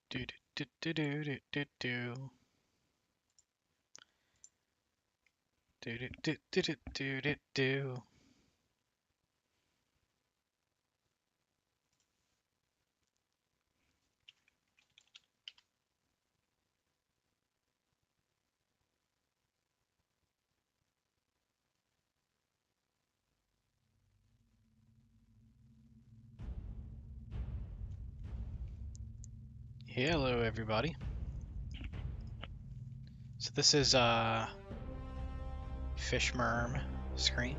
Do do do do do do do do do do do do do do do. Hello everybody. So this is FishMerm Scream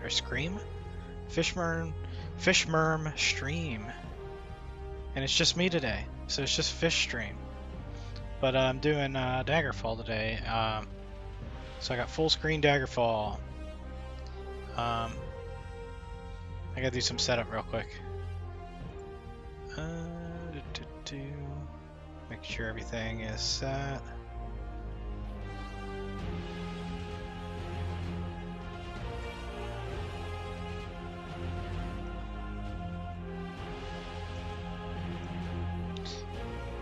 or Scream? FishMerm Stream. And it's just me today. So it's just Fish Stream. But I'm doing Daggerfall today. So I got full screen Daggerfall. I gotta do some setup real quick. Make sure everything is set.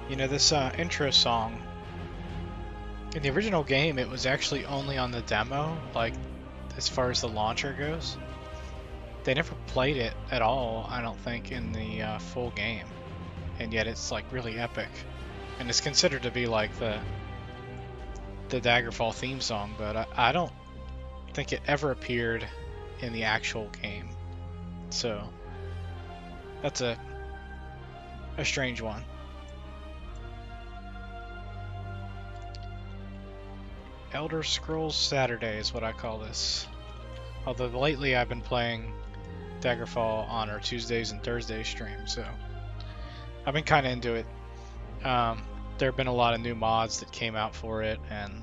You know, this intro song, in the original game, it was actually only on the demo, like, as far as the launcher goes. They never played it at all, I don't think, in the full game. And yet it's, like, really epic. And it's considered to be, like, the Daggerfall theme song, but I don't think it ever appeared in the actual game. So, that's a strange one. Elder Scrolls Saturday is what I call this. Although lately I've been playing Daggerfall on our Tuesdays and Thursdays stream, so I've been kind of into it. There have been a lot of new mods that came out for it, and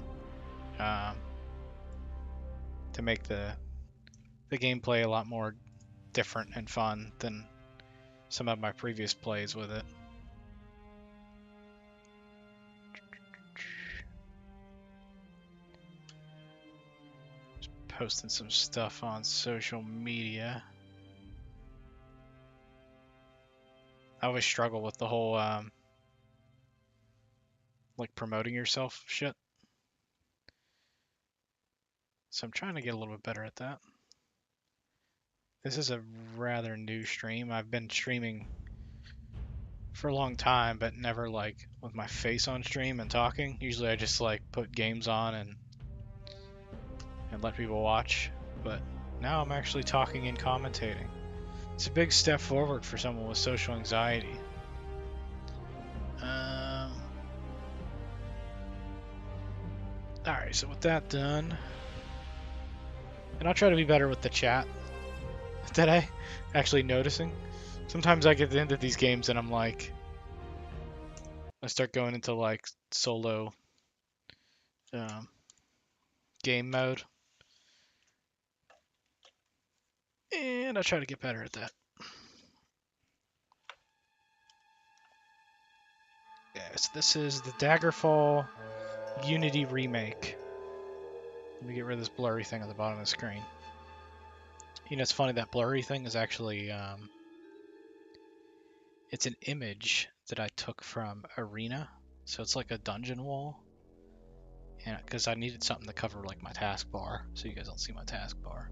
to make the gameplay a lot more different and fun than some of my previous plays with it. Posting some stuff on social media. I always struggle with the whole like promoting yourself shit. So I'm trying to get a little bit better at that. This is a rather new stream. I've been streaming for a long time, but never like with my face on stream and talking. Usually I just like put games on and let people watch, but now I'm actually talking and commentating. It's a big step forward for someone with social anxiety. Alright, so with that done, and I'll try to be better with the chat today, actually noticing. Sometimes I get into these games and I'm like, I start going into like solo game mode. And I'll try to get better at that. Yes, this is the Daggerfall Unity remake. Let me get rid of this blurry thing on the bottom of the screen. You know, it's funny, that blurry thing is actually, it's an image that I took from Arena. So it's like a dungeon wall. And because I needed something to cover like my taskbar, so you guys don't see my taskbar.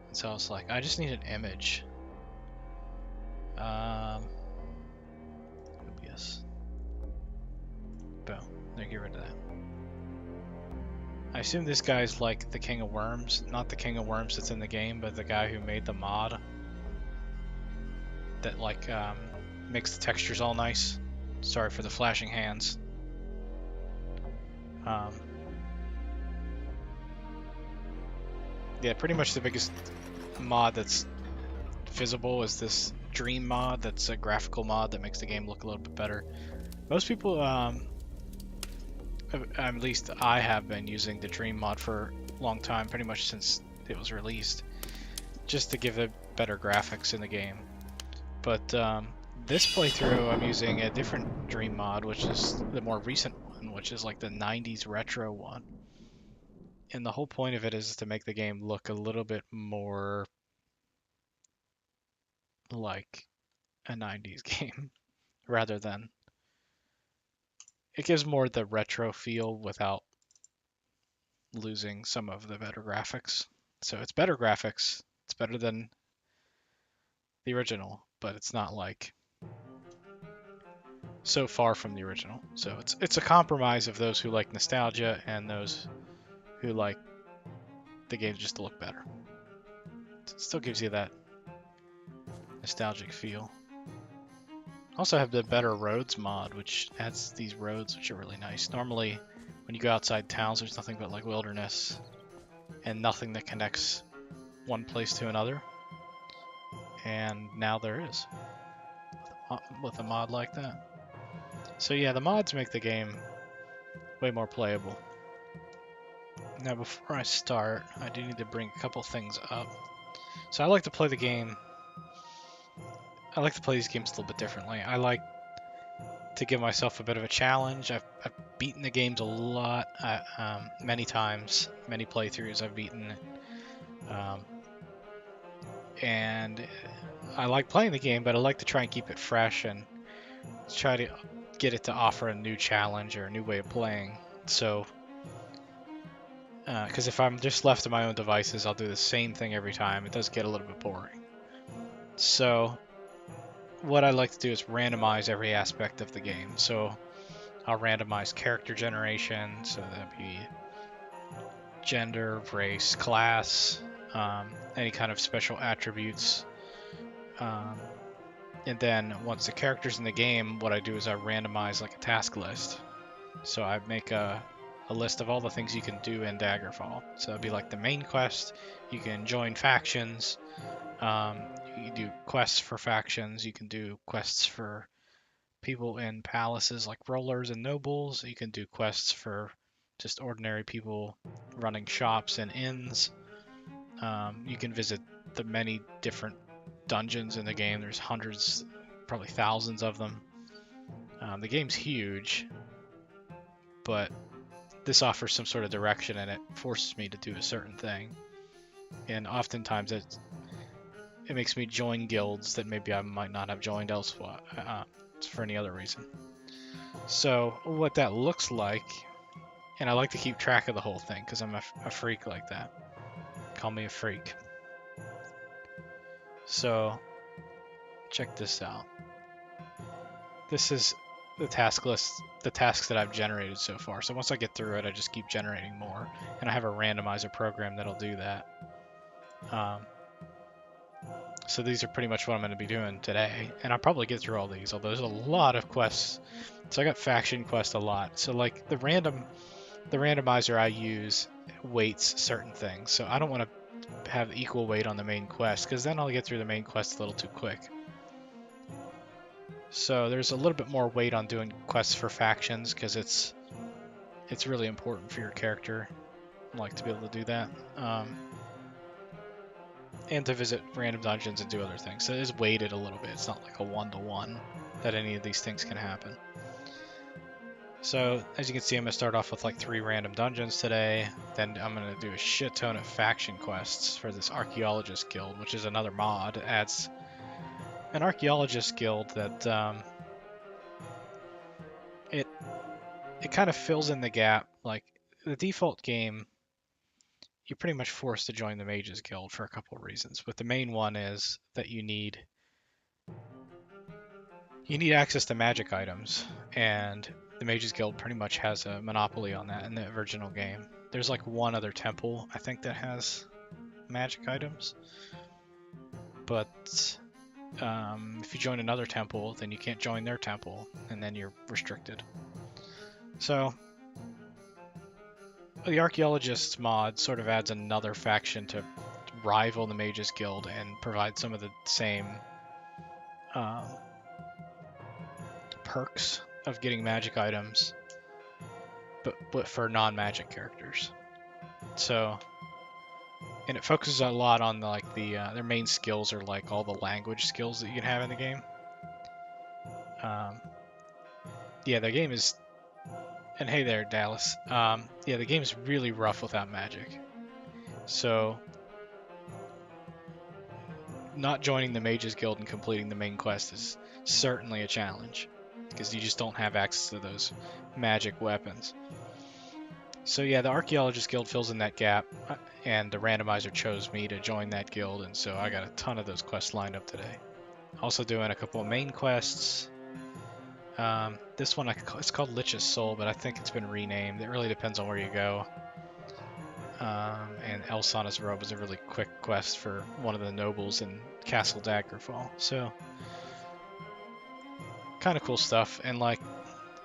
And so I was like, I just need an image. OBS. Boom. There, get rid of that. I assume this guy's like the King of Worms. Not the King of Worms that's in the game, but the guy who made the mod that like makes the textures all nice. Sorry for the flashing hands. Yeah, pretty much the biggest mod that's visible is this Dream mod. That's a graphical mod that makes the game look a little bit better. Most people, at least I have been using the Dream mod for a long time, pretty much since it was released, just to give it better graphics in the game. But this playthrough, I'm using a different Dream mod, which is the more recent one, which is like the 90s retro one. And the whole point of it is to make the game look a little bit more like a 90s game rather than it gives more the retro feel without losing some of the better graphics. So it's better graphics. It's better than the original, but it's not like so far from the original. So it's a compromise of those who like nostalgia and those who like the game just to look better. It still gives you that nostalgic feel. Also have the Better Roads mod, which adds these roads, which are really nice. Normally, when you go outside towns, there's nothing but like wilderness and nothing that connects one place to another. And now there is with a mod like that. So yeah, the mods make the game way more playable. Now before I start, I do need to bring a couple things up. So I like to play the game. I like to play these games a little bit differently. I like to give myself a bit of a challenge. I've beaten the games a lot, many times, many playthroughs I've beaten it. And I like playing the game, but I like to try and keep it fresh and try to get it to offer a new challenge or a new way of playing. So, because if I'm just left to my own devices, I'll do the same thing every time. It does get a little bit boring. So, what I like to do is randomize every aspect of the game. So, I'll randomize character generation, so that'd be gender, race, class, any kind of special attributes. And then once the character's in the game, what I do is I randomize like a task list. So I make a list of all the things you can do in Daggerfall. So it'd be like the main quest, you can join factions, you can do quests for factions, you can do quests for people in palaces like rollers and nobles, you can do quests for just ordinary people running shops and inns. You can visit the many different dungeons in the game. There's hundreds, probably thousands of them. The game's huge, but this offers some sort of direction and it forces me to do a certain thing. And oftentimes it makes me join guilds that maybe I might not have joined elsewhere for any other reason. So what that looks like, and I like to keep track of the whole thing because I'm a freak like that. Call me a freak. So check this out. This is the task list, the tasks that I've generated so far. So once I get through it, I just keep generating more. And I have a randomizer program that'll do that. So these are pretty much what I'm going to be doing today. And I'll probably get through all these, although there's a lot of quests. So I got faction quests a lot. So like the randomizer I use weights certain things. So I don't want to have equal weight on the main quest because then I'll get through the main quest a little too quick. So there's a little bit more weight on doing quests for factions because it's really important for your character. I like to be able to do that. And to visit random dungeons and do other things. So it is weighted a little bit. It's not like a one-to-one that any of these things can happen. So as you can see, I'm going to start off with like 3 random dungeons today. Then I'm going to do a shit ton of faction quests for this archaeologist guild, which is another mod. It adds an archaeologist guild that it kind of fills in the gap. Like the default game, you're pretty much forced to join the Mages Guild for a couple of reasons. But the main one is that you need access to magic items, and the Mages Guild pretty much has a monopoly on that in the original game. There's like one other temple, I think, that has magic items. But if you join another temple, then you can't join their temple, and then you're restricted. So the Archaeologists mod sort of adds another faction to rival the Mages Guild and provide some of the same perks of getting magic items, but for non-magic characters. So, and it focuses a lot on their main skills are like all the language skills that you can have in the game. Yeah, the game is. And hey there, Dallas. Yeah, the game's really rough without magic. So, not joining the Mages Guild and completing the main quest is certainly a challenge. because you just don't have access to those magic weapons. So yeah, the Archaeologist Guild fills in that gap, and the randomizer chose me to join that guild, and so I got a ton of those quests lined up today. Also doing a couple of main quests. This one, it's called Lich's Soul, but I think it's been renamed. It really depends on where you go. And Elsana's Robe is a really quick quest for one of the nobles in Castle Daggerfall. So, kind of cool stuff. And like,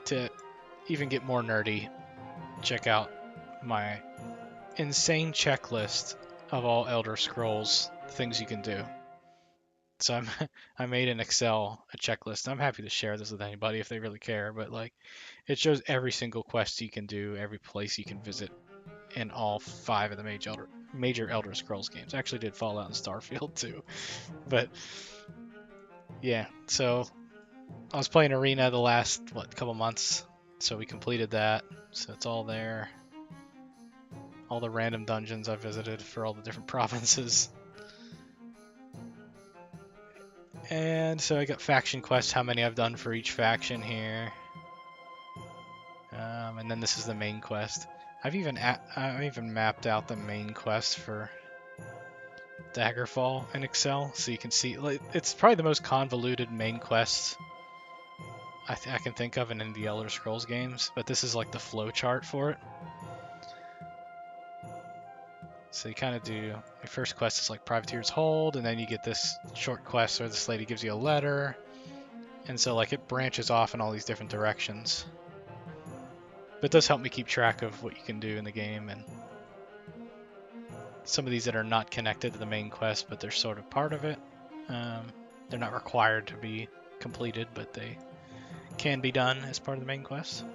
to even get more nerdy, check out my insane checklist of all Elder Scrolls things you can do. So I made an Excel a checklist. I'm happy to share this with anybody if they really care, but like it shows every single quest you can do, every place you can visit in all 5 of the major Elder Scrolls games. I actually did Fallout and Starfield too. But yeah, so I was playing Arena the last couple months, so we completed that. So it's all there. All the random dungeons I visited for all the different provinces. And so I got faction quests, how many I've done for each faction here. And then this is the main quest. I've even mapped out the main quest for Daggerfall in Excel, so you can see it's probably the most convoluted main quest I can think of in any of the Elder Scrolls games. But this is like the flow chart for it. So you kind of do, your first quest is like Privateer's Hold, and then you get this short quest where this lady gives you a letter. And so like it branches off in all these different directions. But it does help me keep track of what you can do in the game, and some of these that are not connected to the main quest, but they're sort of part of it. They're not required to be completed, but they can be done as part of the main quest.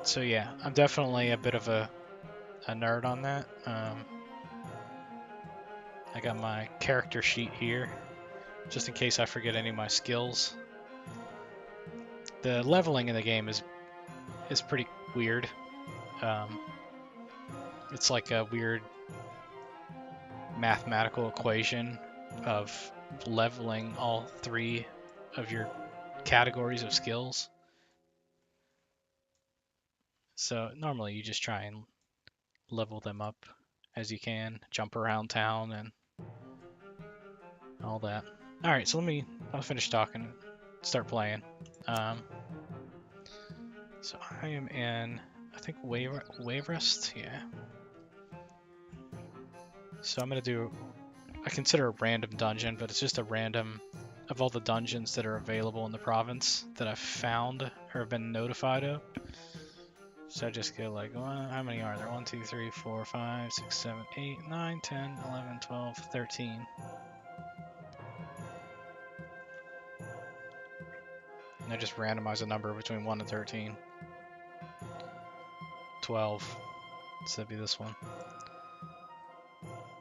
So yeah, I'm definitely a bit of a nerd on that. I got my character sheet here, just in case I forget any of my skills. The leveling in the game is pretty weird. It's like a weird mathematical equation of leveling all 3 of your categories of skills. So normally you just try and level them up as you can, jump around town and all that. Alright, so I'll finish talking, start playing. So I am in, I think, Wayrest, yeah. So I'm going to do, I consider a random dungeon, but it's just a random of all the dungeons that are available in the province that I've found or have been notified of. So I just go like, well, how many are there? 1, 2, 3, 4, 5, 6, 7, 8, 9, 10, 11, 12, 13. And I just randomize a number between 1 and 13. 12. So that'd be this one.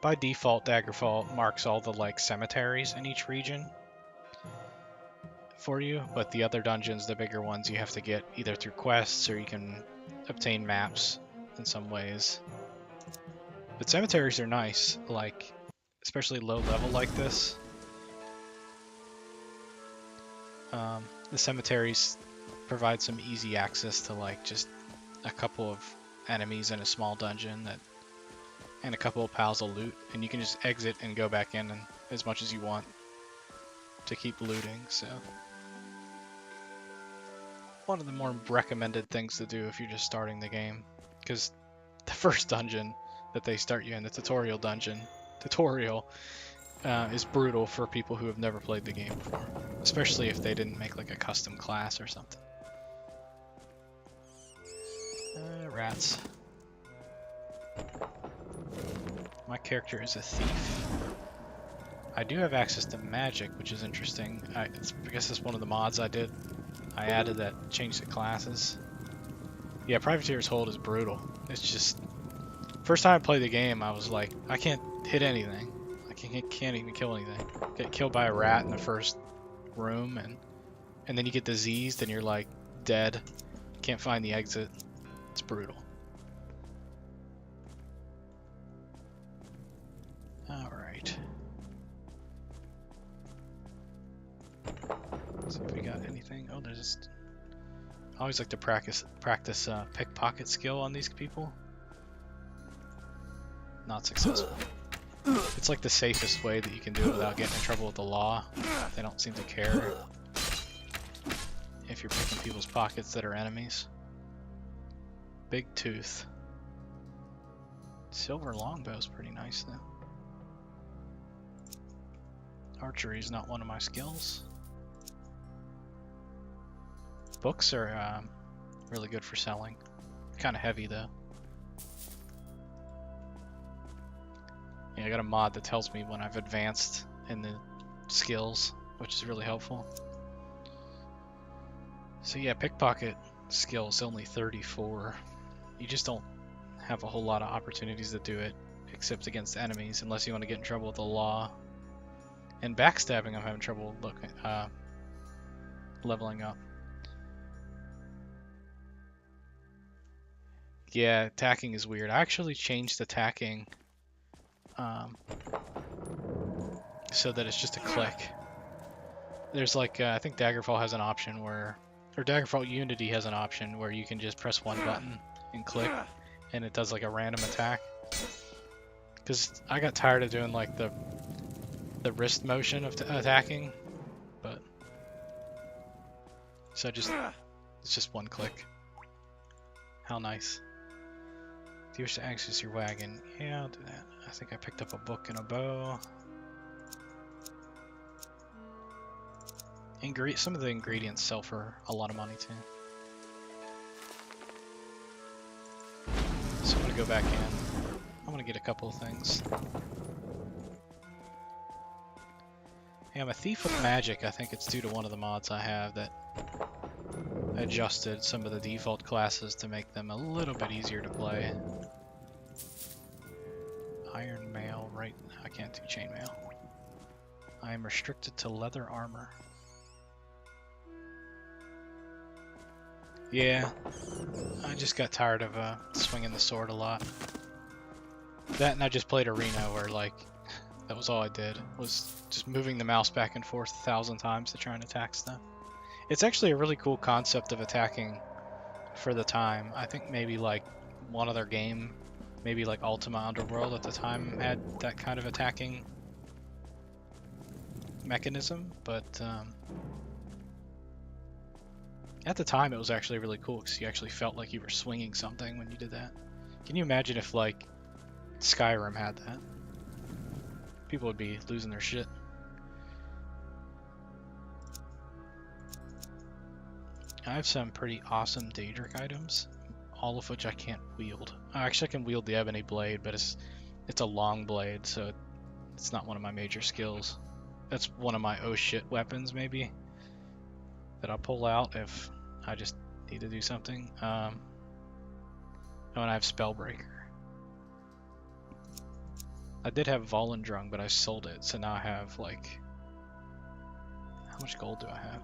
By default, Daggerfall marks all the like cemeteries in each region for you, but the other dungeons, the bigger ones, you have to get either through quests or you can obtain maps in some ways. But cemeteries are nice, like especially low level like this. The cemeteries provide some easy access to like just a couple of enemies in a small dungeon and a couple of piles of loot, and you can just exit and go back in and as much as you want to keep looting. So one of the more recommended things to do if you're just starting the game, because the first dungeon that they start you in, the tutorial dungeon, is brutal for people who have never played the game before, especially if they didn't make like a custom class or something. Rats. My character is a thief. I do have access to magic, which is interesting. I guess it's one of the mods I did. I added that, changed the classes. Yeah, Privateer's Hold is brutal. It's just, first time I played the game, I was like, I can't hit anything. I can't even kill anything. Get killed by a rat in the first room, and then you get diseased and you're like dead. Can't find the exit. It's brutal. Alright. See if we got anything. Oh, there's. I always like to practice pickpocket skill on these people. Not successful. It's like the safest way that you can do it without getting in trouble with the law. They don't seem to care if you're picking people's pockets that are enemies. Big tooth. Silver longbow's pretty nice though. Archery is not one of my skills. Books are really good for selling. Kind of heavy though. Yeah, I got a mod that tells me when I've advanced in the skills, which is really helpful. So yeah, pickpocket skill is only 34. You just don't have a whole lot of opportunities to do it, except against enemies, unless you want to get in trouble with the law. And backstabbing, I'm having trouble leveling up. Yeah, attacking is weird. I actually changed attacking so that it's just a click. There's like, I think Daggerfall has an option where, or Daggerfall Unity has an option where you can just press one button and click, and it does like a random attack. Because I got tired of doing like the wrist motion of attacking, but so it's just one click. How nice. Do you wish to access your wagon? Yeah, I'll do that. I think I picked up a book and a bow. Some of the ingredients sell for a lot of money too. So I'm gonna go back in. I'm gonna get a couple of things. Yeah, I'm a thief with magic. I think it's due to one of the mods I have that adjusted some of the default classes to make them a little bit easier to play. Iron mail, right? I can't do chainmail. I am restricted to leather armor. Yeah, I just got tired of swinging the sword a lot. That and I just played Arena where like that was all I did, was just moving the mouse back and forth 1,000 times to try and attack stuff. It's actually a really cool concept of attacking for the time. I think maybe like one other game, maybe like Ultima Underworld at the time had that kind of attacking mechanism, but at the time it was actually really cool because you actually felt like you were swinging something when you did that. Can you imagine if like Skyrim had that? People would be losing their shit. I have some pretty awesome Daedric items, all of which I can't wield. Actually, I can wield the Ebony Blade, but it's a long blade, so it's not one of my major skills. That's one of my oh shit weapons, maybe, that I'll pull out if I just need to do something. Oh, and I have Spellbreaker. I did have Volendrung, but I sold it, so now I have like... How much gold do I have?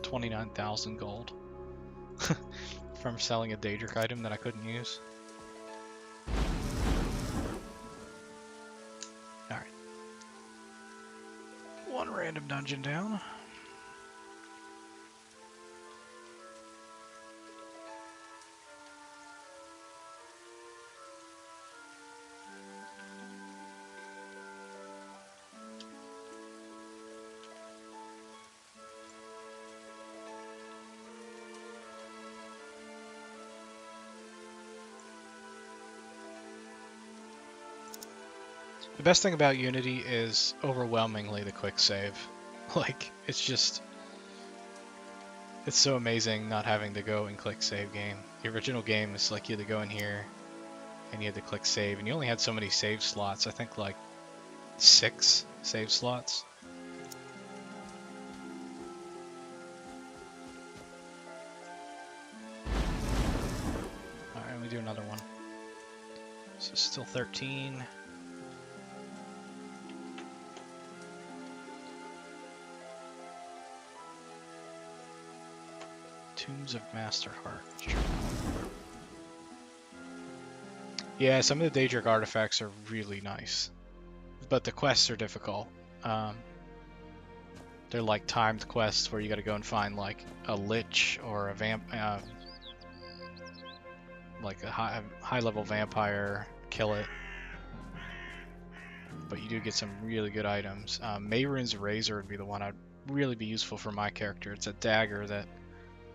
29,000 gold. From selling a Daedric item that I couldn't use. Alright. One random dungeon down. The best thing about Unity is overwhelmingly the quick save. Like, it's so amazing not having to go and click save game. The original game is like you had to go in here and you had to click save, and you only had so many save slots. I think like 6 save slots. Alright, let me do another one. So still 13. Tombs of Masterheart. Yeah, some of the Daedric artifacts are really nice, but the quests are difficult. They're like timed quests where you got to go and find like a lich or a like a high level vampire, kill it. But you do get some really good items. Mayrune's Razor would be the one I'd really be useful for my character. It's a dagger that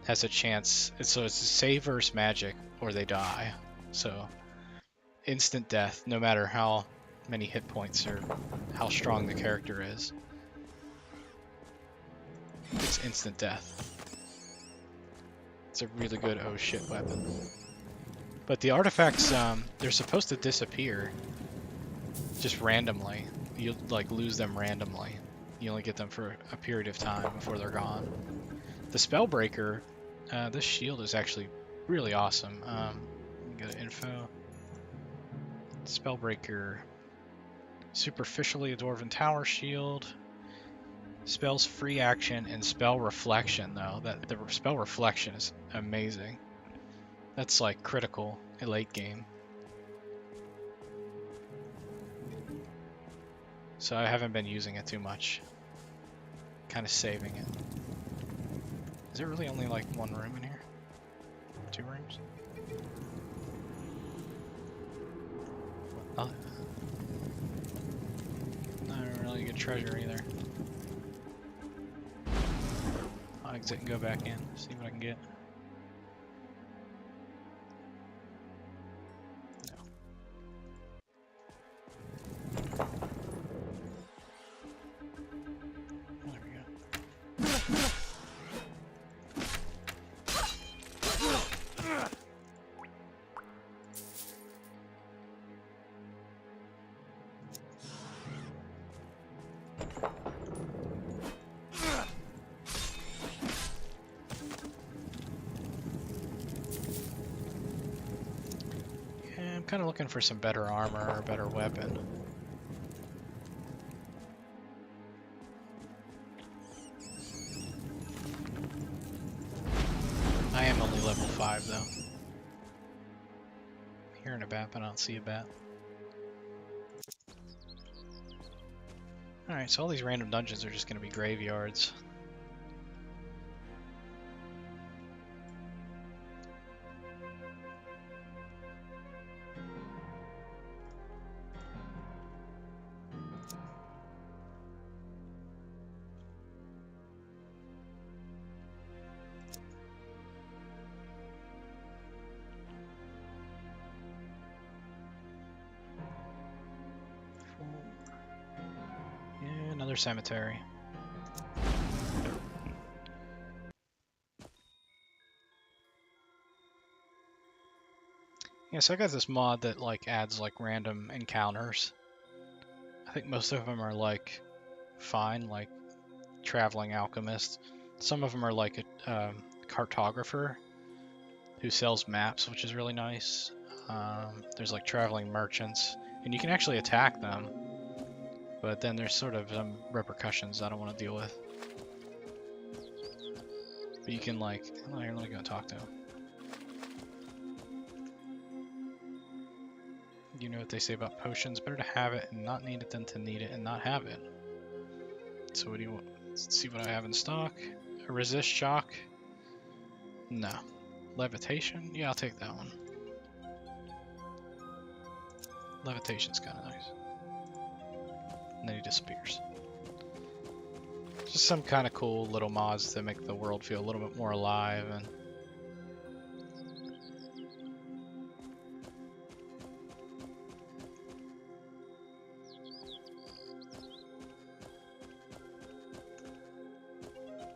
has a chance. So it's a save versus magic or they die. So instant death, no matter how many hit points or how strong the character is. It's instant death. It's a really good oh shit weapon. But the artifacts, they're supposed to disappear just randomly. You'll like lose them randomly. You only get them for a period of time before they're gone. The Spellbreaker, this shield is actually really awesome. Get info. Spellbreaker, superficially a Dwarven Tower shield. Spells free action and spell reflection though. The spell reflection is amazing. That's like critical in late game. So I haven't been using it too much. Kind of saving it. Is there really only like one room in here? 2 rooms? Oh. Not really good treasure either. I'll exit and go back in, see what I can get. Kind of looking for some better armor or a better weapon. I am only level 5 though. Hearing a bat, but I don't see a bat. Alright, so all these random dungeons are just going to be graveyards. Another cemetery. Yeah, so I got this mod that like adds like random encounters. I think most of them are like fine, like traveling alchemist. Some of them are like a cartographer who sells maps, which is really nice. There's like traveling merchants, and you can actually attack them. But then there's sort of some repercussions I don't want to deal with. But you can like, oh, here, let me go talk to him. You know what they say about potions? Better to have it and not need it than to need it and not have it. So what do you want? Let's see what I have in stock. A resist shock? No. Levitation? Yeah, I'll take that one. Levitation's kind of nice. And then he disappears. Just some kind of cool little mods that make the world feel a little bit more alive and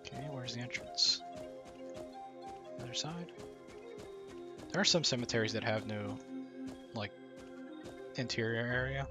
okay, where's the entrance? Other side? There are some cemeteries that have no like interior area.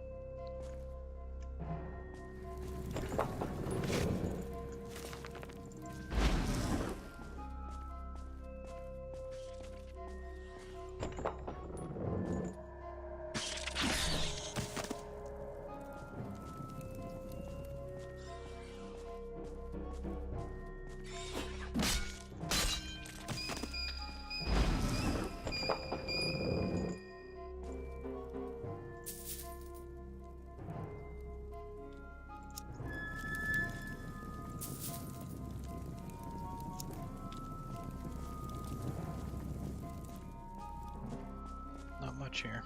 damage here.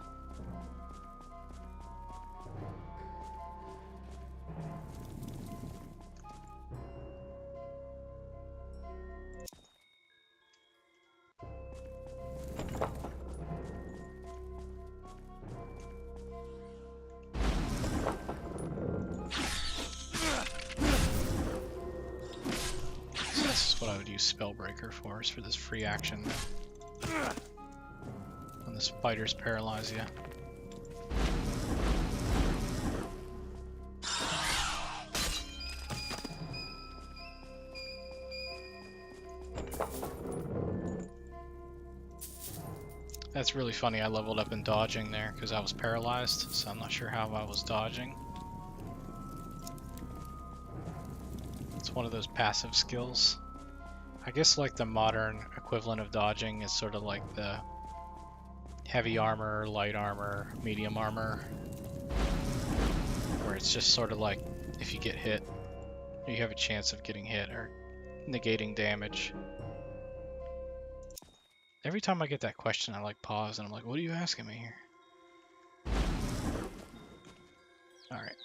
What I would use Spellbreaker for, is for this free action when the spiders paralyze you. That's really funny, I leveled up in dodging there because I was paralyzed, so I'm not sure how I was dodging. It's one of those passive skills. I guess like the modern equivalent of dodging is sort of like the heavy armor, light armor, medium armor, where it's just sort of like if you get hit, you have a chance of getting hit or negating damage. Every time I get that question, I like pause and I'm like, what are you asking me here? Alright.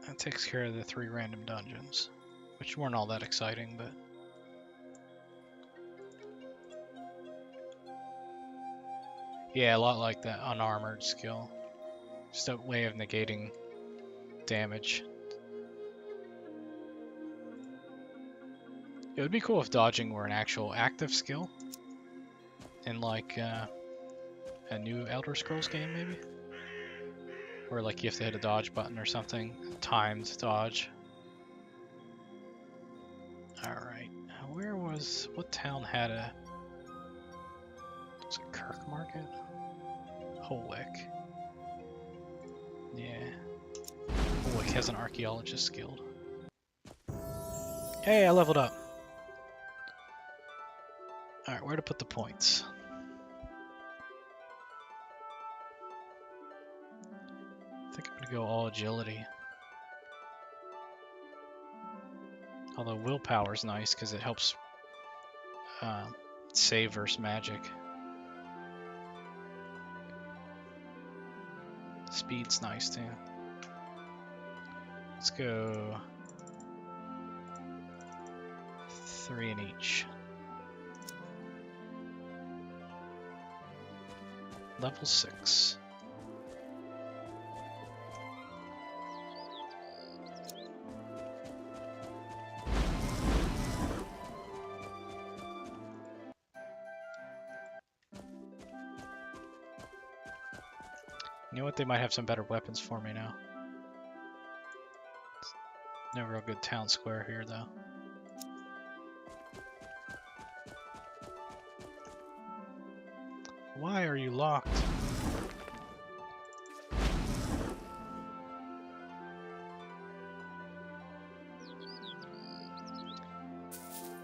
That takes care of the 3 random dungeons, which weren't all that exciting, but... Yeah, a lot like that unarmored skill. Just a way of negating damage. It would be cool if dodging were an actual active skill. In like a new Elder Scrolls game, maybe? Where like you have to hit a dodge button or something. Timed dodge. Alright. What town had a... Was it Kirk Market? Holwick. Yeah. Holwick has an archaeologist guild. Hey, I leveled up. Alright, where to put the points? I think I'm gonna go all agility. Although willpower's nice because it helps save versus magic. Speed's nice too. Let's go 3 in each. Level 6. You know what? They might have some better weapons for me now. No real good town square here, though. Why are you locked?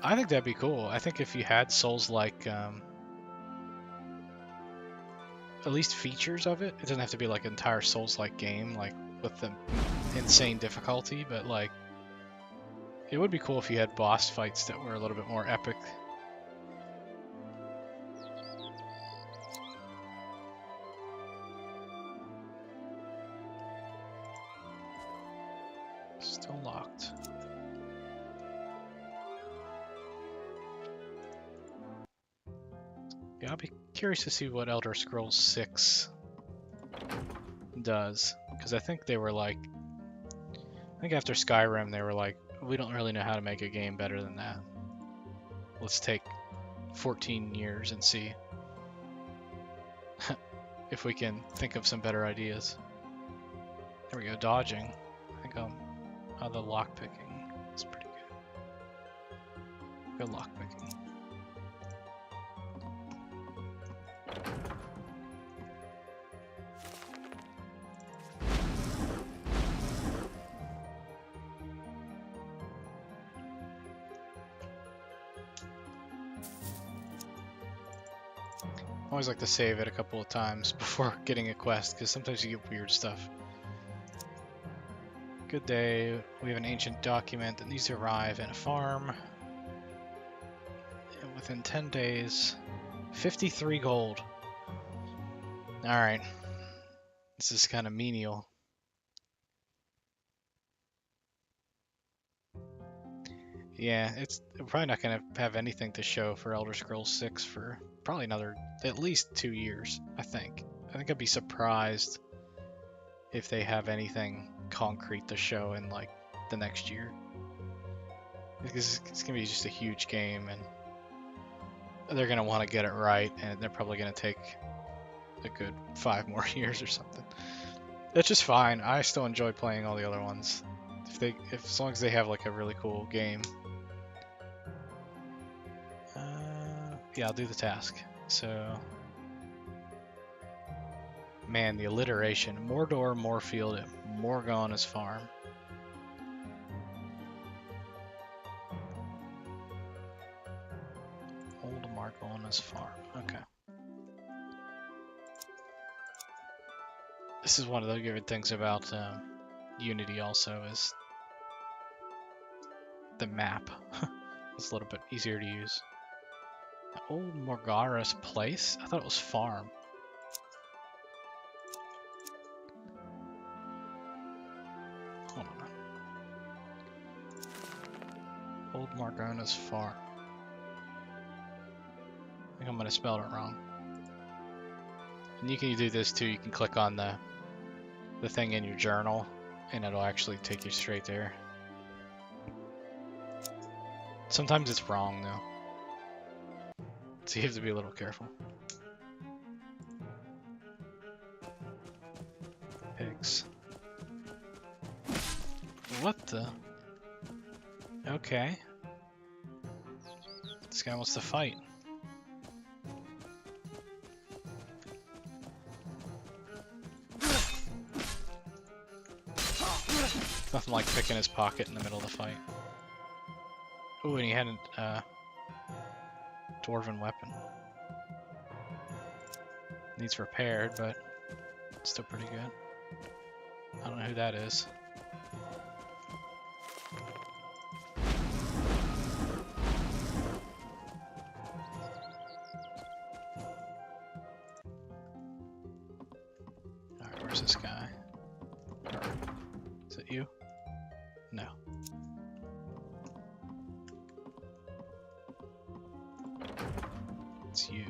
I think that'd be cool. I think if you had Souls-like, at least features of it. It doesn't have to be like an entire Souls-like game, like with the insane difficulty, but like it would be cool if you had boss fights that were a little bit more epic. Still locked. Yeah, I'll be curious to see what Elder Scrolls 6 does, because I think they were like, I think after Skyrim they were like, we don't really know how to make a game better than that. Let's take 14 years and see if we can think of some better ideas. There we go, dodging. I think the lockpicking is pretty good. Good lockpicking. I always like to save it a couple of times before getting a quest, because sometimes you get weird stuff. Good day. We have an ancient document that needs to arrive in a farm. within 10 days. 53 gold. Alright. This is kind of menial. Yeah, we're probably not going to have anything to show for Elder Scrolls 6 for probably another, at least 2 years, I think. I think I'd be surprised if they have anything concrete to show in, like, the next year. Because it's going to be just a huge game, and they're going to want to get it right, and they're probably going to take a good 5 more years or something. That's just fine. I still enjoy playing all the other ones. As long as they have, like, a really cool game. Yeah, I'll do the task. So, man, the alliteration. Mordor, Moorfield, Morgana's farm. Old Morgana's farm. Okay. This is one of the good things about Unity also is the map. It's a little bit easier to use. Old Morgara's place? I thought it was farm. Hold on. Old Morgana's farm. I think I might have spelled it wrong. And you can do this too. You can click on the thing in your journal, and it'll actually take you straight there. Sometimes it's wrong though. So you have to be a little careful. Pigs. What the? Okay. This guy wants to fight. Nothing like picking his pocket in the middle of the fight. Ooh, and he had a dwarven weapon. Needs repaired, but it's still pretty good. I don't know who that is. Alright, where's this guy? Is it you? No. It's you.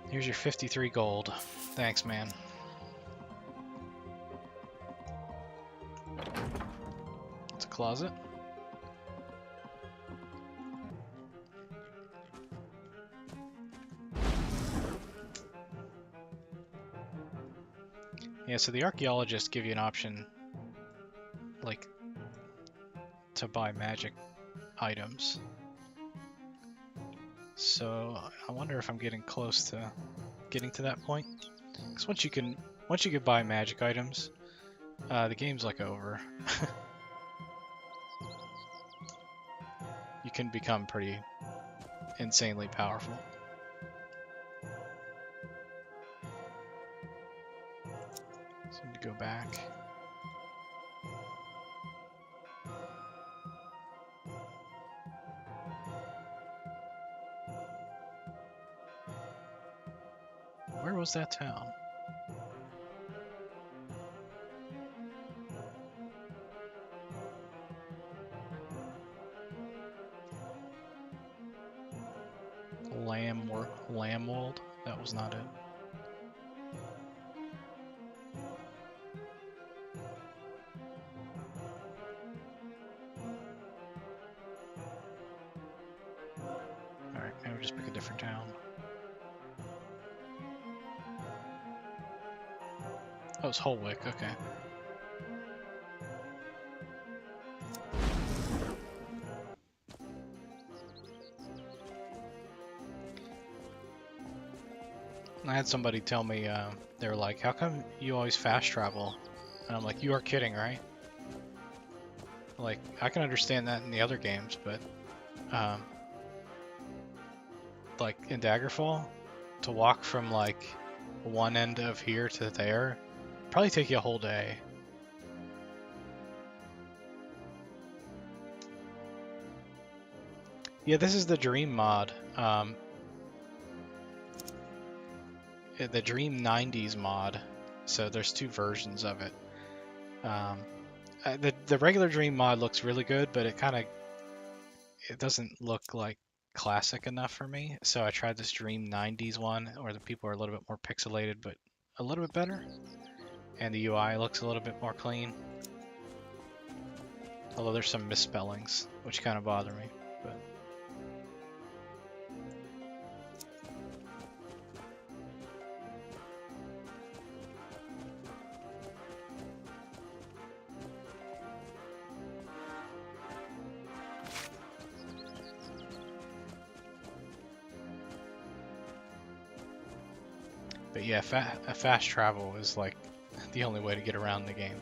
Here's your 53 gold. Thanks, man. It's a closet. Yeah, so the archaeologists give you an option, like, to buy magic items. So I wonder if I'm getting close to getting to that point. Because once you can buy magic items, the game's like over. You can become pretty insanely powerful. So I need to go back. Where was that town? Lamwold? That was not it. Alright, maybe we'll just pick a different town. Oh, it's Holwick, okay. I had somebody tell me, they were like, how come you always fast travel? And I'm like, you are kidding, right? Like, I can understand that in the other games, but, like, in Daggerfall, to walk from, like, one end of here to there, probably take you a whole day. Yeah, this is the Dream mod. The Dream 90s mod. So there's two versions of it. The regular Dream mod looks really good, but it doesn't look like classic enough for me. So I tried this Dream 90s one, where the people are a little bit more pixelated, but a little bit better. And the UI looks a little bit more clean. Although there's some misspellings, which kind of bother me. But yeah, fast travel is like the only way to get around the game.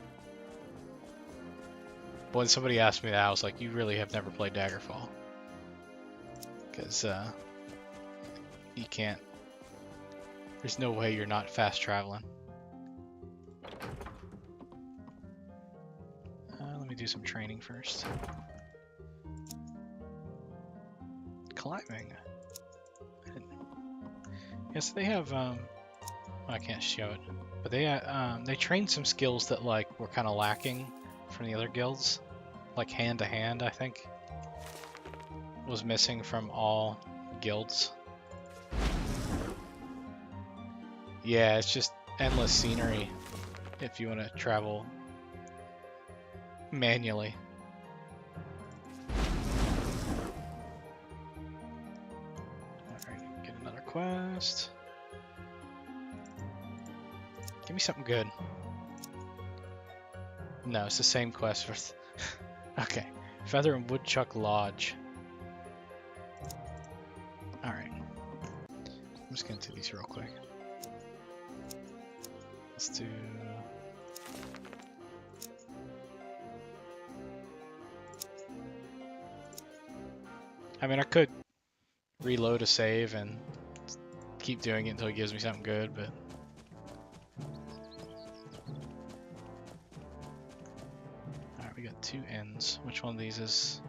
But when somebody asked me that, I was like, you really have never played Daggerfall. Because you can't, there's no way you're not fast traveling. Let me do some training first. Climbing. Yes, they have, I can't show it, but they trained some skills that like were kind of lacking from the other guilds, like hand to hand. I think was missing from all guilds. Yeah, it's just endless scenery if you want to travel manually. Alright, get another quest. Give me something good. No, it's the same quest for... Okay. Feather and Woodchuck Lodge. Alright. I'm just gonna do these real quick. Let's do... I mean, I could reload a save and keep doing it until it gives me something good, but... Alright, we got two ends. Which one of these is...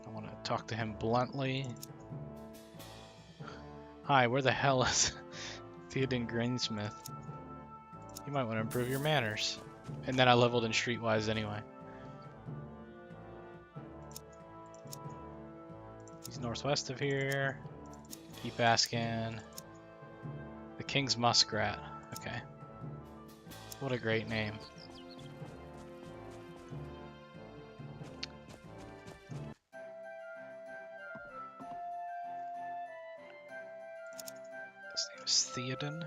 I want to talk to him bluntly. Hi, where the hell is Theoden Greensmith? You might want to improve your manners. And then I leveled in Streetwise anyway. He's northwest of here. Keep asking. The King's Muskrat. Okay. What a great name. His name is Theoden.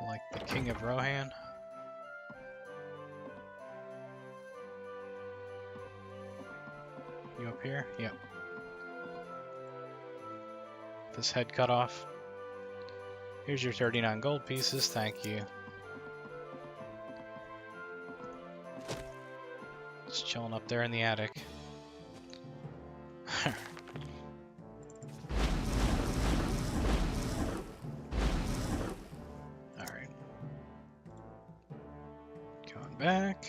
Like the King of Rohan. You up here? Yep. This head cut off. Here's your 39 gold pieces, thank you. Just chilling up there in the attic. Alright. Going back.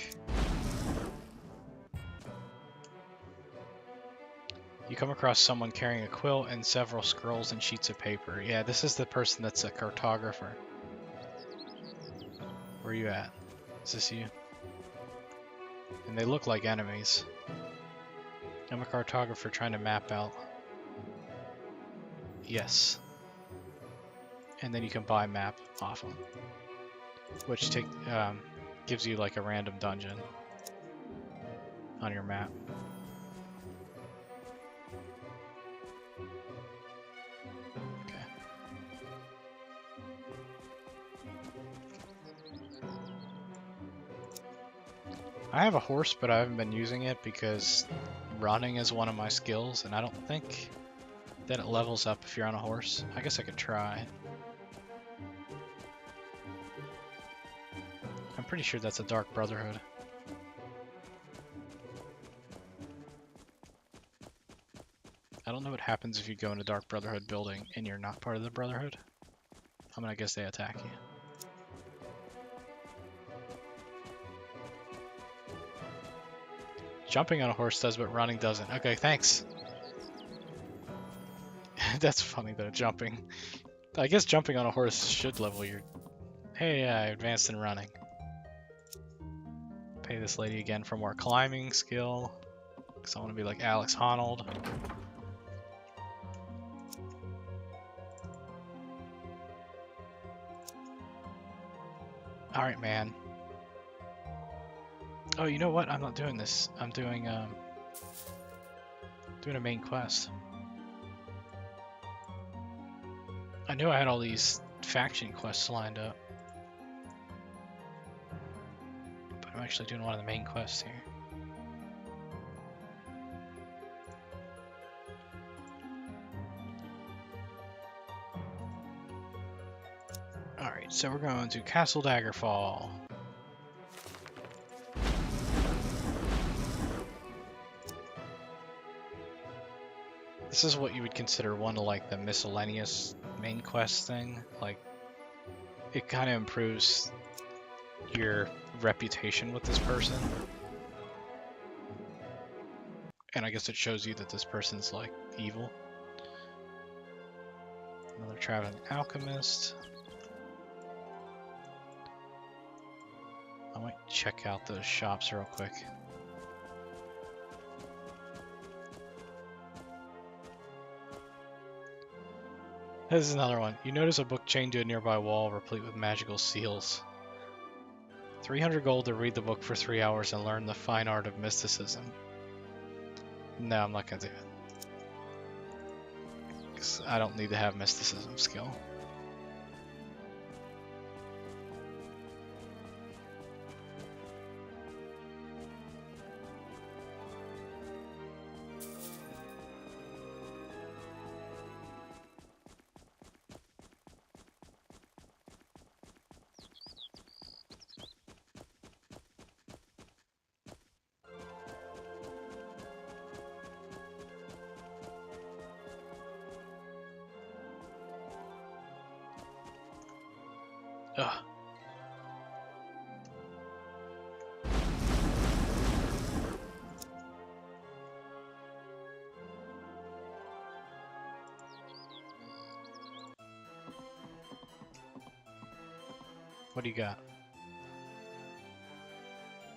You come across someone carrying a quilt and several scrolls and sheets of paper. Yeah, this is the person that's a cartographer. Where are you at? Is this you? And they look like enemies. I'm a cartographer trying to map out. Yes. And then you can buy map off them. Which gives you like a random dungeon on your map. I have a horse, but I haven't been using it because running is one of my skills, and I don't think that it levels up if you're on a horse. I guess I could try. I'm pretty sure that's a Dark Brotherhood. I don't know what happens if you go in a Dark Brotherhood building and you're not part of the Brotherhood. I'm gonna guess they attack you. Jumping on a horse does, but running doesn't. Okay, thanks. That's funny though, jumping. I guess jumping on a horse should level your... Hey, I advanced in running. Pay this lady again for more climbing skill. Because I want to be like Alex Honnold. Alright, man. Oh, you know what? I'm not doing this. I'm doing a main quest. I knew I had all these faction quests lined up. But I'm actually doing one of the main quests here. Alright, so we're going to Castle Daggerfall. This is what you would consider one of like the miscellaneous main quest thing. Like, it kind of improves your reputation with this person. And I guess it shows you that this person's like evil. Another traveling alchemist. I might check out those shops real quick. This is another one. You notice a book chained to a nearby wall replete with magical seals. 300 gold to read the book for 3 hours and learn the fine art of mysticism. No, I'm not gonna do it. 'Cause I don't need to have mysticism skill. Ugh. What do you got?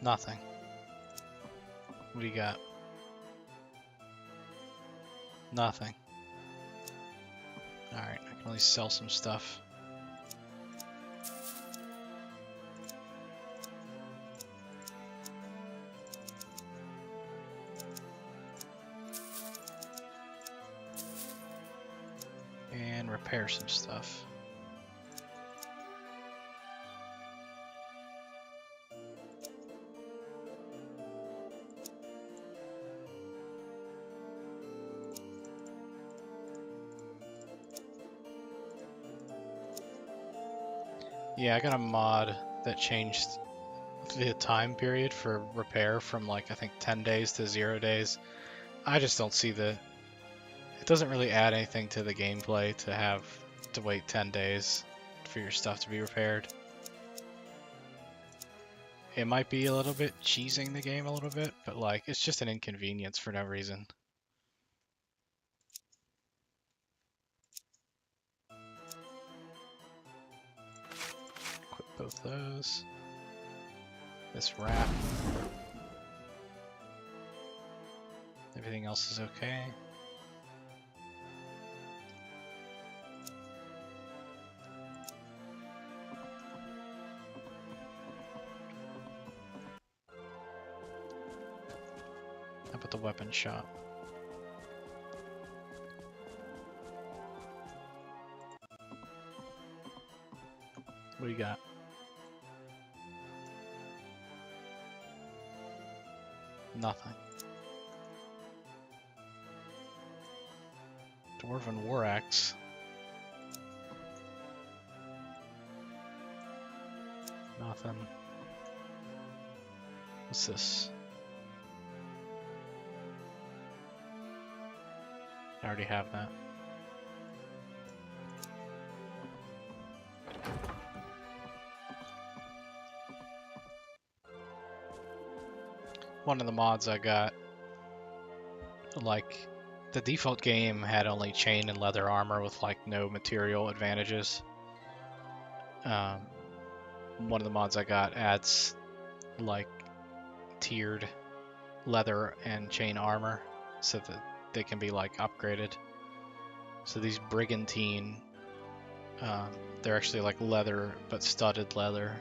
Nothing. What do you got? Nothing. Alright, I can only sell some stuff. And repair some stuff. Yeah, I got a mod that changed the time period for repair from like I think 10 days to 0 days. I just don't see the... It doesn't really add anything to the gameplay to have to wait 10 days for your stuff to be repaired. It might be a little bit cheesing the game a little bit, but like it's just an inconvenience for no reason. Equip both those. This wrap. Everything else is okay. How about the weapon shop? What do you got? Nothing. Dwarven War Axe. Nothing. What's this? I already have that. one of the mods I got, like, the default game had only chain and leather armor with like no material advantages. One of the mods I got adds like tiered leather and chain armor so that they can be like upgraded. So these brigantine, they're actually like leather but studded leather,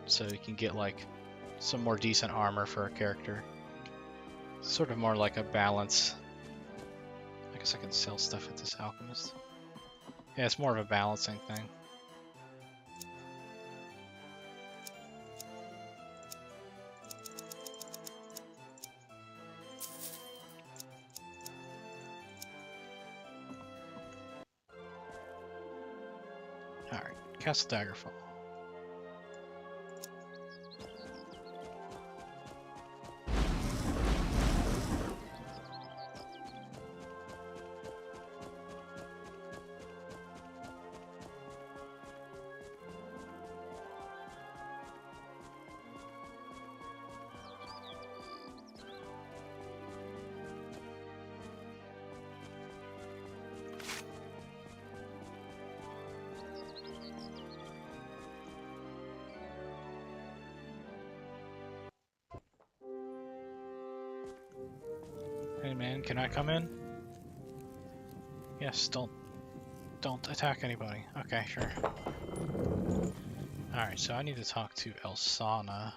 so you can get like some more decent armor for a character. Sort of more like a balance. I guess I can sell stuff at this alchemist. Yeah, it's more of a balancing thing. Alright, Castle Daggerfall. Hey man, can I come in? Yes, don't attack anybody. Okay, sure. Alright, so I need to talk to Elsana.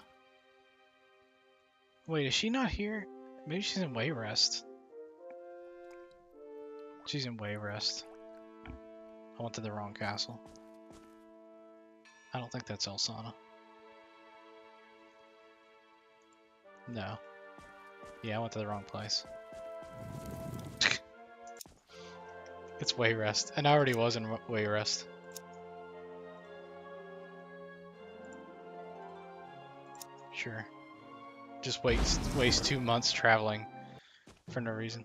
Wait, is she not here? Maybe she's in Wayrest. She's in Wayrest. I went to the wrong castle. I don't think that's Elsana. No. Yeah, I went to the wrong place. It's Wayrest, and I already was in Wayrest. Sure. Just waste 2 months traveling for no reason.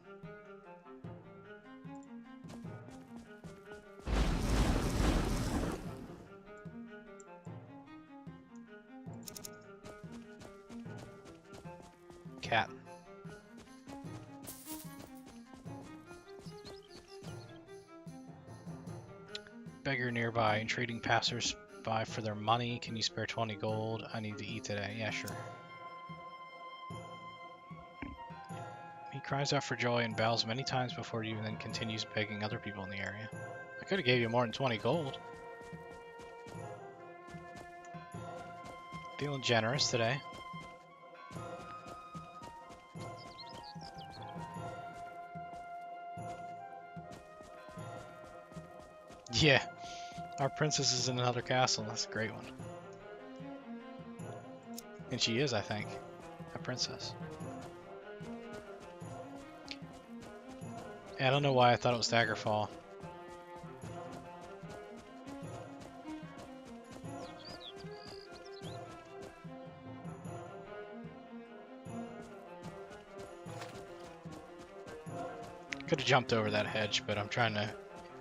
Cat. Beggar nearby and trading passers-by for their money. Can you spare 20 gold? I need to eat today. Yeah, sure. He cries out for joy and bows many times before you and then continues begging other people in the area. I could have gave you more than 20 gold. Feeling generous today. Yeah, our princess is in another castle. That's a great one. And she is, I think, a princess. I don't know why I thought it was Daggerfall. Could have jumped over that hedge, but I'm trying to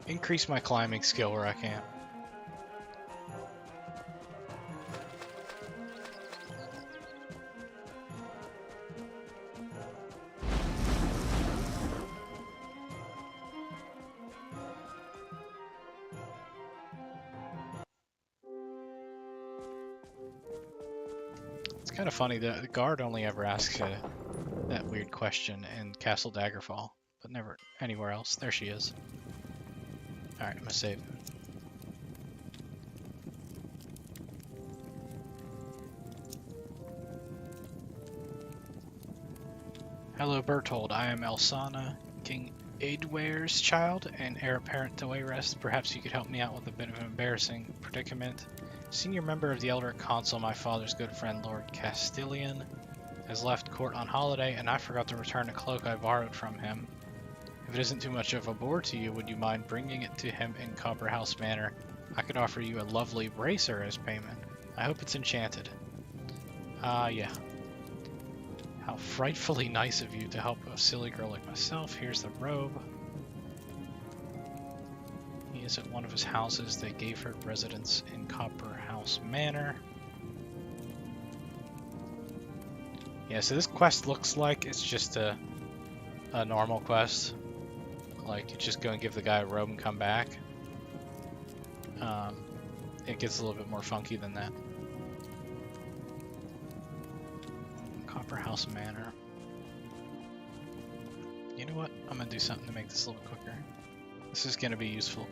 increase my climbing skill where I can. It's kind of funny, the guard only ever asks that weird question in Castle Daggerfall, but never anywhere else. There she is. Alright, I'm gonna save. Hello, Berthold. I am Elsana, King Eadware's child and heir apparent to Wayrest. Perhaps you could help me out with a bit of an embarrassing predicament. Senior member of the Eldritch Council, my father's good friend Lord Castilian, has left court on holiday, and I forgot to return a cloak I borrowed from him. If it isn't too much of a bore to you, would you mind bringing it to him in Copperhouse Manor? I could offer you a lovely bracer as payment. I hope it's enchanted. Yeah. How frightfully nice of you to help a silly girl like myself. Here's the robe. He is at one of his houses that gave her residence in Copperhouse Manor. Yeah, so this quest looks like it's just a normal quest. Like, you just go and give the guy a robe and come back. It gets a little bit more funky than that. Copper House Manor. You know what? I'm gonna do something to make this a little quicker. This is gonna be useful.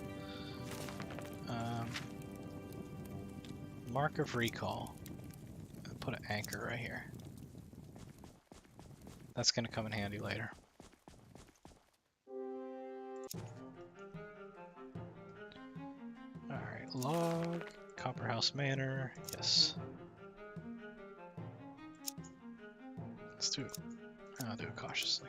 Mark of Recall. I'll put an anchor right here. That's gonna come in handy later. Alright, log, Copper House Manor, yes. Let's do it. I'll do it cautiously.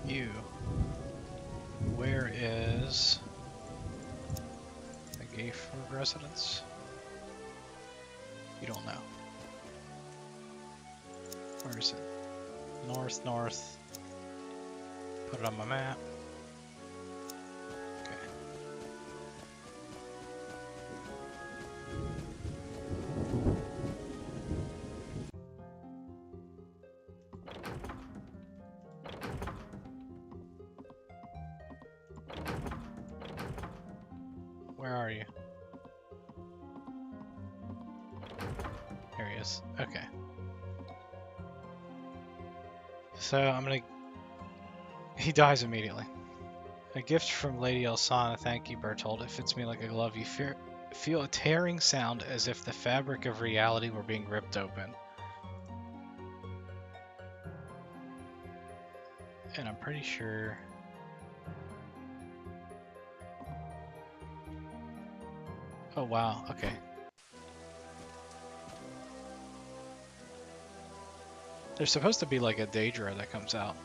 You. Where is the Gayford residence? You don't know. Where is it? North. Put it on my map. Okay. Where are you? There he is. Okay. So I'm gonna... He dies immediately. A gift from Lady Elsana. Thank you, Bertold. It fits me like a glove. You feel a tearing sound as if the fabric of reality were being ripped open. And I'm pretty sure... Oh wow, okay. There's supposed to be like a Daedra that comes out.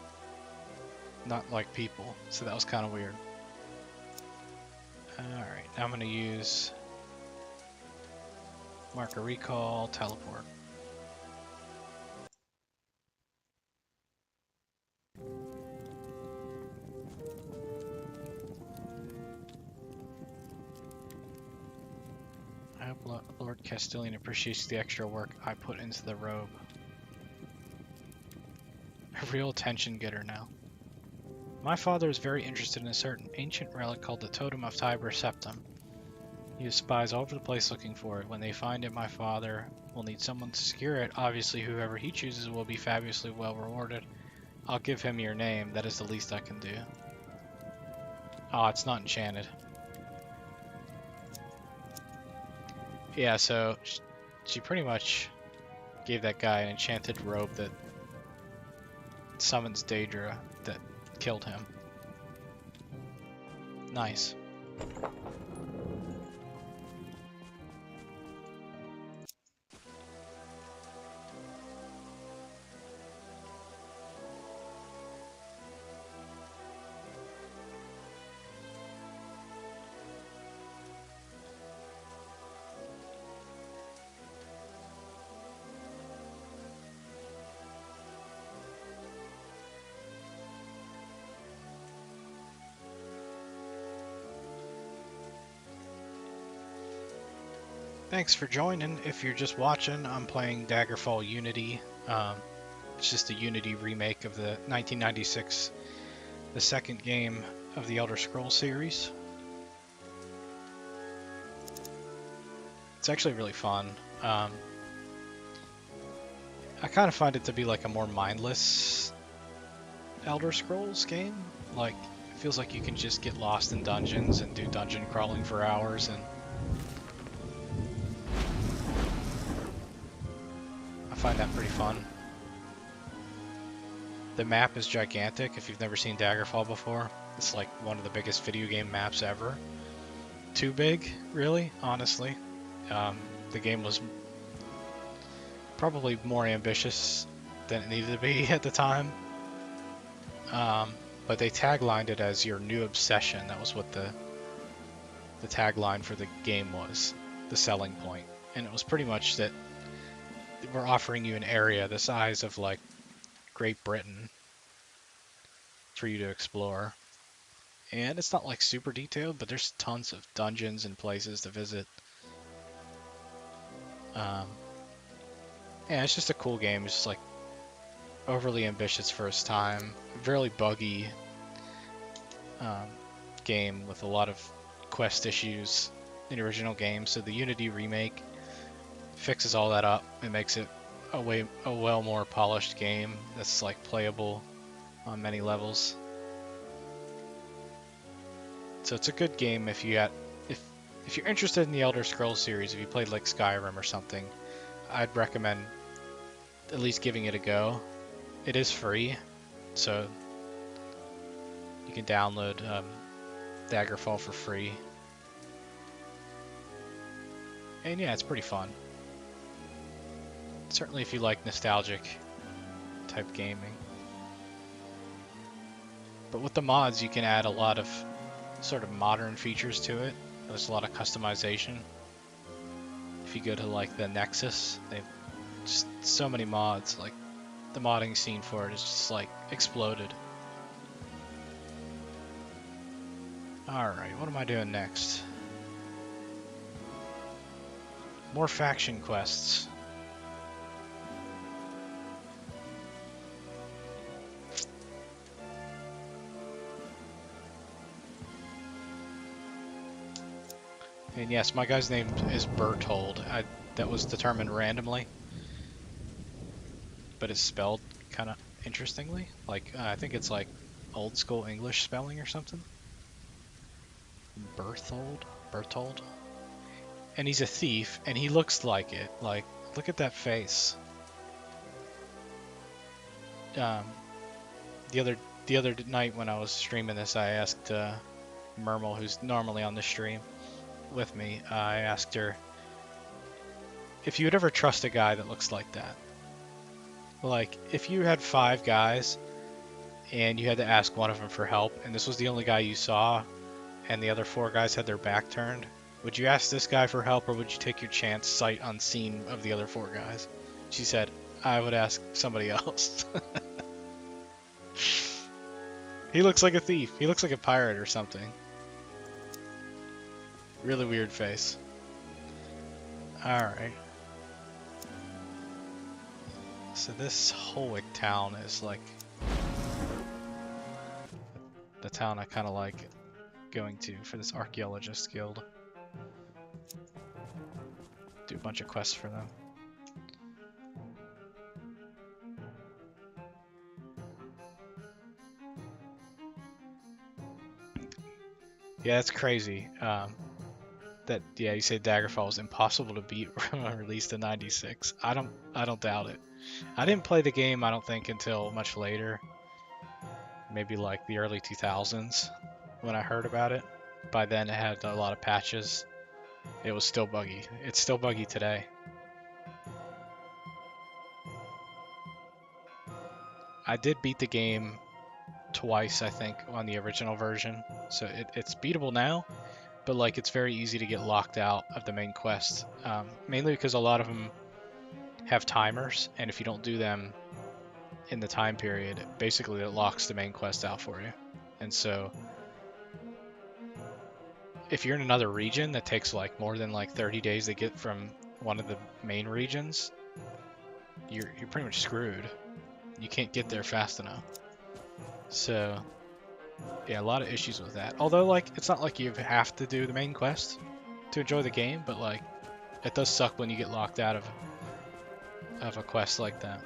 Not like people, so that was kind of weird. Alright, now I'm going to use Marker Recall, Teleport. I hope Lord Castellan appreciates the extra work I put into the robe. A real attention getter now. My father is very interested in a certain ancient relic called the Totem of Tiber Septum. He has spies all over the place looking for it. When they find it, my father will need someone to secure it. Obviously, whoever he chooses will be fabulously well rewarded. I'll give him your name. That is the least I can do. Oh, it's not enchanted. Yeah, so she pretty much gave that guy an enchanted robe that summons Daedra that killed him. Nice. Thanks for joining. If you're just watching, I'm playing Daggerfall Unity. It's just a Unity remake of the 1996, the second game of the Elder Scrolls series. It's actually really fun. I kind of find it to be like a more mindless Elder Scrolls game. Like, it feels like you can just get lost in dungeons and do dungeon crawling for hours, and I find that pretty fun. The map is gigantic. If you've never seen Daggerfall before, it's like one of the biggest video game maps ever. Too big, really, honestly. The game was probably more ambitious than it needed to be at the time. But they taglined it as your new obsession. That was what the tagline for the game was, the selling point. And it was pretty much that we're offering you an area the size of like Great Britain, for you to explore. And it's not like super detailed, but there's tons of dungeons and places to visit. Yeah, it's just a cool game. It's just like overly ambitious for its time, really buggy game with a lot of quest issues in the original game. So the Unity remake fixes all that up and makes it a well more polished game that's like playable on many levels. So it's a good game if you got if you're interested in the Elder Scrolls series. If you played like Skyrim or something, I'd recommend at least giving it a go. It is free, so you can download Daggerfall for free. And yeah, it's pretty fun. Certainly if you like nostalgic type gaming. But with the mods, you can add a lot of sort of modern features to it. There's a lot of customization. If you go to like the Nexus, they've just so many mods. Like the modding scene for it is just like exploded. Alright, what am I doing next? More faction quests. And yes, my guy's name is Bertold. That was determined randomly. But it's spelled kind of interestingly. Like, I think it's like old school English spelling or something. Bertold. And he's a thief, and he looks like it. Like, look at that face. The other night when I was streaming this, I asked Mermal, who's normally on the stream with me, I asked her if you would ever trust a guy that looks like that. Like, if you had 5 guys and you had to ask one of them for help, and this was the only guy you saw, and the other 4 guys had their back turned, would you ask this guy for help, or would you take your chance sight unseen of the other 4 guys? She said, I would ask somebody else. He looks like a thief. He looks like a pirate or something. Really weird face. Alright. So this Holwick town is like the town I kind of like going to for this archaeologist guild. Do a bunch of quests for them. Yeah, that's crazy. You say Daggerfall is impossible to beat, released in '96. I don't doubt it. I didn't play the game, I don't think, until much later. Maybe like the early 2000s when I heard about it. By then it had a lot of patches. It was still buggy. It's still buggy today. I did beat the game twice, I think, on the original version. So it's beatable now, but like it's very easy to get locked out of the main quest. Mainly because a lot of them have timers, and if you don't do them in the time period, basically it locks the main quest out for you. And so if you're in another region that takes like more than like 30 days to get from one of the main regions, you're pretty much screwed. You can't get there fast enough. So yeah, a lot of issues with that. Although like it's not like you have to do the main quest to enjoy the game, but like it does suck when you get locked out of a quest like that.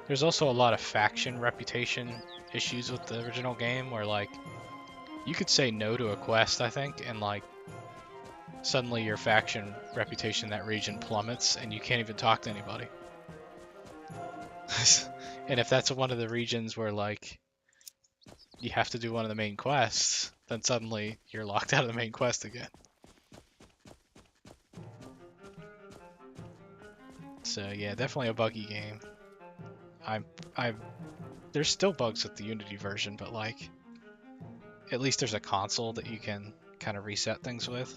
There's also a lot of faction reputation issues with the original game where like you could say no to a quest, I think, and like suddenly your faction reputation in that region plummets and you can't even talk to anybody. And if that's one of the regions where like you have to do one of the main quests, then suddenly you're locked out of the main quest again. So yeah, definitely a buggy game. There's still bugs with the Unity version, but like at least there's a console that you can kind of reset things with.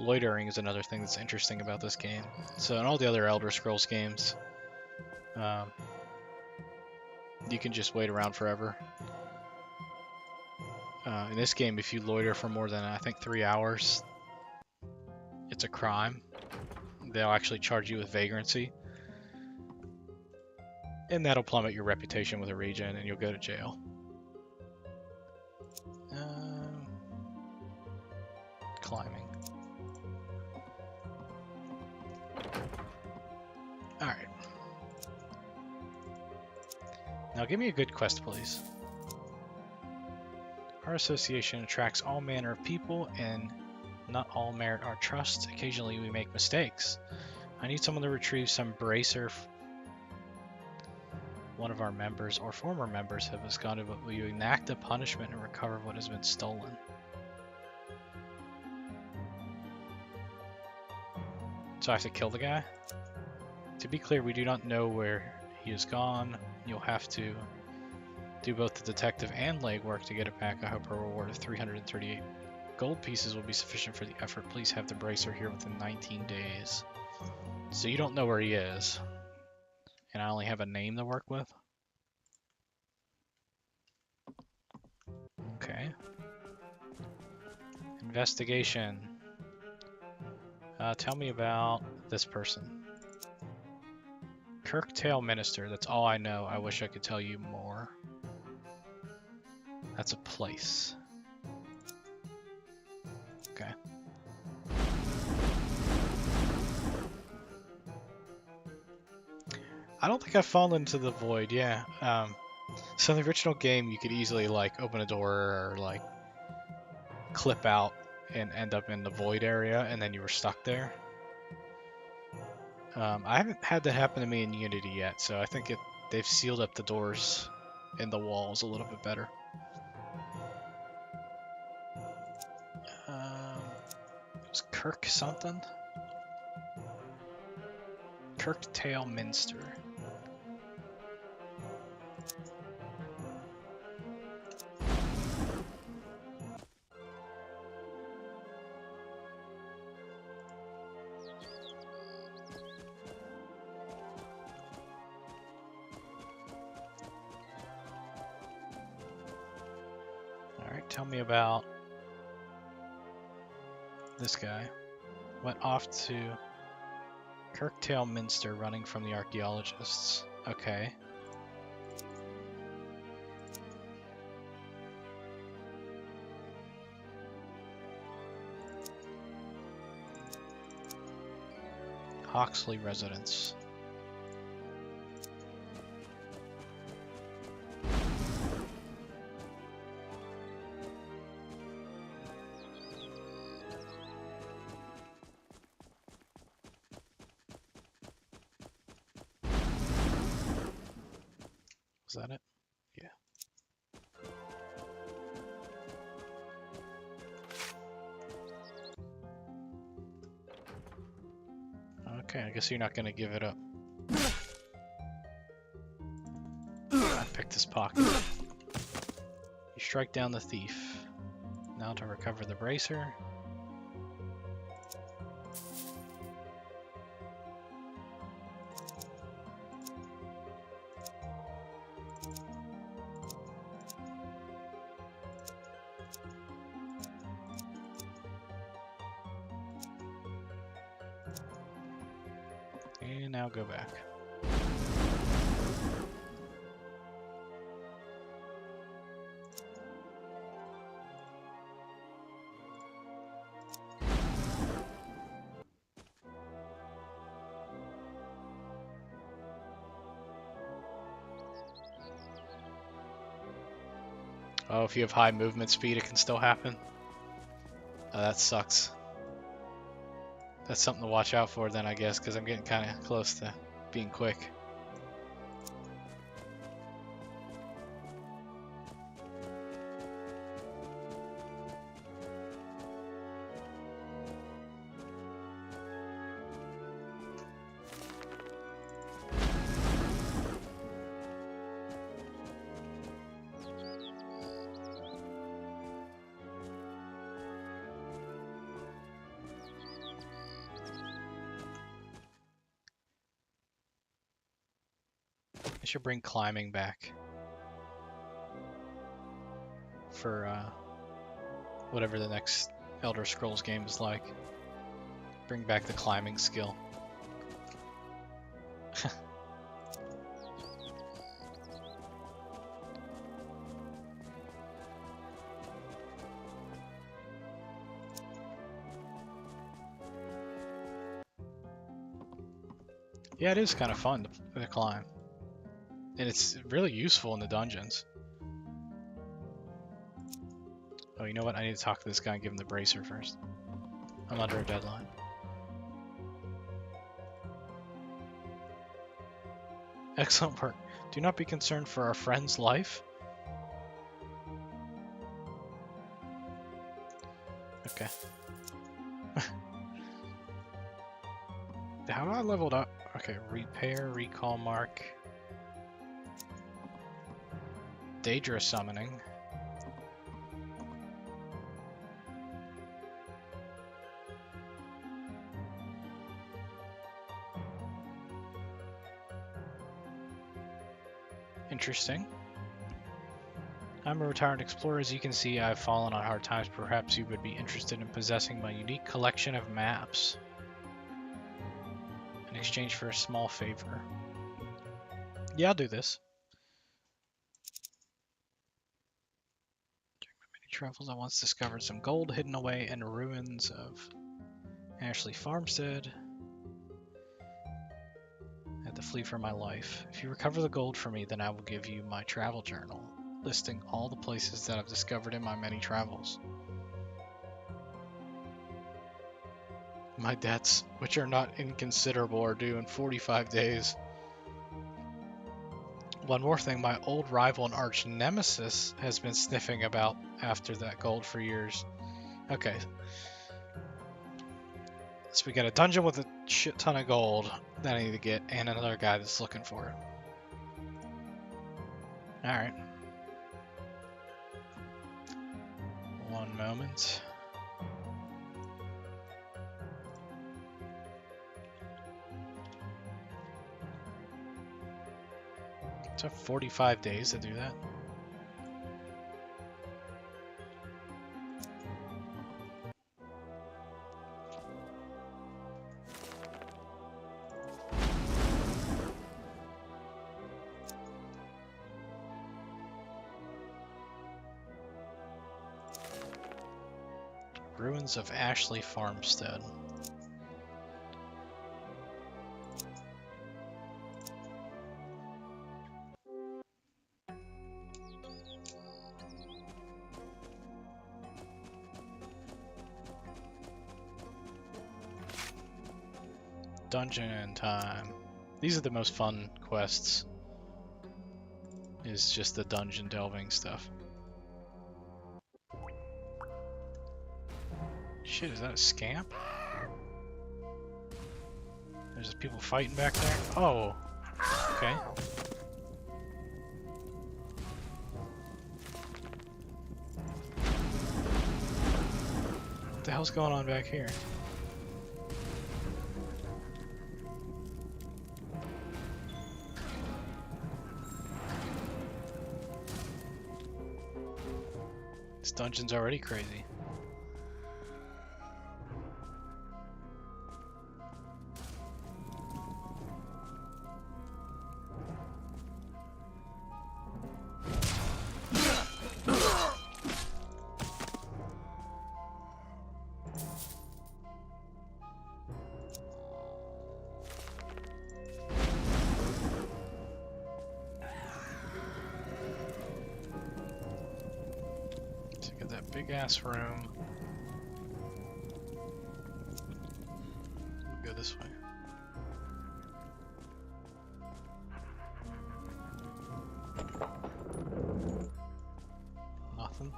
Loitering is another thing that's interesting about this game. So in all the other Elder Scrolls games, you can just wait around forever. In this game, if you loiter for more than, I think, 3 hours, it's a crime. They'll actually charge you with vagrancy. And that'll plummet your reputation with a region, and you'll go to jail. Climbing. Alright. Now give me a good quest, please. Our association attracts all manner of people, and not all merit our trust. Occasionally we make mistakes. I need someone to retrieve some bracer. One of our members or former members have absconded, but will you enact a punishment and recover what has been stolen? So I have to kill the guy? To be clear, we do not know where he is gone. You'll have to do both the detective and legwork to get it back. I hope a reward of 338 gold pieces will be sufficient for the effort. Please have the bracer here within 19 days. So you don't know where he is. And I only have a name to work with? Okay. Investigation. Tell me about this person. Kirktail Minister, that's all I know. I wish I could tell you more. That's a place. Okay. I don't think I've fallen into the void, yeah. So in the original game, you could easily, like, open a door or, like, clip out and end up in the void area, and then you were stuck there. I haven't had that happen to me in Unity yet, so I think they've sealed up the doors and the walls a little bit better. It was Kirk something? Kirktail Minster. Alright, tell me about this guy. Went off to Kirktail Minster, running from the archaeologists. Okay. Hawksley residence. Is that it? Yeah. Okay, I guess you're not gonna give it up. I picked his pocket. You strike down the thief. Now to recover the bracer. And now go back. Oh, if you have high movement speed, it can still happen. Oh, that sucks. That's something to watch out for then, I guess, because I'm getting kind of close to being quick. I should bring climbing back for whatever the next Elder Scrolls game is like. Bring back the climbing skill. Yeah, it is kind of fun to climb. And it's really useful in the dungeons. Oh, you know what? I need to talk to this guy and give him the bracer first. I'm under a deadline. Excellent work. Do not be concerned for our friend's life. Okay. How do I leveled up? Okay, repair, recall mark. Daedra summoning. Interesting. I'm a retired explorer. As you can see, I've fallen on hard times. Perhaps you would be interested in possessing my unique collection of maps in exchange for a small favor. Yeah, I'll do this. During my many travels, I once discovered some gold hidden away in the ruins of Ashley Farmstead. I had to flee for my life. If you recover the gold for me, then I will give you my travel journal, listing all the places that I've discovered in my many travels. My debts, which are not inconsiderable, are due in 45 days. One more thing, my old rival and arch nemesis has been sniffing about after that gold for years. Okay. So we got a dungeon with a shit ton of gold that I need to get, and another guy that's looking for it. Alright. One moment. It took 45 days to do that. Ruins of Ashley Farmstead. Dungeon time. These are the most fun quests. Is just the dungeon delving stuff. Shit, is that a scamp? There's people fighting back there? Oh, okay. What the hell's going on back here? This dungeon's already crazy. Big ass room. We'll go this way. Nothing.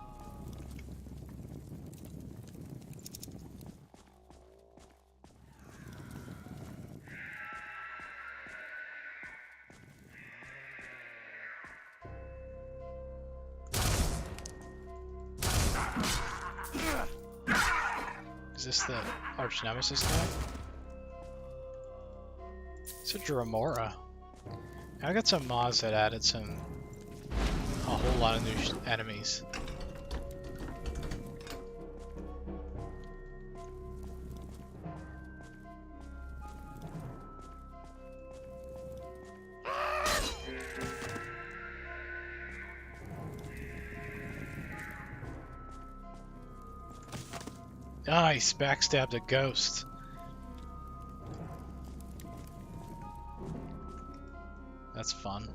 Is this the arch nemesis guy? It's a Dramora. I got some mods that added a whole lot of new enemies. Nice, backstabbed a ghost. That's fun.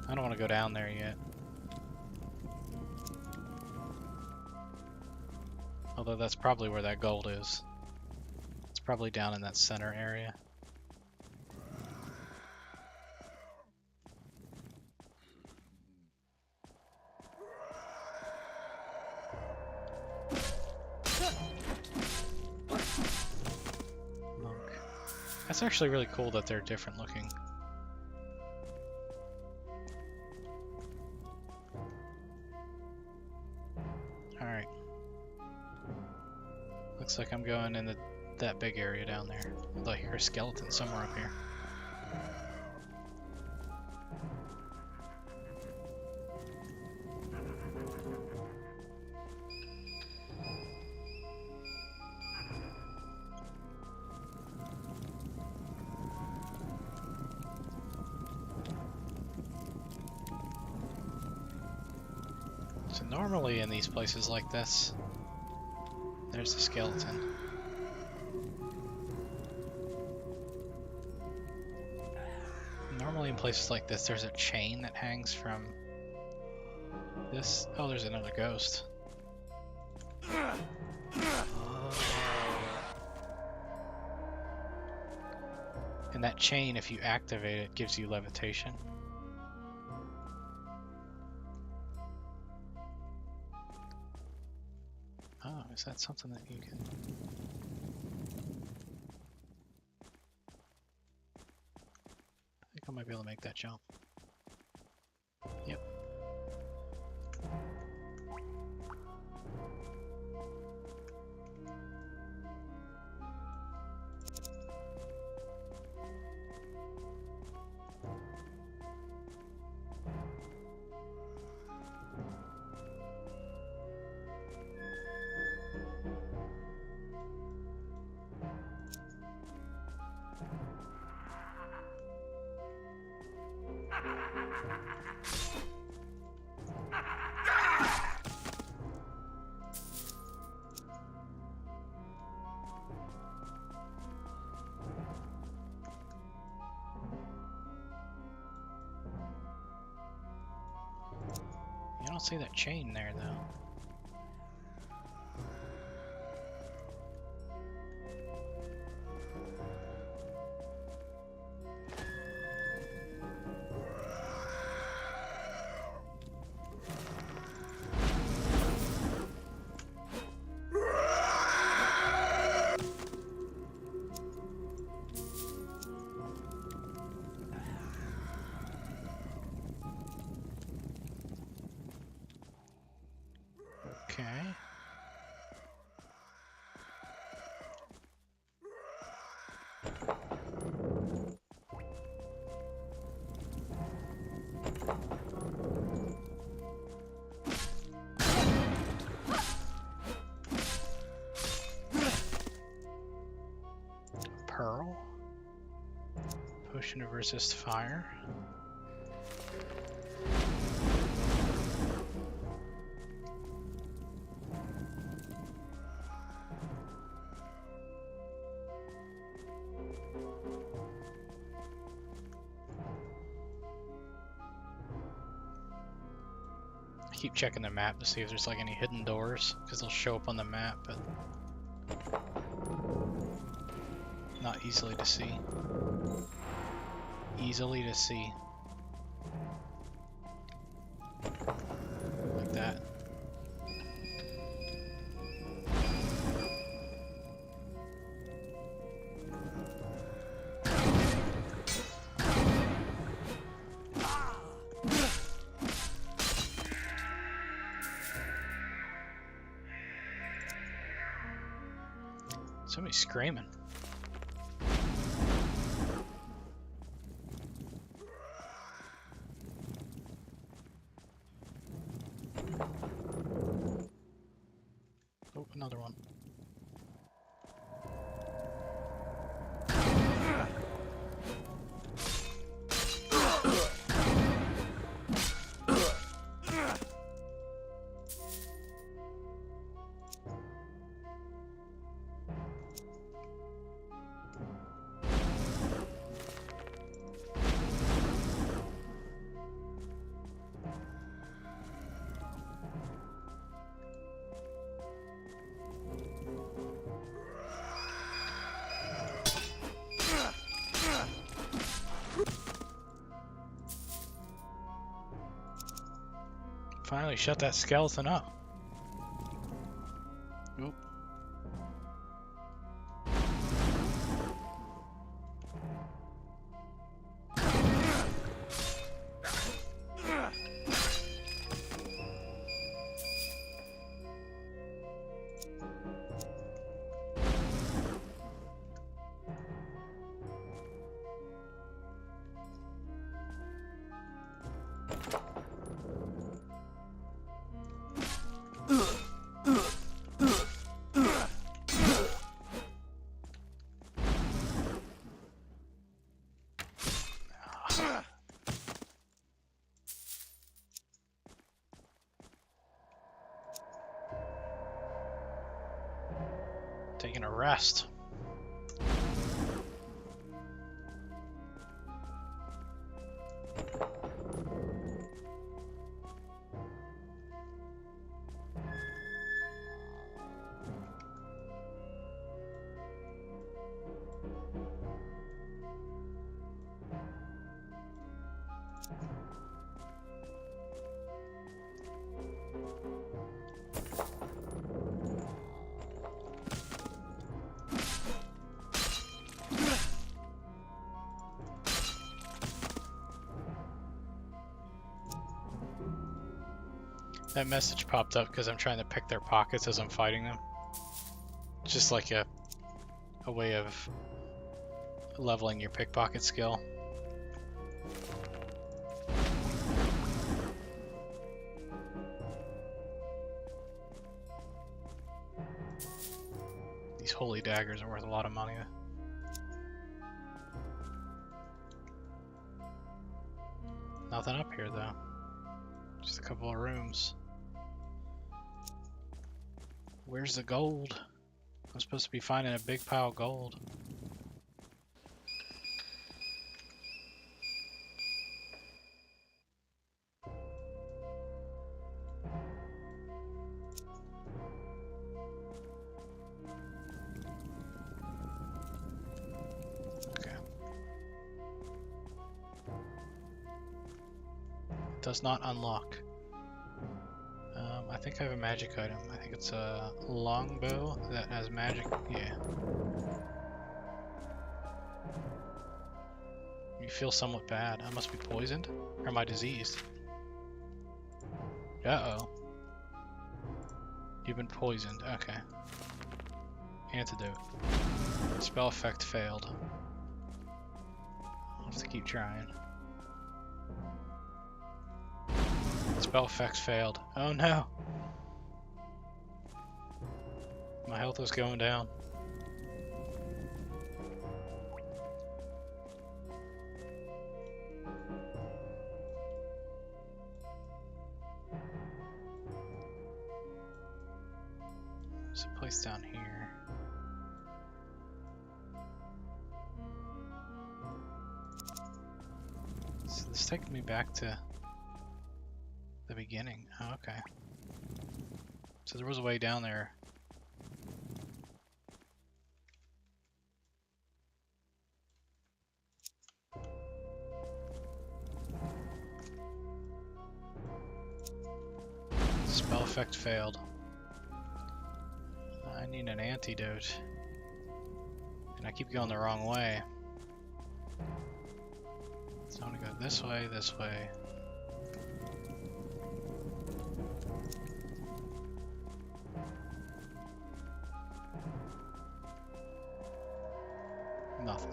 I don't want to go down there yet. Although that's probably where that gold is. It's probably down in that center area. Monk. That's actually really cool that they're different looking. Alright. Looks like I'm going in that big area down there. Although I hear a skeleton somewhere up here. So normally in these places like this, there's the skeleton. Normally in places like this, there's a chain that hangs from this. Oh, there's another ghost. And that chain, if you activate it, gives you levitation. Oh, is that something that you can... I think I might be able to make that jump. Yep. I don't see that chain there, though. Okay. Pearl. Potion to resist fire. Keep checking the map to see if there's like any hidden doors, because they'll show up on the map, but not easily to see. Easily to see. Like that. Somebody's screaming. Oh, another one. Finally shut that skeleton up. Oop. Taking a rest. That message popped up because I'm trying to pick their pockets as I'm fighting them. Just like a way of leveling your pickpocket skill. These holy daggers are worth a lot of money. Nothing up here though. Just a couple of rooms. Where's the gold? I'm supposed to be finding a big pile of gold. Okay. Does not unlock. I think I have a magic item. I think it's a longbow that has magic. Yeah. You feel somewhat bad. I must be poisoned? Or am I diseased? Uh-oh. You've been poisoned. Okay. Antidote. Spell effect failed. I'll have to keep trying. Spell effects failed. Oh no! My health is going down. There's a place down here. So this takes me back to the beginning. Oh, okay. So there was a way down there. Spell effect failed. I need an antidote. And I keep going the wrong way. So I'm gonna go this way, this way. Nothing.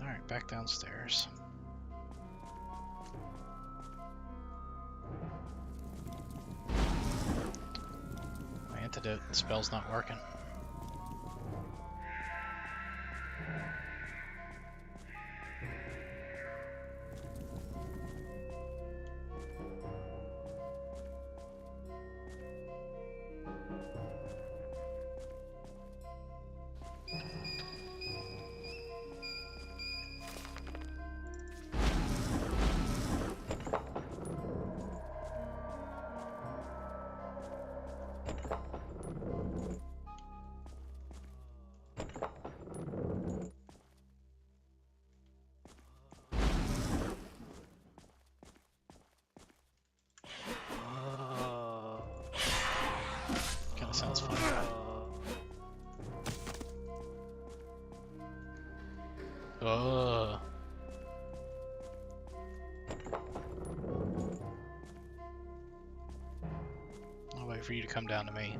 Alright, back downstairs. My antidote spell's not working. Kinda sounds fun. Oh. I'll wait for you to come down to me.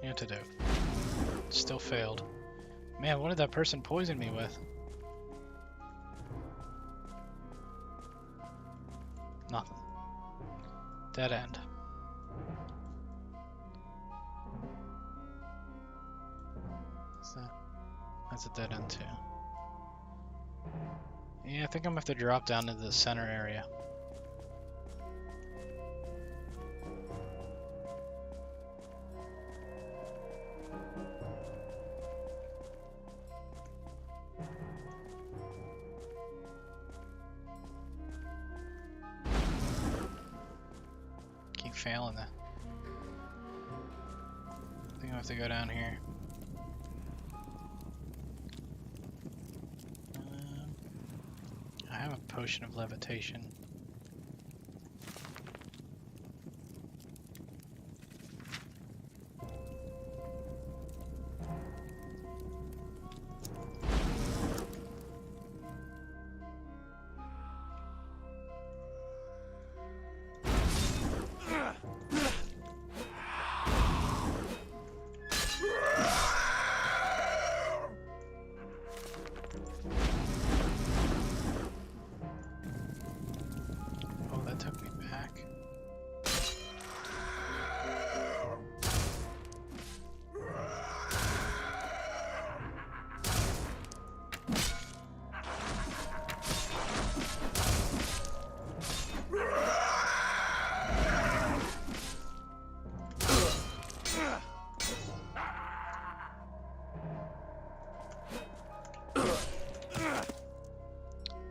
Antidote. Still failed. Man, what did that person poison me with? Nothing. Dead end. That's a dead end too. Yeah, I think I'm gonna have to drop down to the center area. Keep failing that. I think I have to go down here. I have a potion of levitation.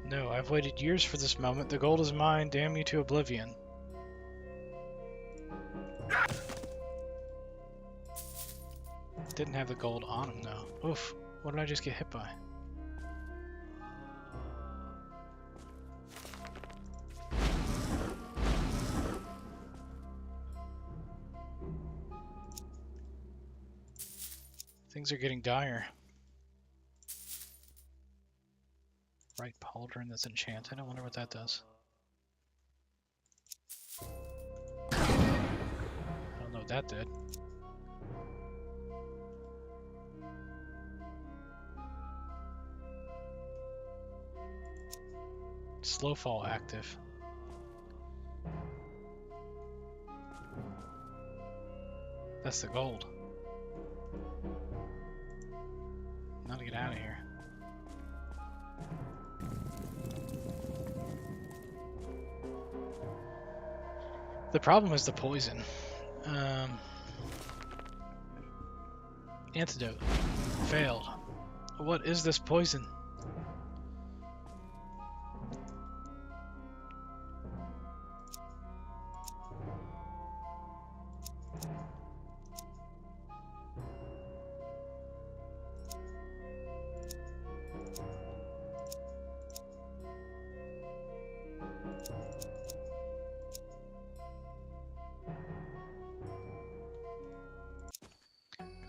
No, I've waited years for this moment. The gold is mine. Damn you to oblivion. Didn't have the gold on him though. Oof. What did I just get hit by? Things are getting dire. Right pauldron that's enchanted. I wonder what that does. I don't know what that did. Slow fall active. That's the gold. Now to get out of here. The problem is the poison. Antidote. Failed. What is this poison?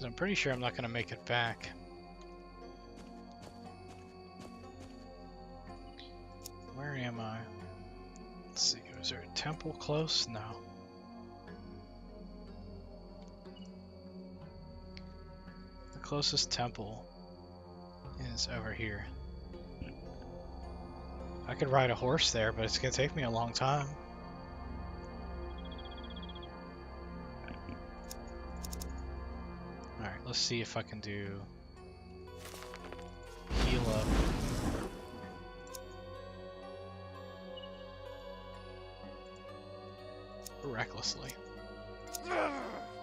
I'm pretty sure I'm not going to make it back. am I? Let's see, is there a temple close? No. The closest temple is over here. I could ride a horse there, but it's gonna take me a long time. Alright, let's see if I can do heal up. Recklessly.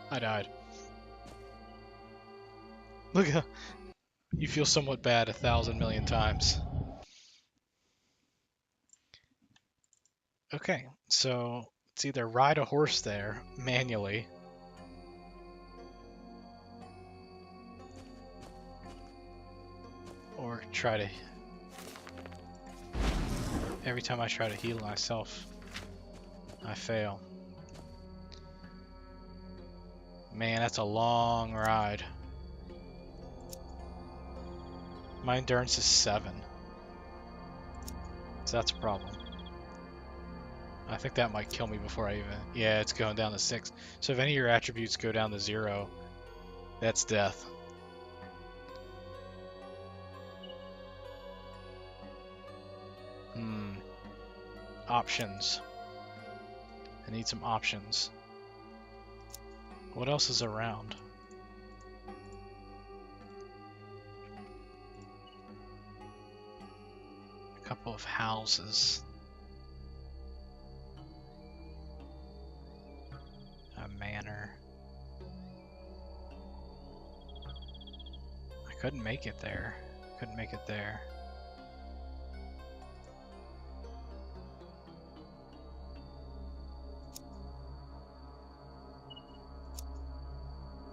I died. Look at you feel somewhat bad 1,000 million times. Okay, so it's either ride a horse there manually, or try to... Every time I try to heal myself, I fail. Man, that's a long ride. My endurance is 7. So that's a problem. I think that might kill me before I even... Yeah, it's going down to 6. So if any of your attributes go down to 0, that's death. Options. I need some options. What else is around? A couple of houses. A manor. I couldn't make it there. Couldn't make it there.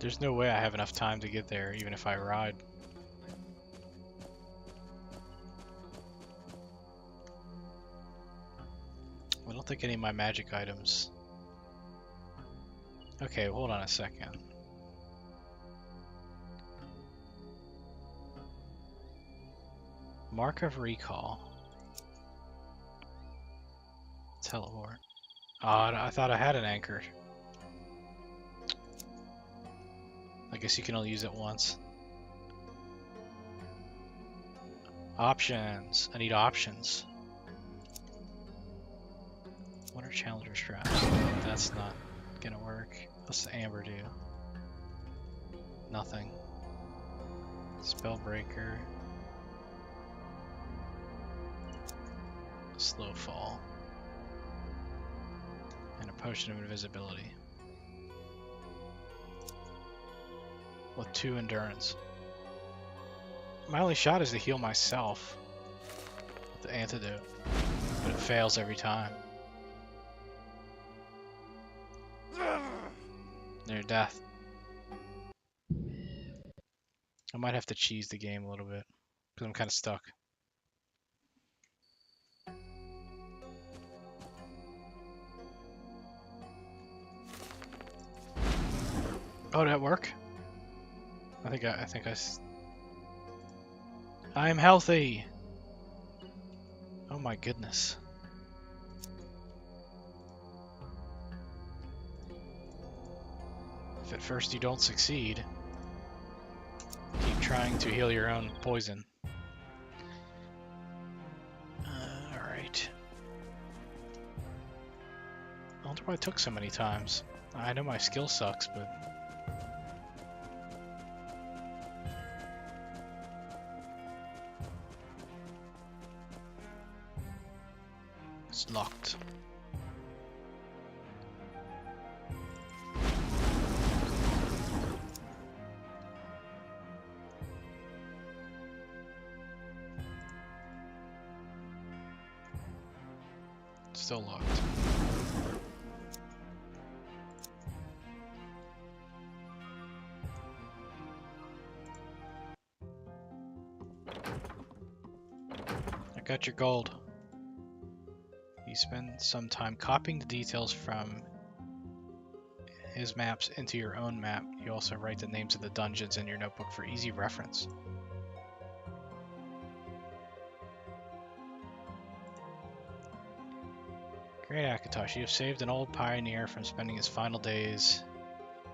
There's no way I have enough time to get there, even if I ride. I don't think any of my magic items... Okay, hold on a second. Mark of Recall. Teleport. Oh, I thought I had an anchor. I guess you can only use it once. Options. I need options. What are challenger straps? That's not gonna work. What's the amber do? Nothing. Spellbreaker. Slow fall. And a potion of invisibility. With 2 endurance. My only shot is to heal myself with the antidote, but it fails every time. Near death. I might have to cheese the game a little bit because I'm kind of stuck. Oh, did that work? I'm healthy. Oh my goodness. If at first you don't succeed, keep trying to heal your own poison. Alright. I wonder why it took so many times. I know my skill sucks, but... It's locked. Still locked. I got your gold. You spend some time copying the details from his maps into your own map. You also write the names of the dungeons in your notebook for easy reference. Great Akatosh, you have saved an old pioneer from spending his final days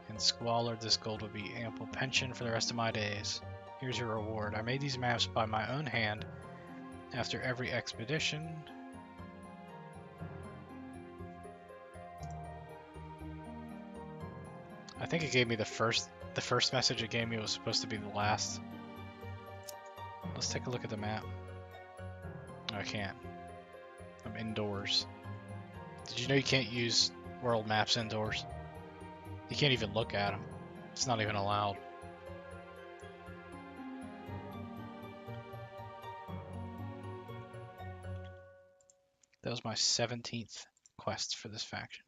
in squalor. This gold will be ample pension for the rest of my days. Here's your reward. I made these maps by my own hand after every expedition. I think it gave me the first message it gave me was supposed to be the last. Let's take a look at the map. Oh, I can't. I'm indoors. Did you know you can't use world maps indoors? You can't even look at them. It's not even allowed. That was my 17th quest for this faction.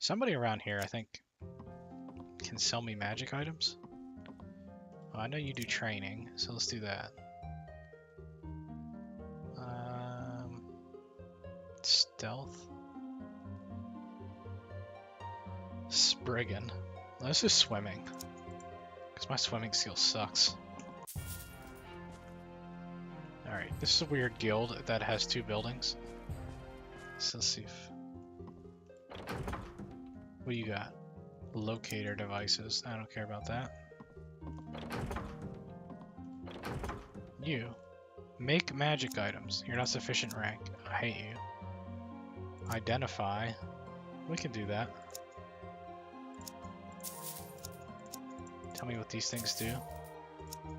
Somebody around here, I think, can sell me magic items. Oh, I know you do training, so let's do that. Stealth. Spriggan. This is swimming, because my swimming skill sucks. Alright, this is a weird guild that has 2 buildings. So let's see if... What do you got? Locator devices. I don't care about that. You. Make magic items. You're not sufficient rank. I hate you. Identify. We can do that. Tell me what these things do.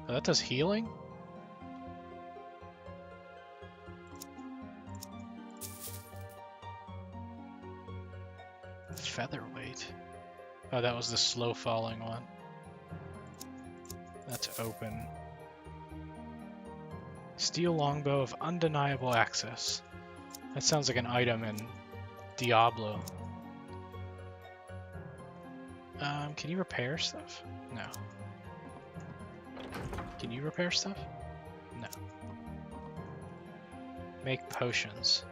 Oh, that does healing? Featherweight. Oh, that was the slow falling one. That's open. Steel longbow of undeniable access. That sounds like an item in Diablo. Can you repair stuff? No. Can you repair stuff? No. Make potions.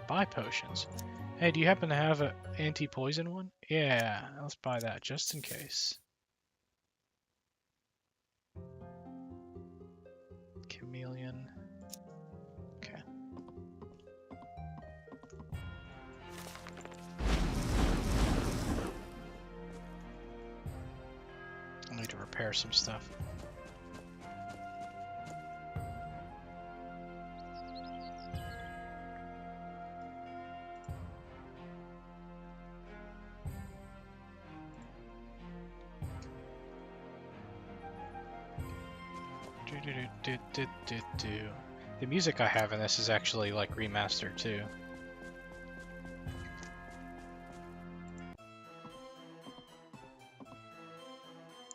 Buy potions. Hey, do you happen to have an anti-poison one? Yeah, let's buy that just in case. Chameleon. Okay. I'll need to repair some stuff. The music I have in this is actually like remastered too.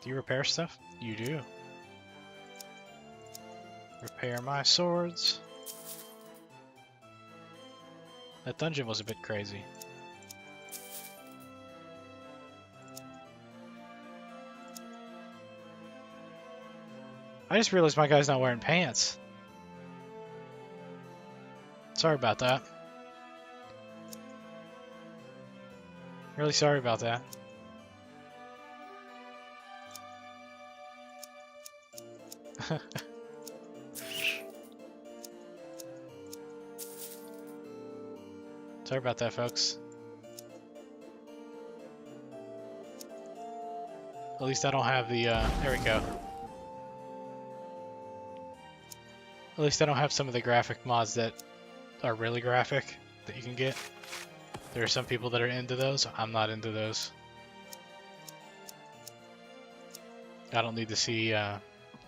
Do you repair stuff? You do. Repair my swords. That dungeon was a bit crazy. I just realized my guy's not wearing pants. Sorry about that. Really sorry about that. Sorry about that, folks. At least I don't have the, there we go. At least I don't have some of the graphic mods that are really graphic that you can get. There are some people that are into those. I'm not into those. I don't need to see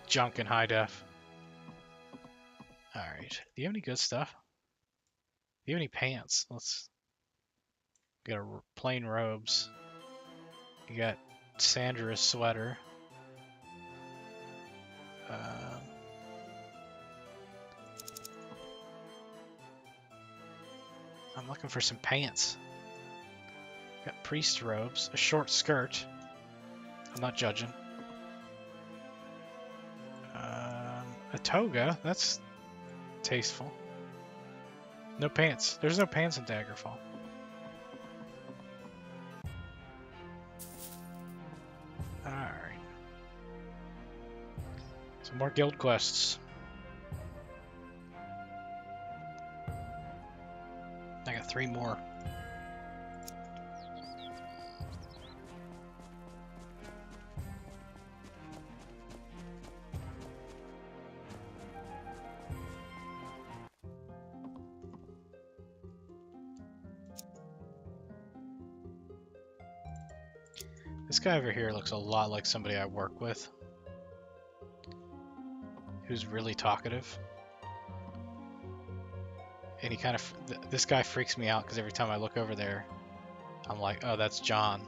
junk in high def. Alright. Do you have any good stuff? Do you have any pants? Let's get a plain robes. You got Sandra's sweater. I'm looking for some pants. Got priest robes, a short skirt. I'm not judging. A toga, that's tasteful. No pants. There's no pants in Daggerfall. Alright. Some more guild quests. 3 more. This guy over here looks a lot like somebody I work with, who's really talkative. And he kind of, this guy freaks me out because every time I look over there, I'm like, oh, that's John.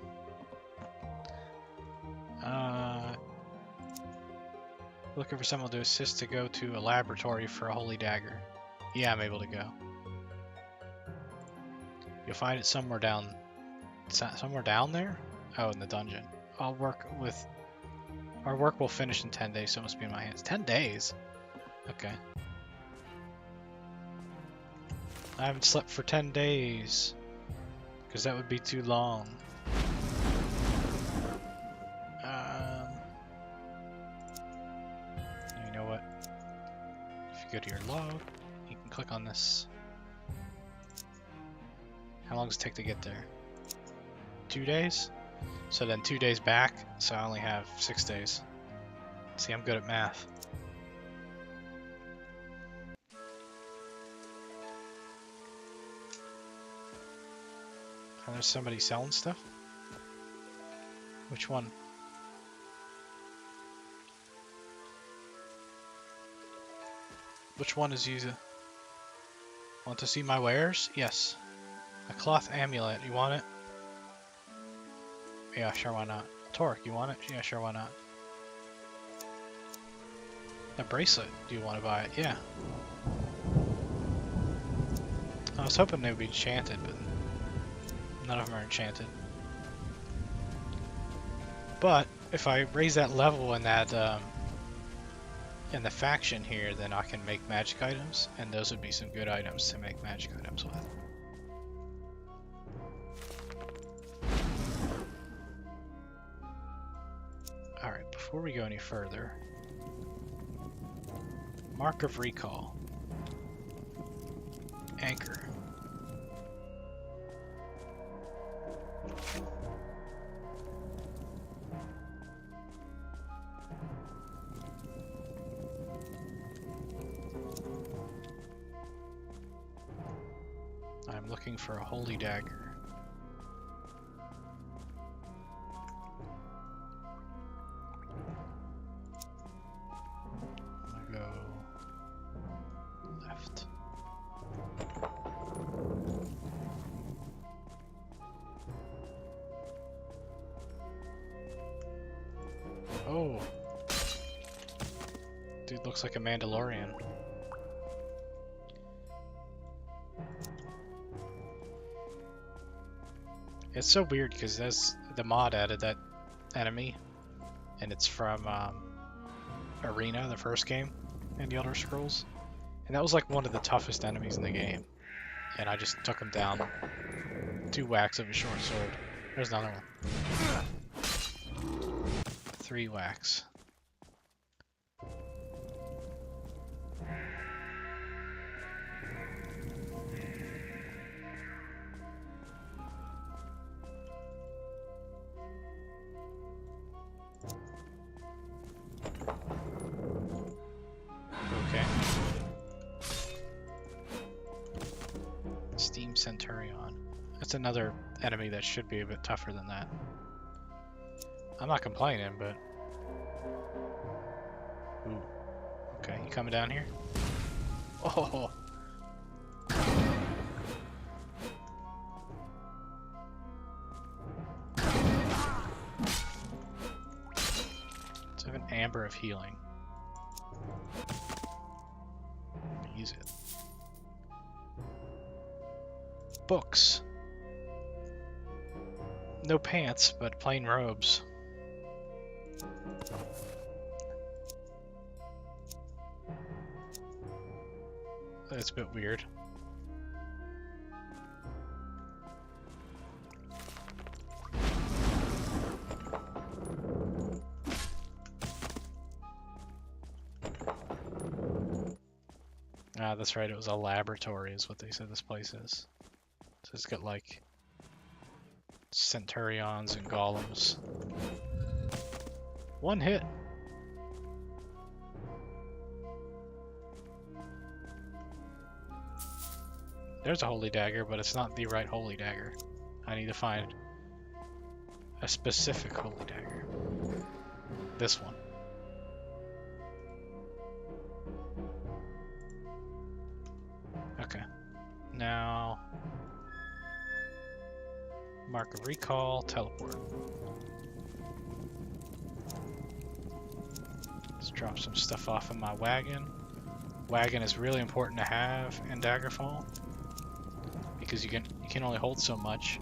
Looking for someone to assist to go to a laboratory for a holy dagger. Yeah, I'm able to go. You'll find it somewhere down there? Oh, in the dungeon. Our work will finish in 10 days, so it must be in my hands. 10 days? Okay. I haven't slept for 10 days, because that would be too long. You know what? If you go to your log, you can click on this. How long does it take to get there? 2 days? So then 2 days back, so I only have 6 days. See, I'm good at math. And there's somebody selling stuff? Which one? Which one is you? Want to see my wares? Yes. A cloth amulet, you want it? Yeah, sure, why not? Torque, you want it? Yeah, sure, why not? A bracelet, do you want to buy it? Yeah. I was hoping they would be enchanted, but none of them are enchanted. But if I raise that level in that in the faction here, then I can make magic items, and those would be some good items to make magic items with. Alright, before we go any further, Mark of Recall. Anchor. I'm looking for a holy dagger. I'm gonna go left. Oh, dude looks like a Mandalorian. It's so weird because the mod added that enemy, and it's from Arena, the first game in the Elder Scrolls, and that was like one of the toughest enemies in the game, and I just took him down. 2 whacks of a short sword. There's another one. 3 whacks. Okay. Steam Centurion. That's another enemy that should be a bit tougher than that. I'm not complaining, but... Ooh. Okay, you coming down here? Oh! Let's have an amber of healing. Use it. Books. No pants, but plain robes. That's a bit weird. Ah, that's right, it was a laboratory is what they said this place is. it's got like centurions and golems. One hit. There's a holy dagger, but it's not the right holy dagger. I need to find a specific holy dagger. This one. Okay. Now, mark a recall, teleport. Let's drop some stuff off in my wagon. Wagon is really important to have in Daggerfall because you can only hold so much.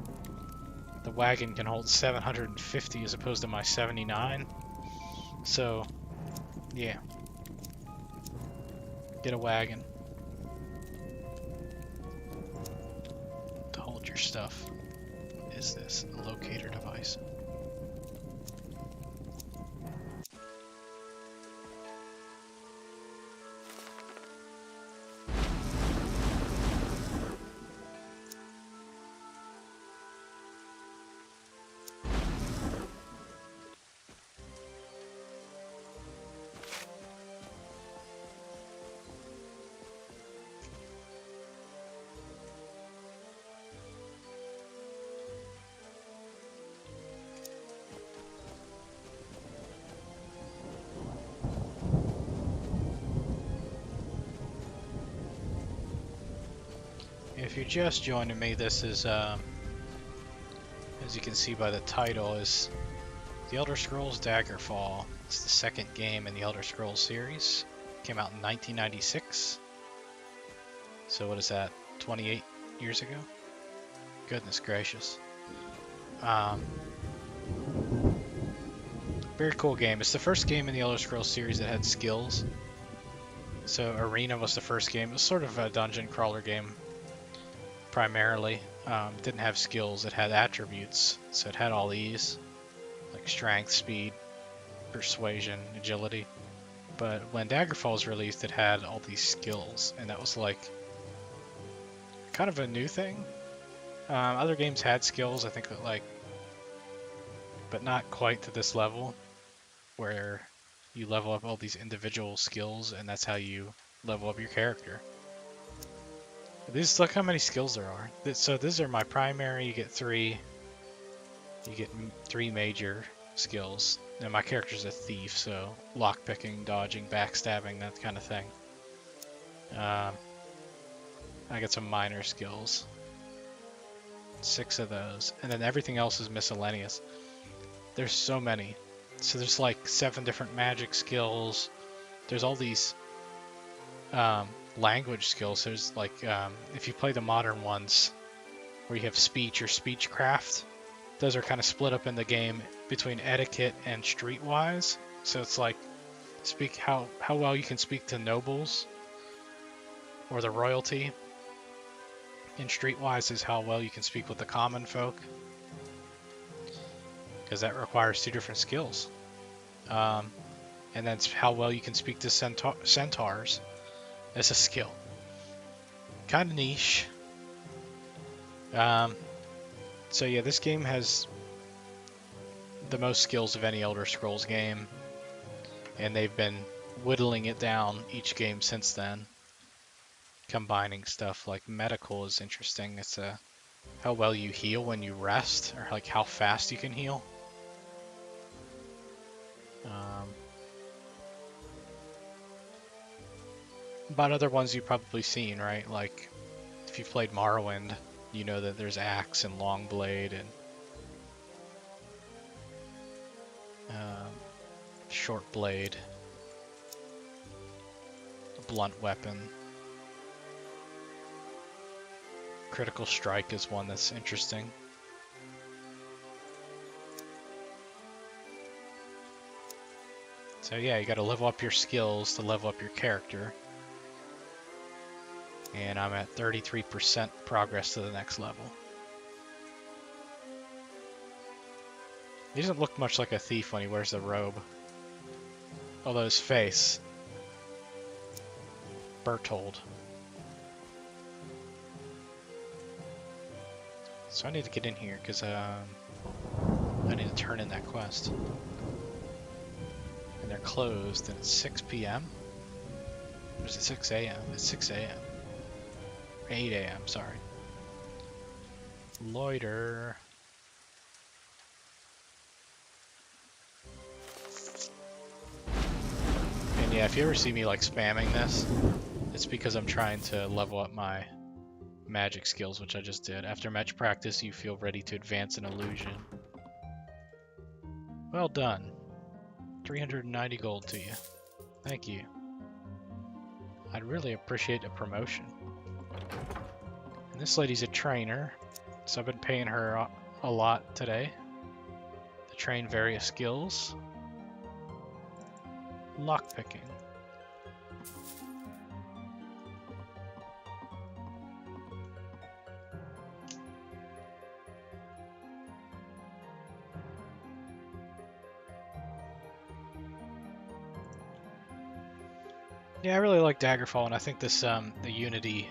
The wagon can hold 750 as opposed to my 79. So, yeah. Get a wagon to hold your stuff. What is this? A locator device. If you're just joining me, this is, as you can see by the title, is The Elder Scrolls Daggerfall. It's the second game in the Elder Scrolls series. Came out in 1996. So what is that, 28 years ago? Goodness gracious. Very cool game. It's the first game in the Elder Scrolls series that had skills. So Arena was the first game. It was sort of a dungeon crawler game. Primarily. It didn't have skills, it had attributes. So it had all these, like strength, speed, persuasion, agility. But when Daggerfall was released, it had all these skills, and that was like kind of a new thing. Other games had skills, I think, that like, but not quite to this level, where you level up all these individual skills, and that's how you level up your character. Look how many skills there are. So these are my primary. You get three. You get three major skills. And my character's a thief, so lockpicking, dodging, backstabbing, that kind of thing. I get some minor skills. 6 of those, and then everything else is miscellaneous. There's so many. So there's like 7 different magic skills. There's all these language skills. There's like, if you play the modern ones, where you have speech or speechcraft, those are kind of split up in the game between etiquette and streetwise. So it's like, speak how well you can speak to nobles or the royalty. And streetwise is how well you can speak with the common folk, because that requires 2 different skills. And then it's how well you can speak to centaurs. It's a skill. Kind of niche. So yeah, this game has the most skills of any Elder Scrolls game, and they've been whittling it down each game since then. Combining stuff like medical is interesting. It's how well you heal when you rest, or like how fast you can heal. But other ones you've probably seen, right? Like if you've played Morrowind, you know that there's axe and long blade and short blade, a blunt weapon. Critical strike is one that's interesting. So yeah, you gotta level up your skills to level up your character. And I'm at 33% progress to the next level. He doesn't look much like a thief when he wears the robe. Although his face, Bertold. So I need to get in here because I need to turn in that quest. And they're closed and it's 6 p.m. Or is it 6 a.m.? It's 6 a.m. 8 a.m., sorry. Loiter. And yeah, if you ever see me like spamming this, it's because I'm trying to level up my magic skills, which I just did. After match practice, you feel ready to advance an illusion. Well done. 390 gold to you. Thank you. I'd really appreciate a promotion. And this lady's a trainer, so I've been paying her a lot today to train various skills. Lockpicking. Yeah, I really like Daggerfall, and I think this the Unity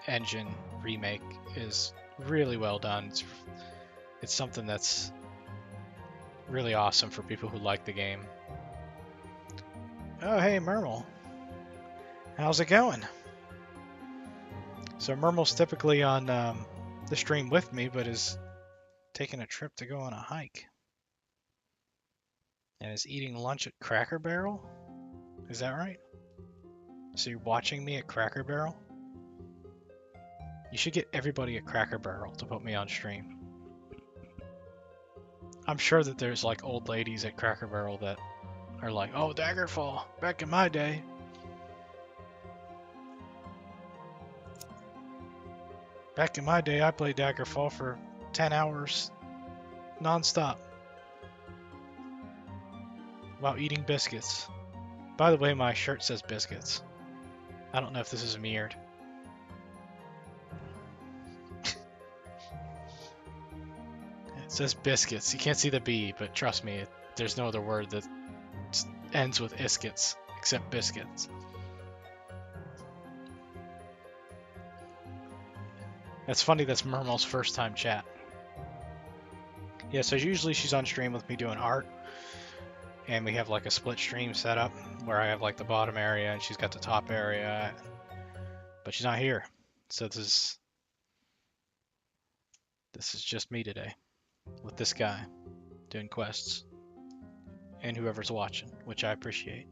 engine remake is really well done. It's something that's really awesome for people who like the game. Oh, hey, Mermal. How's it going? So Mermal's typically on the stream with me, but is taking a trip to go on a hike. And is eating lunch at Cracker Barrel? Is that right? So you're watching me at Cracker Barrel? You should get everybody at Cracker Barrel to put me on stream. I'm sure that there's like old ladies at Cracker Barrel that are like, oh, Daggerfall, back in my day. Back in my day, I played Daggerfall for 10 hours non-stop while eating biscuits. By the way, my shirt says biscuits. I don't know if this is mirrored. It says biscuits. You can't see the B, but trust me, there's no other word that ends with iskits except biscuits. That's funny, that's Mermal's first time chat. Yeah, so usually she's on stream with me doing art, and we have like a split stream set up where I have like the bottom area and she's got the top area, but she's not here. So this is just me today with this guy doing quests and whoever's watching, which I appreciate.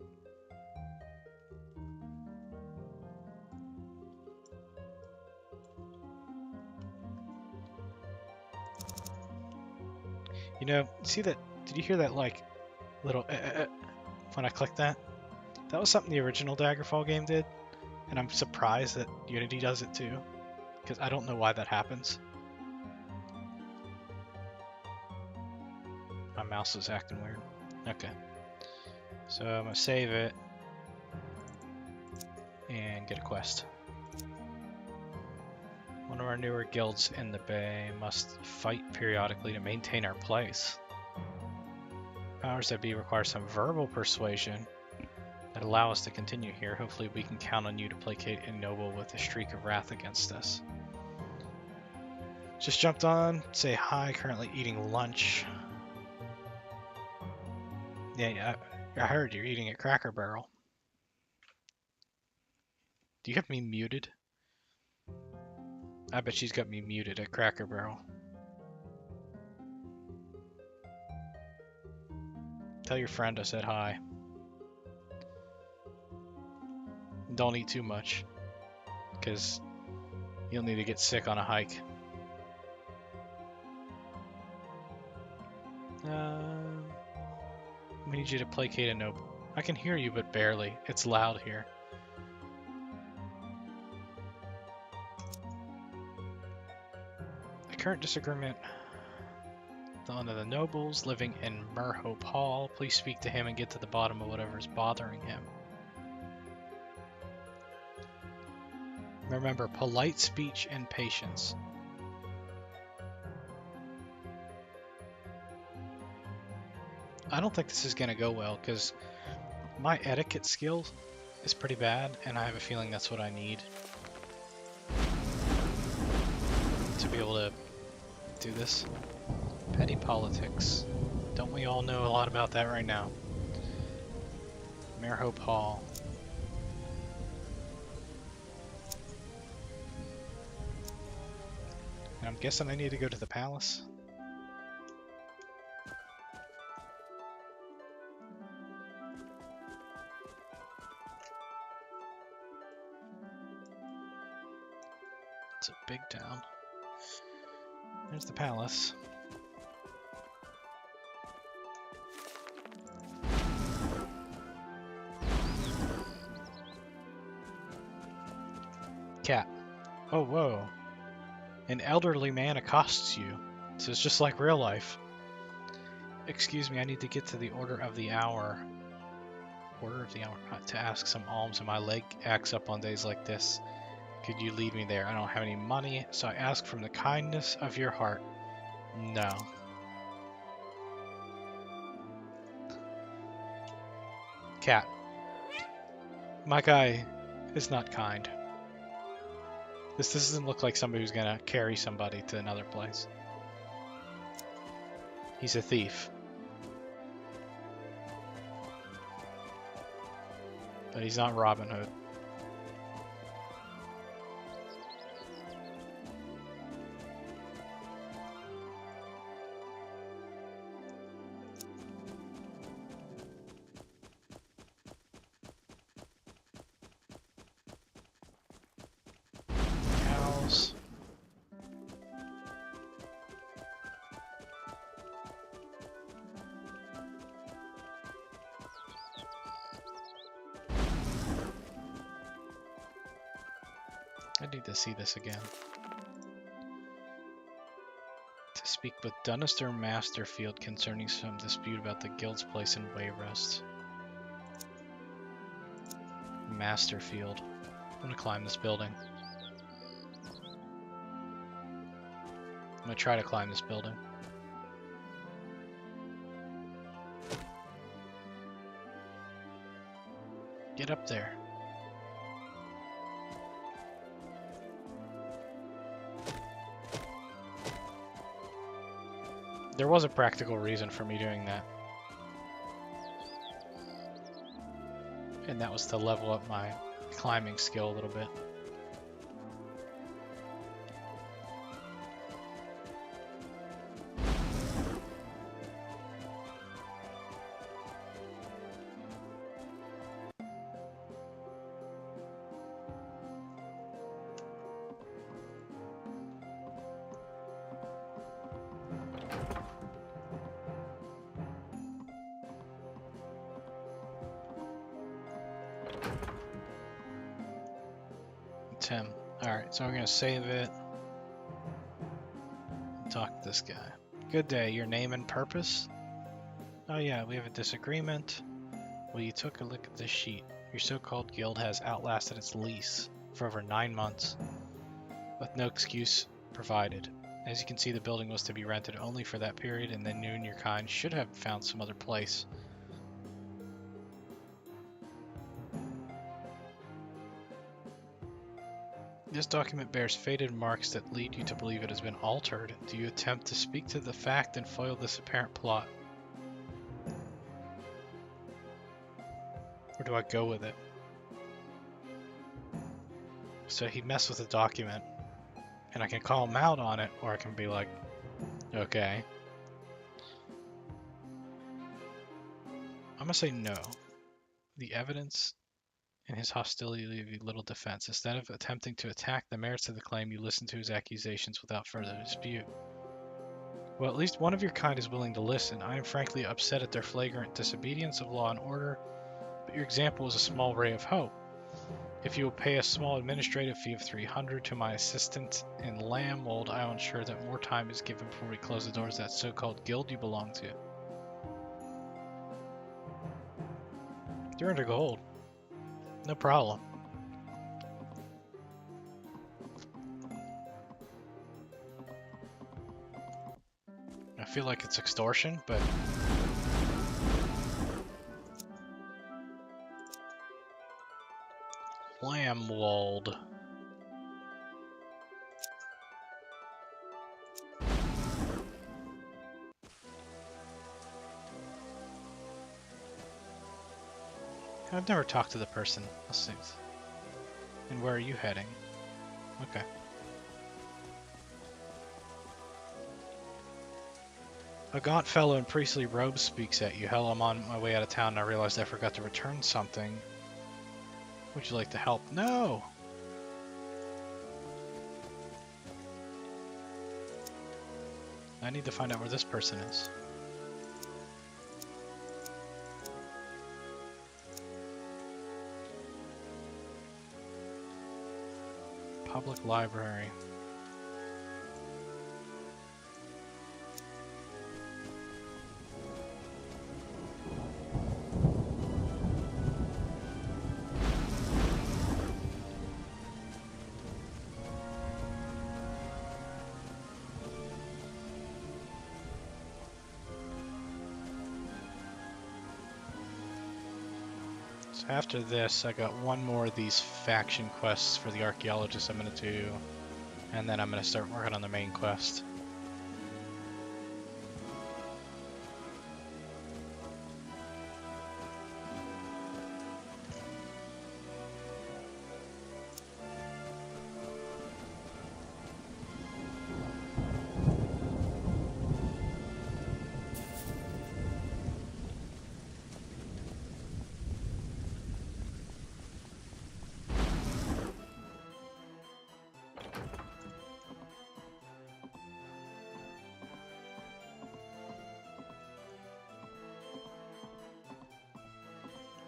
You know, see that? Did you hear that like little when I clicked that? That was something the original Daggerfall game did, and I'm surprised that Unity does it too, because I don't know why that happens. My mouse is acting weird. Okay. So I'm gonna save it and get a quest. One of our newer guilds in the bay must fight periodically to maintain our place. Powers that be require some verbal persuasion that allow us to continue here. Hopefully we can count on you to placate a noble with a streak of wrath against us. Just jumped on, say hi, currently eating lunch. Yeah, I heard you're eating at Cracker Barrel. Do you have me muted? I bet she's got me muted at Cracker Barrel. Tell your friend I said hi. Don't eat too much, because you'll need to get sick on a hike. We need you to placate a noble. I can hear you, but barely. It's loud here. The current disagreement. One of the nobles living in Merhope Hall. Please speak to him and get to the bottom of whatever is bothering him. Remember, polite speech and patience. I don't think this is going to go well, because my etiquette skill is pretty bad, and I have a feeling that's what I need to be able to do this. Petty politics. Don't we all know a lot about that right now? Marehope Hall. And I'm guessing I need to go to the palace. It's a big town. There's the palace. Cat. Oh, whoa. An elderly man accosts you. So it's just like real life. Excuse me, I need to get to the Order of the Hour. Order of the Hour? To ask some alms, and my leg acts up on days like this. Could you lead me there? I don't have any money, so I ask from the kindness of your heart. No. Cat. My guy is not kind. This doesn't look like somebody who's gonna carry somebody to another place. He's a thief. But he's not Robin Hood. Cows. I need to see this again. To speak with Dunnister Masterfield concerning some dispute about the guild's place in Wayrest. Masterfield. I'm gonna climb this building. I'm gonna try to climb this building. Get up there. There was a practical reason for me doing that. And that was to level up my climbing skill a little bit. Him. Alright, so we're gonna save it. Talk to this guy. Good day, your name and purpose? Oh yeah, we have a disagreement. Well, you took a look at this sheet. Your so-called guild has outlasted its lease for over 9 months, with no excuse provided. As you can see, the building was to be rented only for that period, and then you and your kind should have found some other place. This document bears faded marks that lead you to believe it has been altered. Do you attempt to speak to the fact and foil this apparent plot? Or do I go with it? So he messed with the document, and I can call him out on it, or I can be like, okay. I'm gonna say no. The evidence in his hostility leave you little defense. Instead of attempting to attack the merits of the claim, you listen to his accusations without further dispute. Well, at least one of your kind is willing to listen. I am frankly upset at their flagrant disobedience of law and order, but your example is a small ray of hope. If you will pay a small administrative fee of 300 to my assistant in Lamwold, I will ensure that more time is given before we close the doors of that so-called guild you belong to. 300 gold. No problem. I feel like it's extortion, but... Lamwold. I've never talked to the person. Let's see. And where are you heading? Okay. A gaunt fellow in priestly robes speaks at you. Hell, I'm on my way out of town and I realized I forgot to return something. Would you like to help? No! I need to find out where this person is. Public library. So after this, I got one more of these faction quests for the archaeologist I'm going to do, and then I'm going to start working on the main quest.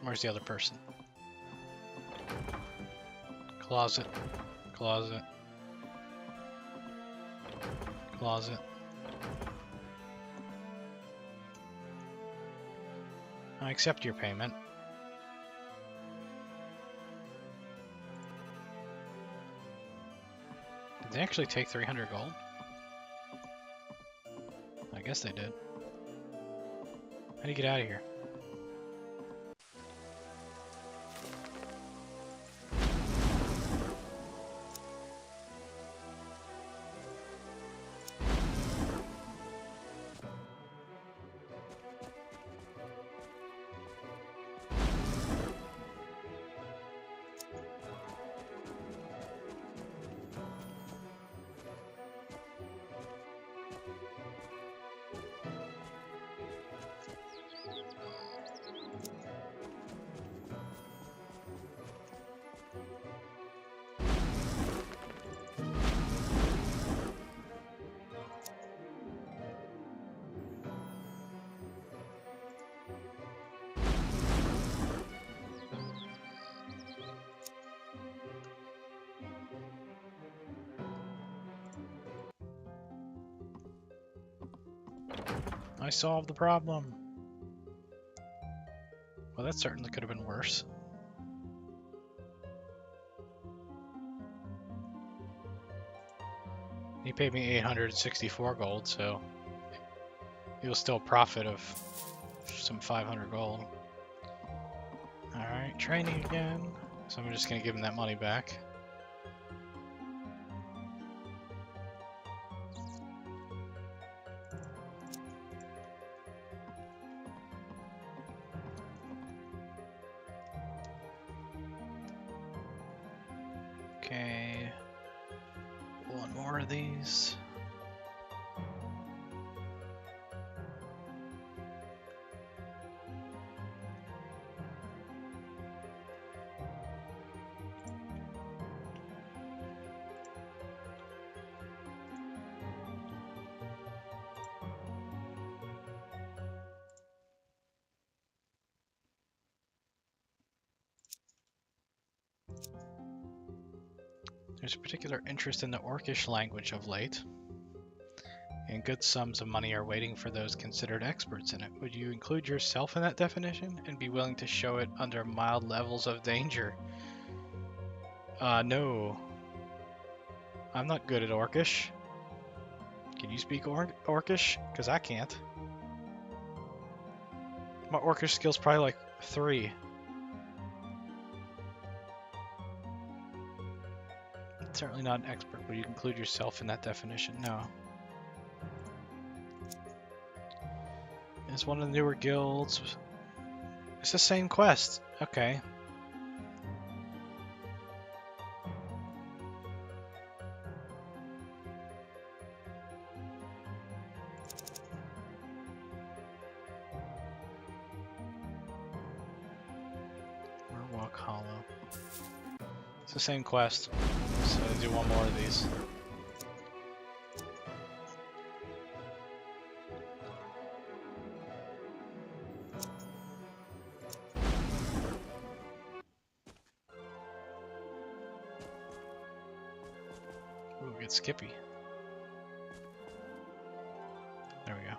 Where's the other person? Closet. Closet. Closet. I accept your payment. Did they actually take 300 gold? I guess they did. How do you get out of here? I solved the problem. Well, that certainly could have been worse. He paid me 864 gold, so it was still a profit of some 500 gold. Alright, training again. So I'm just gonna give him that money back. Okay, one more of these. There's a particular interest in the Orcish language of late, and good sums of money are waiting for those considered experts in it. Would you include yourself in that definition and be willing to show it under mild levels of danger? No. I'm not good at Orcish. Can you speak Orcish? Because I can't. My Orcish skill's probably like 3. Certainly not an expert. Would you include yourself in that definition? No. It's one of the newer guilds. It's the same quest. Okay. Walk Hollow. It's the same quest, so I do one more of these. Ooh, get Skippy. There we go.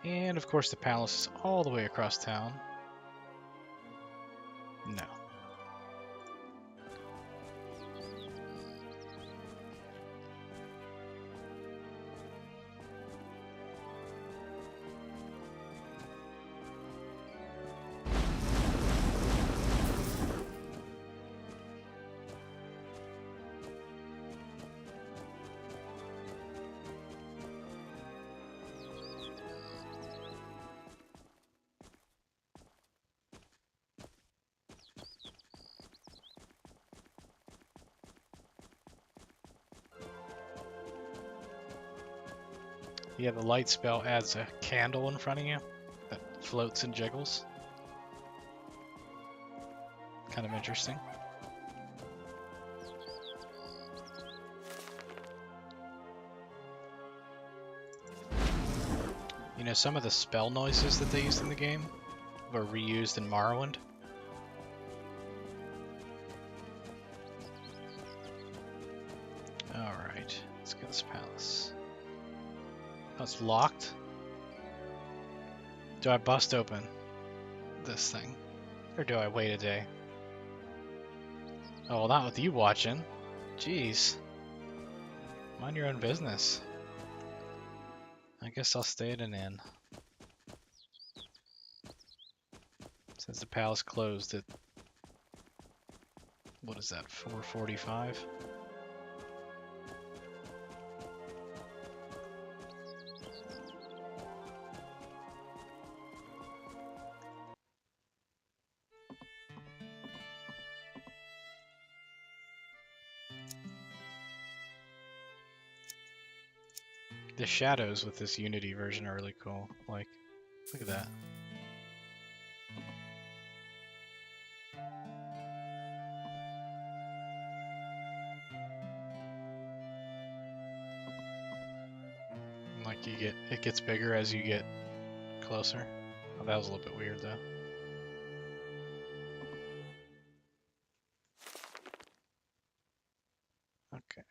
And of course the palace is all the way across town. No. Yeah, the light spell adds a candle in front of you that floats and jiggles. Kind of interesting. You know, some of the spell noises that they used in the game were reused in Morrowind. Alright, let's get this palace. Oh, it's locked? Do I bust open this thing? Or do I wait a day? Oh, well, not with you watching. Jeez. Mind your own business. I guess I'll stay at an inn. Since the palace closed at... What is that, 4:45? The shadows with this Unity version are really cool. Like, look at that. Like it gets bigger as you get closer. Oh, that was a little bit weird though. Okay.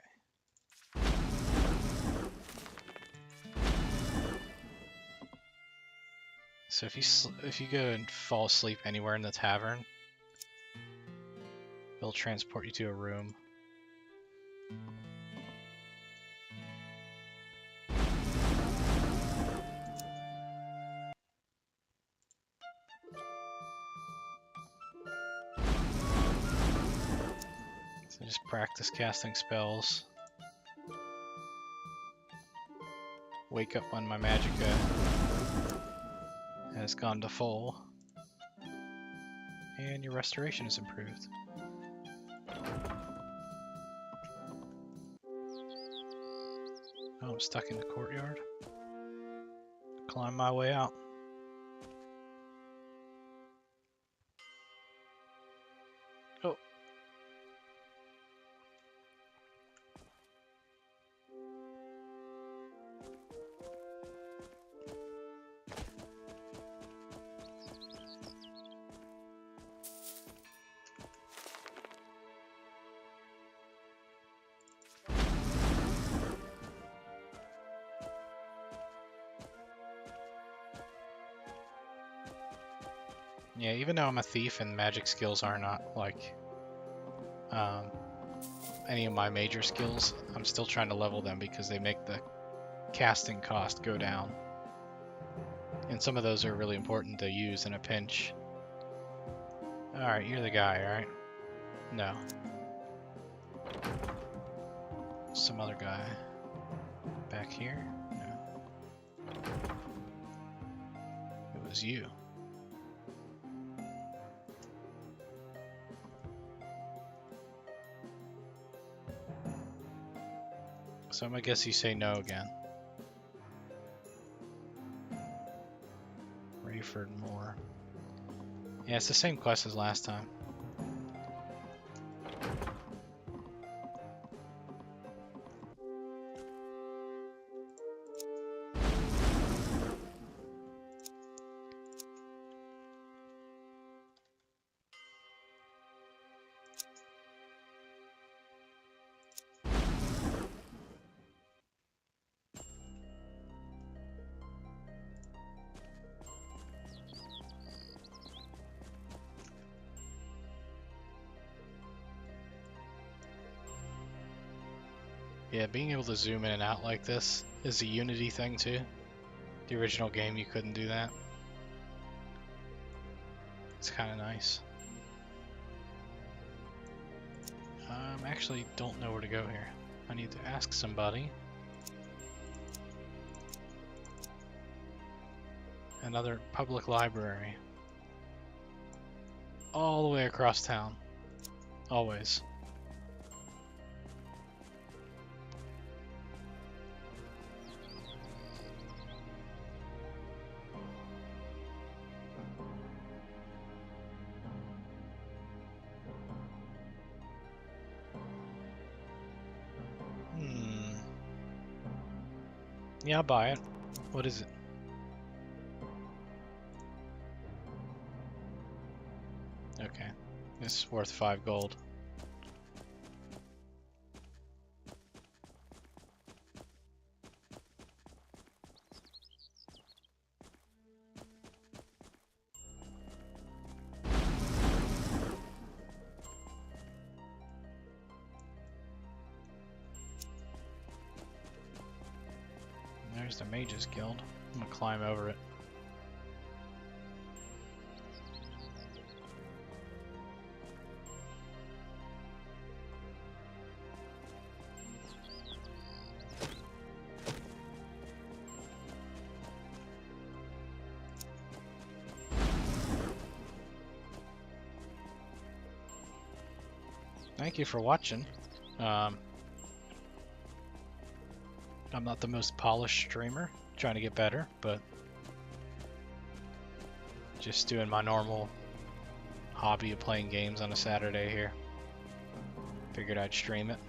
So if you go and fall asleep anywhere in the tavern, they'll transport you to a room. So just practice casting spells. Wake up when my magicka has gone to full. And your restoration is improved. Oh, I'm stuck in the courtyard. Climb my way out. Oh. Yeah, even though I'm a thief and magic skills are not like any of my major skills, I'm still trying to level them because they make the casting cost go down. And some of those are really important to use in a pinch. Alright, you're the guy, right? No. Some other guy. back here? No. It was you. So I'm gonna guess you say no again. Rayford Moore. Yeah, it's the same quest as last time. Yeah, being able to zoom in and out like this is a Unity thing too. The original game you couldn't do that. It's kind of nice. Actually don't know where to go here. I need to ask somebody. Another public library. All the way across town. Always. Yeah, I'll buy it. What is it? Okay. It's worth 5 gold. There's the Mages Guild. I'm gonna climb over it. Thank you for watching. I'm not the most polished streamer, trying to get better, but just doing my normal hobby of playing games on a Saturday here. Figured I'd stream it.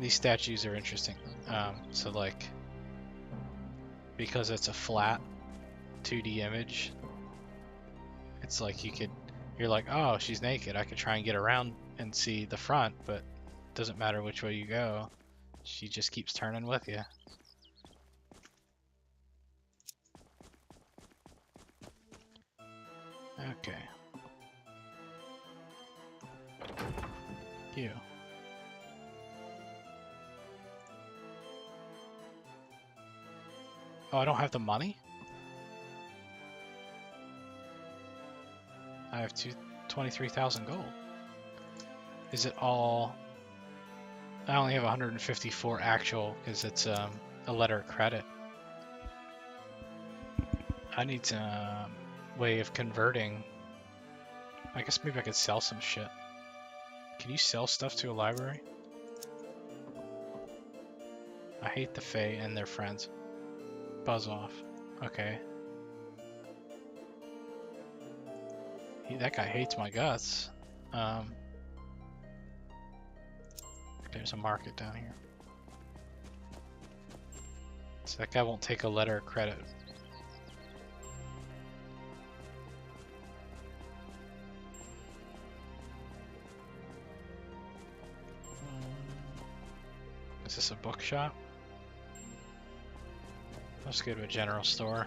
These statues are interesting. So like, because it's a flat 2D image, it's like you're like, oh, she's naked. I could try and get around and see the front, but it doesn't matter which way you go. She just keeps turning with you. Okay. You. Oh, I don't have the money? I have 23,000 gold. Is it all... I only have 154 actual because it's a letter of credit. I need a way of converting. I guess maybe I could sell some shit. Can you sell stuff to a library? I hate the Fae and their friends. Buzz off. Okay. That guy hates my guts. There's a market down here. So that guy won't take a letter of credit. Is this a bookshop? Let's go to a general store.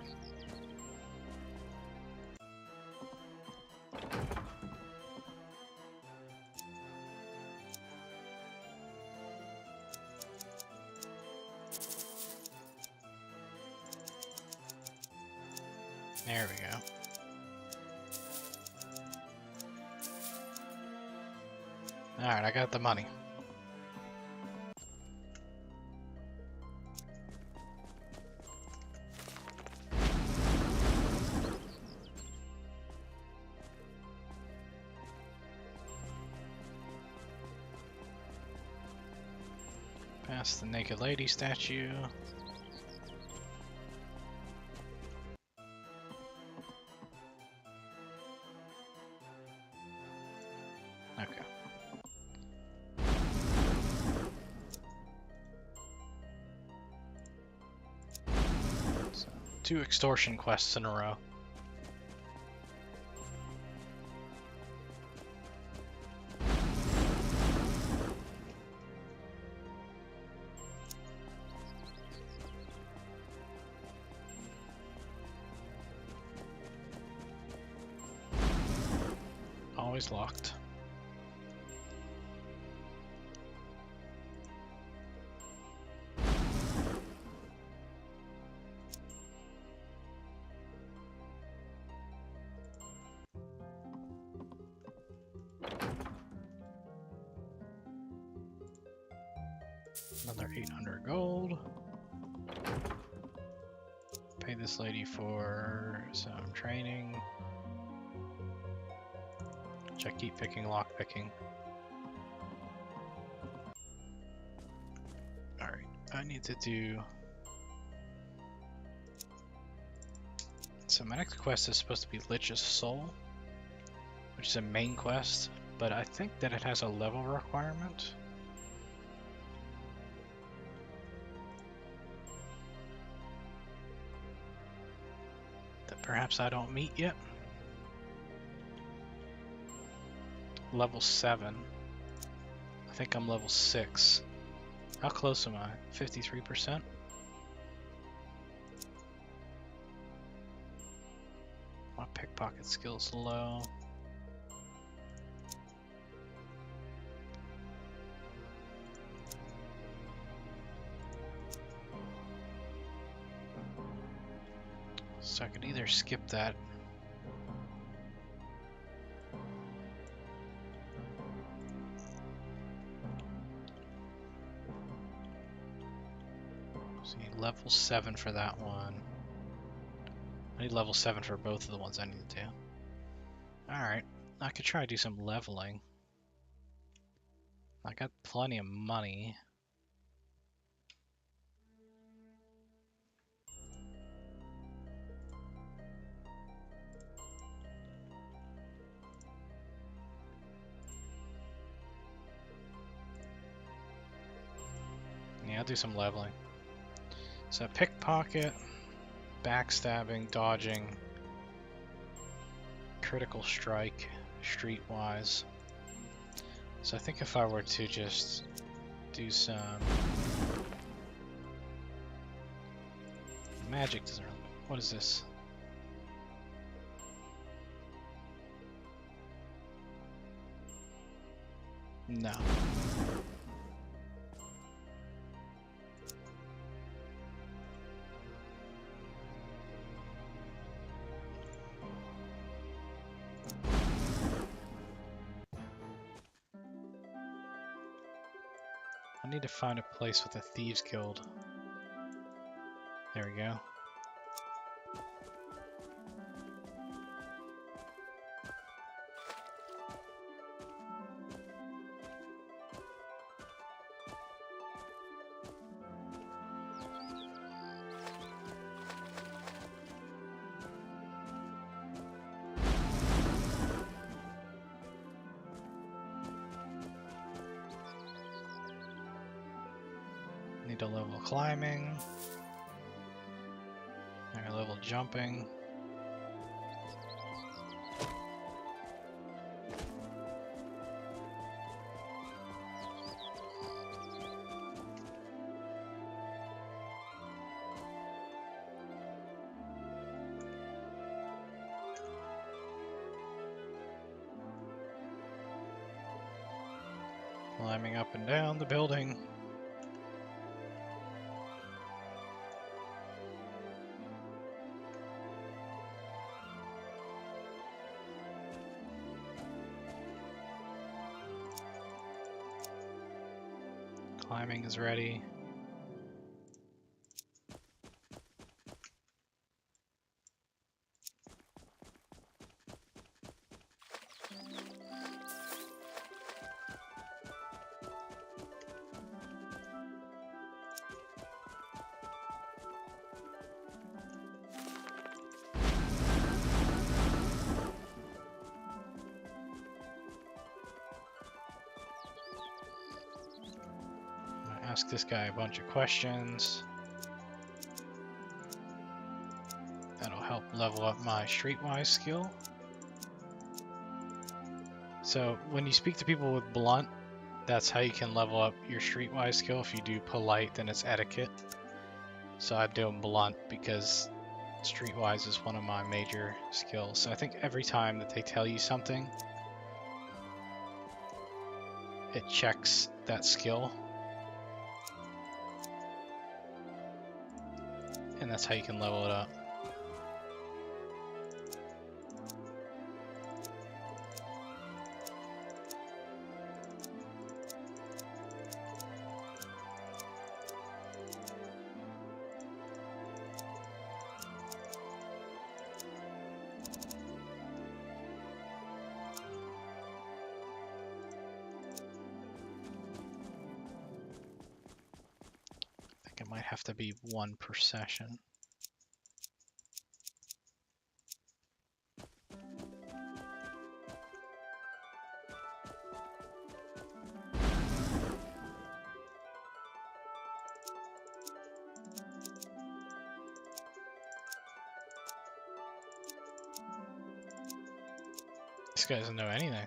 There we go. Alright, I got the money. past the naked lady statue. Okay. So, 2 extortion quests in a row. Always locked. Another 800 gold. Pay this lady for some training. Which I keep picking lock picking. Alright, I need to do... So my next quest is supposed to be Lich's Soul, which is a main quest, but I think that it has a level requirement. That perhaps I don't meet yet. Level 7. I think I'm level 6. How close am I? 53%? My pickpocket skill's low. So I could either skip that. So you need level 7 for that one. I need level 7 for both of the ones I need to do. Alright, I could try to do some leveling. I got plenty of money. Yeah, I'll do some leveling. So pickpocket, backstabbing, dodging, critical strike, streetwise. So I think if I were to just do some magic, doesn't really. What is this? No. I need to find a place with a Thieves Guild. There we go. Need a level climbing. A level jumping. Climbing up and down the building. Climbing is ready. Ask this guy a bunch of questions. That'll help level up my streetwise skill. So when you speak to people with blunt, that's how you can level up your streetwise skill. If you do polite, then it's etiquette. So I'm doing blunt because streetwise is one of my major skills. So I think every time that they tell you something, it checks that skill. And that's how you can level it up. It might have to be 1 per session. This guy doesn't know anything.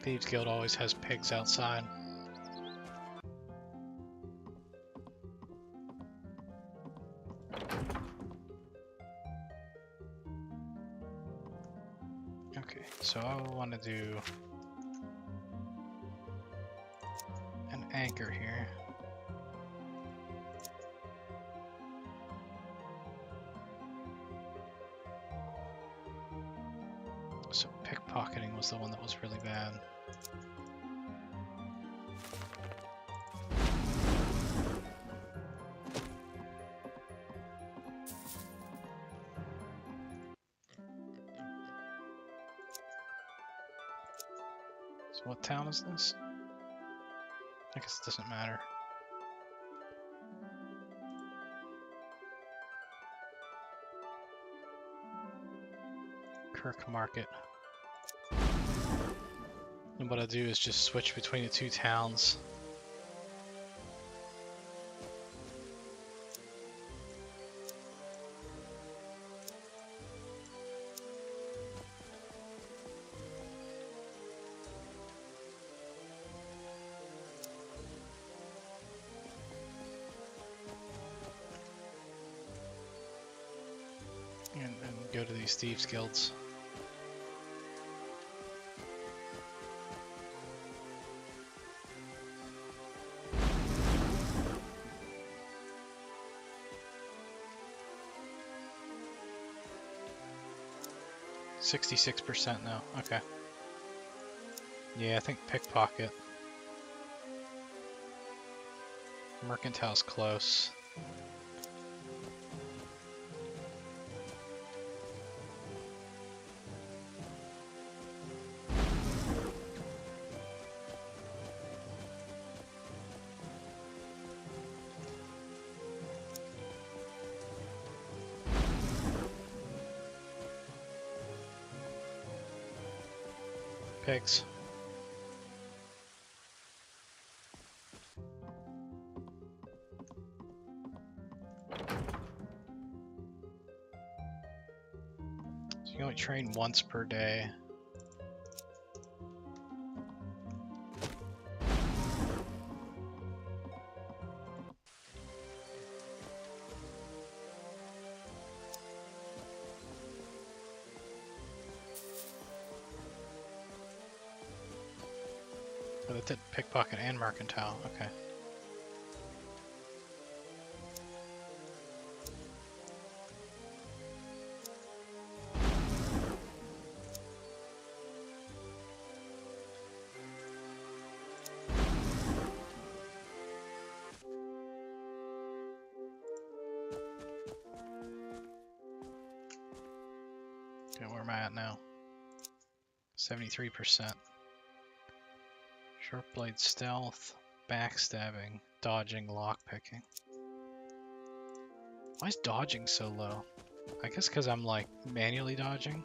Thieves Guild always has pigs outside. Okay, so I want to do an anchor here. So pickpocketing was the one that was really bad. So what town is this? I guess it doesn't matter. Kirk Market. And what I do is just switch between the two towns. And go to these thieves guilds. $66% now. Okay. Yeah, I think pickpocket. Mercantile's close. Pigs. So you only train once per day. Oh, that did pickpocket and mercantile. Okay. Okay, where am I at now? 73%. Short blade stealth, backstabbing, dodging, lockpicking. Why is dodging so low? I guess because I'm like manually dodging.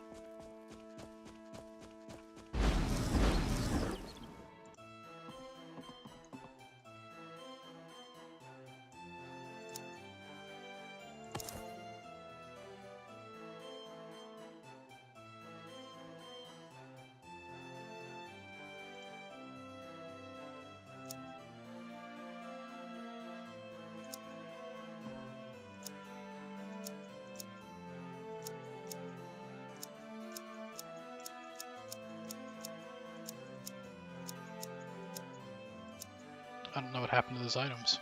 I don't know what happened to those items.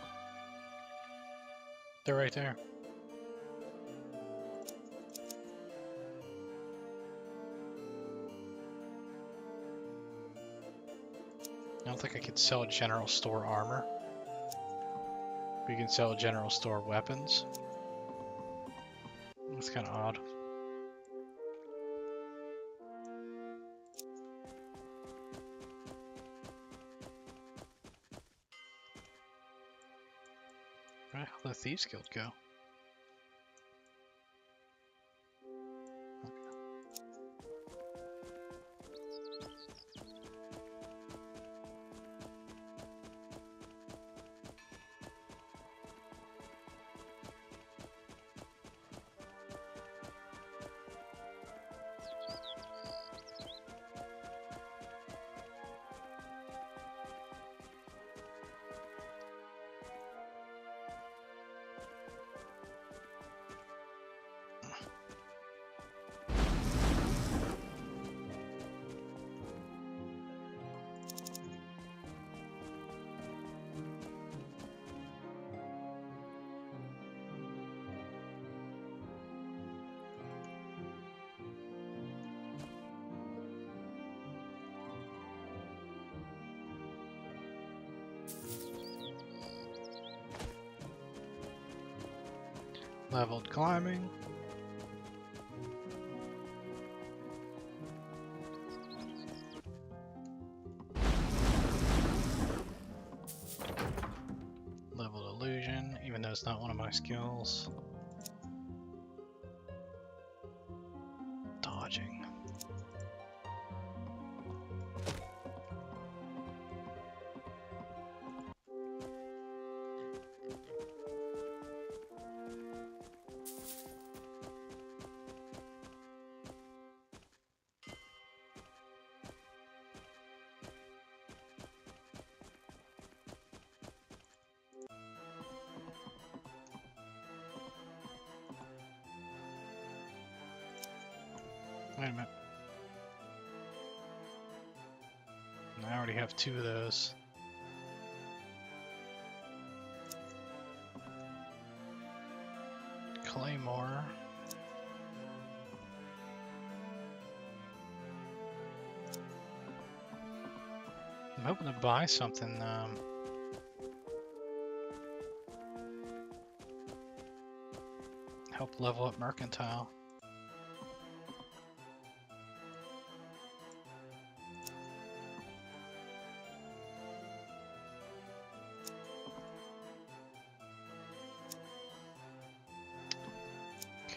They're right there. I don't think I could sell general store armor. We can sell general store weapons. That's kind of odd. Where the hell did the Thieves Guild go? Leveled climbing. Leveled illusion, even though it's not one of my skills. Dodging. Wait a minute. I already have 2 of those. Claymore. I'm hoping to buy something. Help level up mercantile.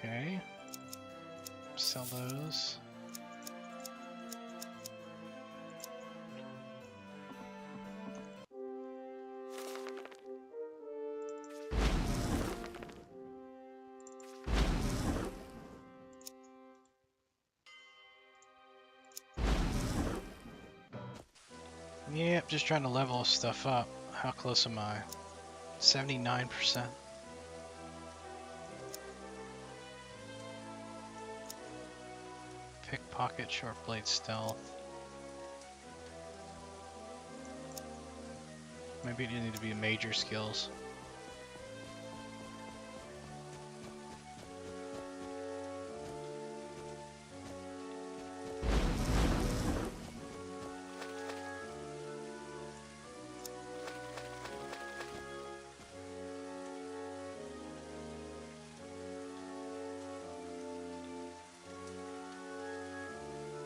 Okay. Sell those. Yep, just trying to level stuff up. How close am I? 79%. Pickpocket, short blade stealth. Maybe it need to be major skills.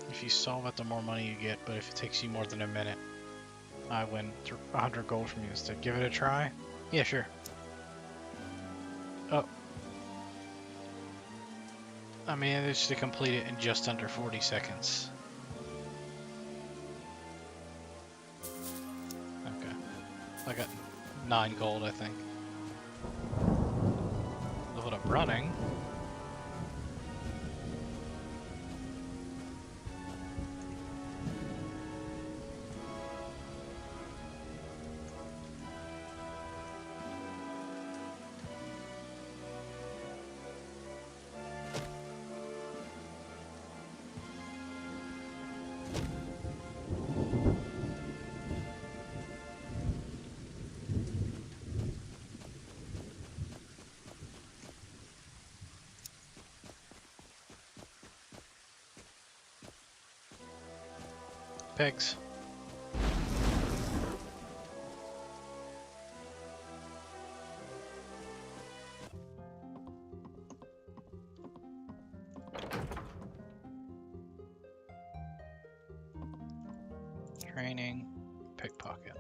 If you solve it, the more money you get, but if it takes you more than a minute, I win 100 gold from you instead. Give it a try? Yeah, sure. Oh. I managed to complete it in just under 40 seconds. Okay. I got 9 gold, I think. Leveled up running. Pigs. Training. Pickpocket.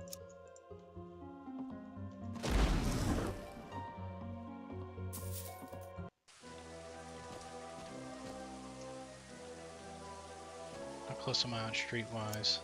How close am I on streetwise?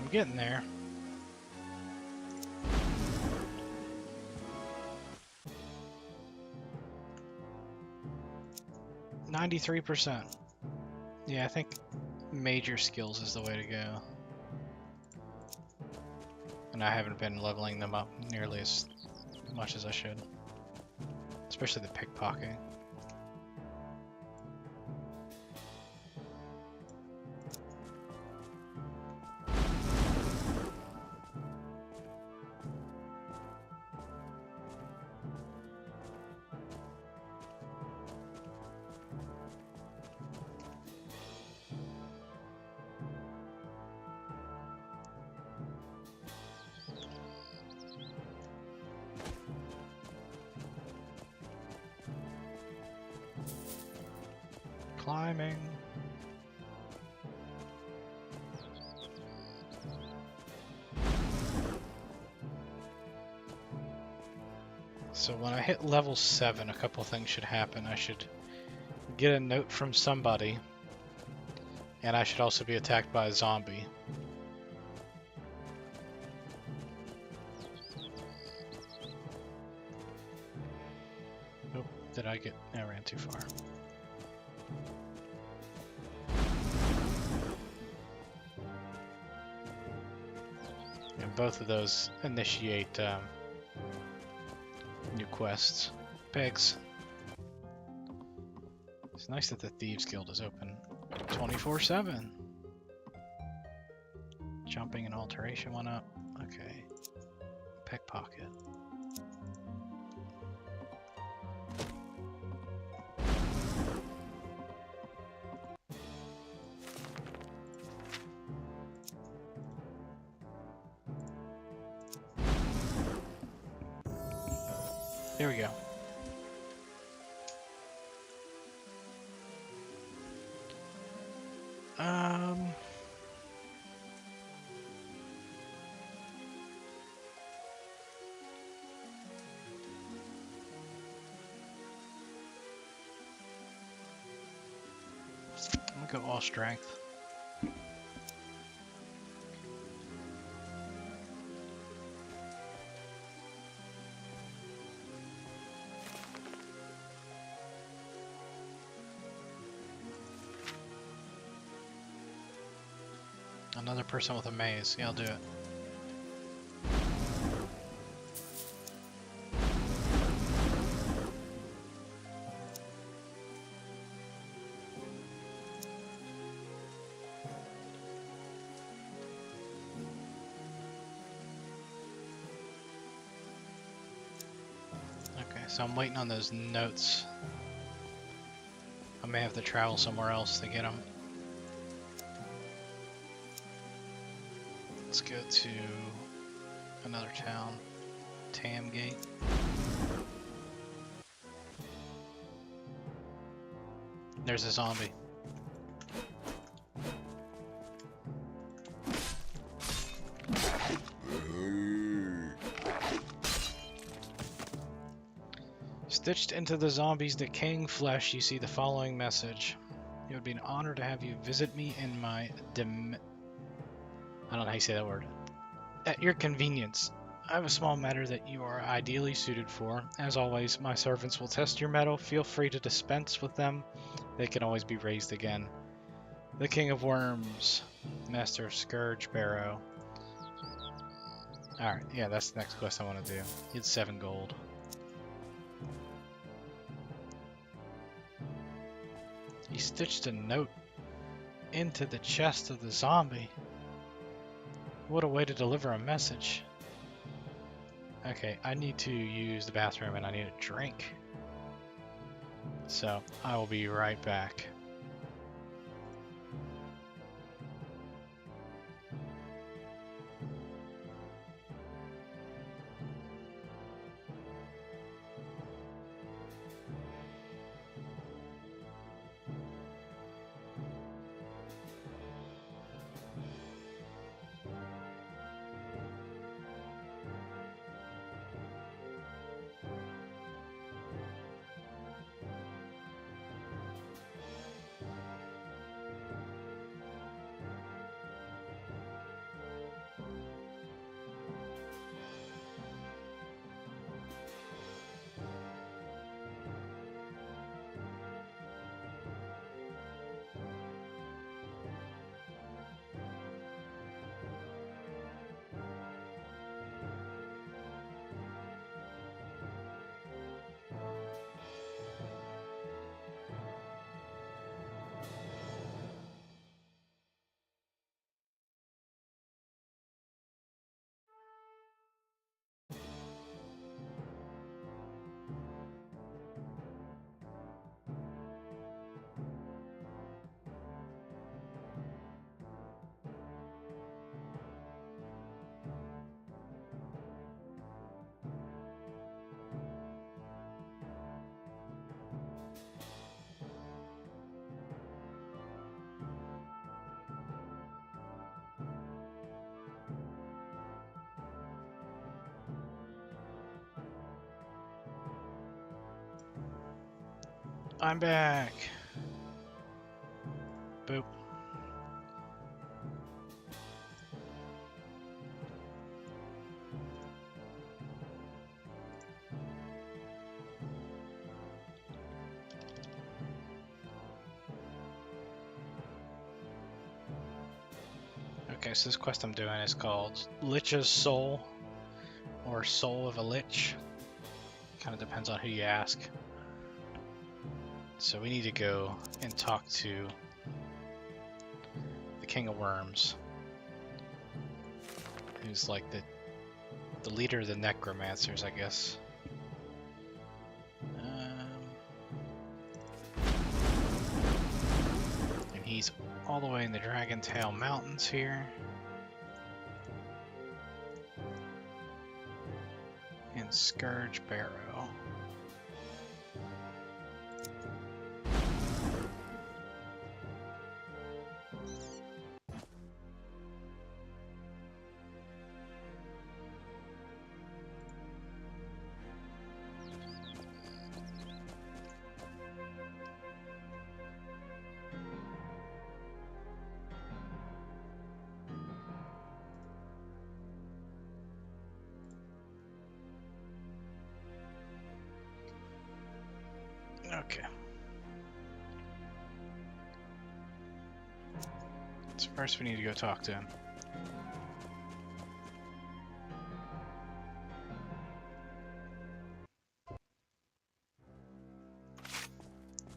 I'm getting there. %93. Yeah, I think major skills is the way to go. And I haven't been leveling them up nearly as much as I should. Especially the pickpocketing. Climbing. So when I hit level 7, a couple things should happen. I should get a note from somebody, and I should also be attacked by a zombie. Oh, did I get... I ran too far. And both of those initiate new quests. Pigs. It's nice that the Thieves Guild is open 24/7. Jumping and alteration went up. Okay. Pickpocket. There we go. I'm gonna go all strength. Another person with a maze. Yeah, I'll do it. Okay, so I'm waiting on those notes. I may have to travel somewhere else to get them. Let's go to another town, Tamgate. There's a zombie. Stitched into the zombie's decaying flesh, you see the following message. It would be an honor to have you visit me in my I don't know how you say that word. At your convenience. I have a small matter that you are ideally suited for. As always, my servants will test your mettle. Feel free to dispense with them. They can always be raised again. The King of Worms. Master of Scourge Barrow. Alright, yeah, that's the next quest I want to do. It's 7 gold. He stitched a note into the chest of the zombie. What a way to deliver a message. Okay, I need to use the bathroom and I need a drink. So, I will be right back. I'm back. Boop. Okay, so this quest I'm doing is called Lich's Soul, or Soul of a Lich. Kind of depends on who you ask. So we need to go and talk to the King of Worms, who's like the leader of the necromancers, I guess. And he's all the way in the Dragon Tail Mountains here. And Scourge Barrow. So first we need to go talk to him.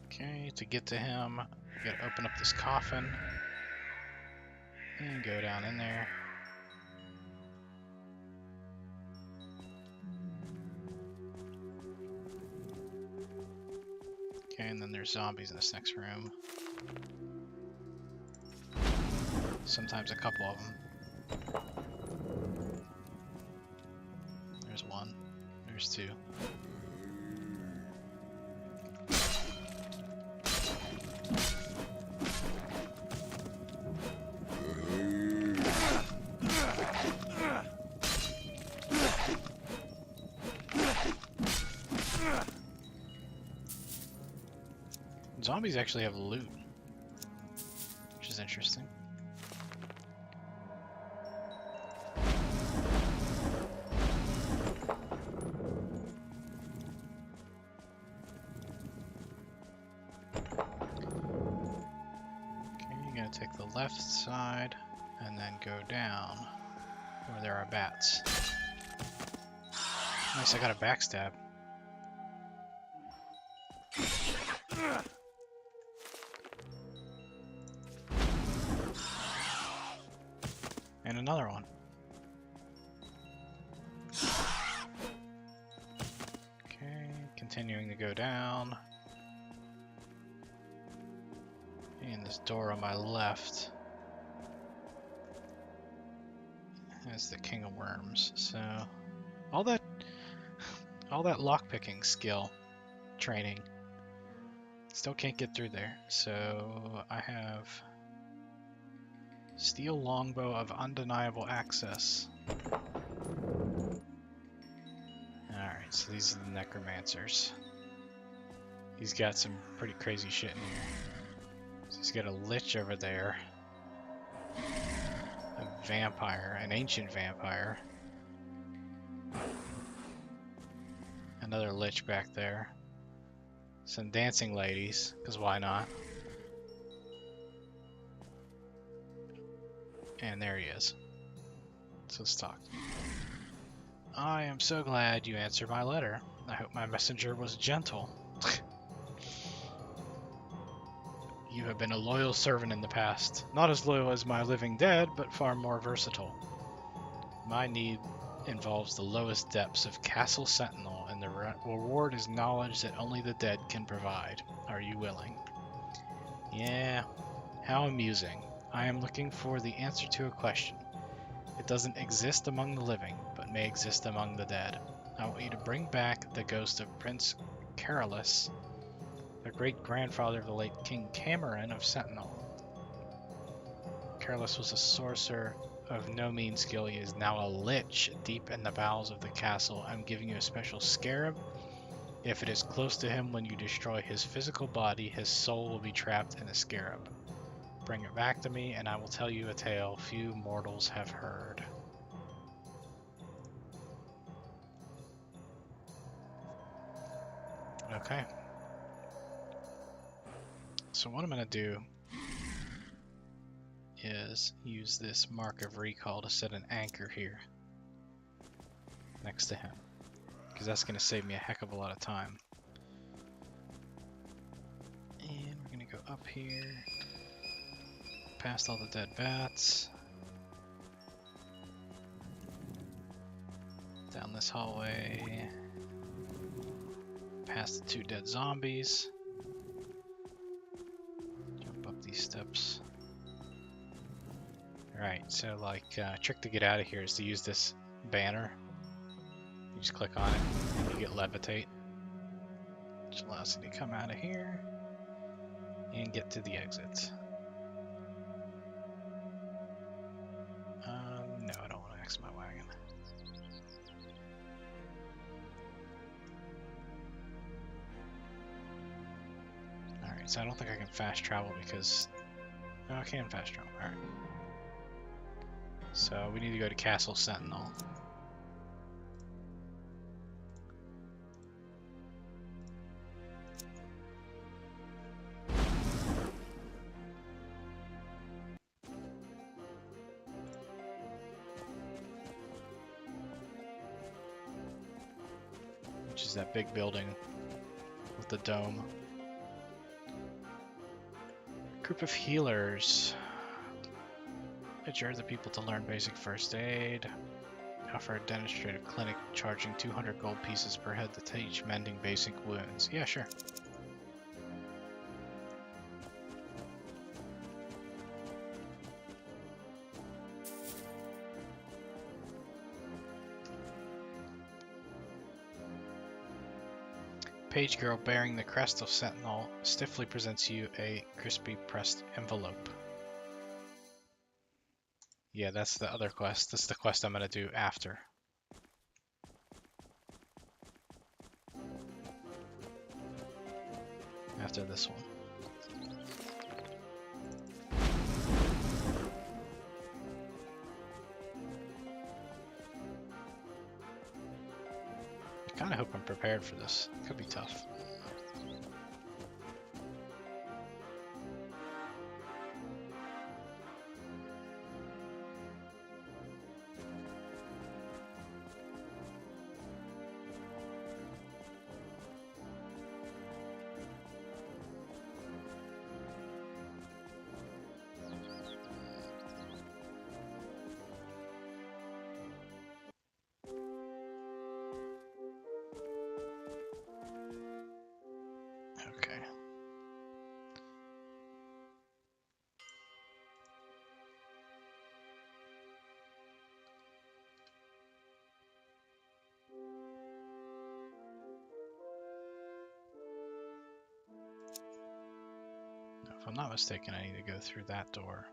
Okay, to get to him, you gotta open up this coffin and go down in there. Okay, and then there's zombies in this next room. Sometimes a couple of them. There's one. There's two. Zombies actually have loot, which is interesting. Okay, you're gonna take the left side and then go down where there are bats. Nice, I got a backstab. And another one. Okay, continuing to go down. And this door on my left has the King of Worms. So all that lockpicking skill training, still can't get through there. So I have Steel Longbow of Undeniable Access. Alright, so these are the Necromancers. He's got some pretty crazy shit in here. So he's got a Lich over there. A Vampire, an Ancient Vampire. Another Lich back there. Some Dancing Ladies, because why not? And there he is. So let's talk. I am so glad you answered my letter. I hope my messenger was gentle. You have been a loyal servant in the past. Not as loyal as my living dead, but far more versatile. My need involves the lowest depths of Castle Sentinel, and the reward is knowledge that only the dead can provide. Are you willing? Yeah. How amusing. I am looking for the answer to a question. It doesn't exist among the living, but may exist among the dead. I want you to bring back the ghost of Prince Carolus, the great-grandfather of the late King Cameron of Sentinel. Carolus was a sorcerer of no mean skill. He is now a lich deep in the bowels of the castle. I'm giving you a special scarab. If it is close to him when you destroy his physical body, his soul will be trapped in a scarab. Bring it back to me, and I will tell you a tale few mortals have heard. Okay. So what I'm going to do is use this mark of recall to set an anchor here next to him, because that's going to save me a heck of a lot of time. And we're going to go up here, past all the dead bats, down this hallway, past the two dead zombies, jump up these steps. Alright, so like trick to get out of here is to use this banner. You just click on it and you get levitate, which allows you to come out of here and get to the exit. No, I don't want to X my wagon. Alright, so I don't think I can fast travel because... No, I can fast travel. Alright. So we need to go to Castle Sentinel. that big building with the dome. Group of healers. Adjure the people to learn basic first aid. Offer a demonstrative clinic charging 200 gold pieces per head to teach mending basic wounds. Yeah, sure. Page girl bearing the crest of Sentinel stiffly presents you a crispy pressed envelope. Yeah, that's the other quest. This is the quest I'm going to do after. After this one. I kind of hope I'm prepared for this. It could be tough. Okay. Now, if I'm not mistaken, I need to go through that door.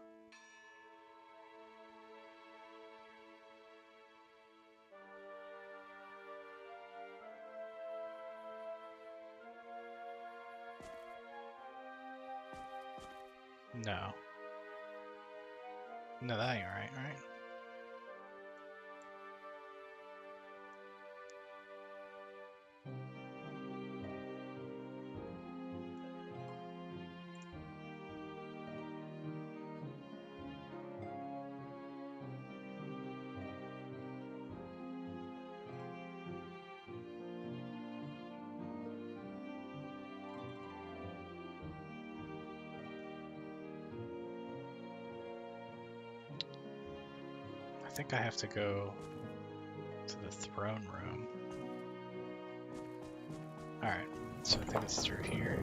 No. No, that ain't right, right? I think I have to go to the throne room. Alright, so I think it's through here.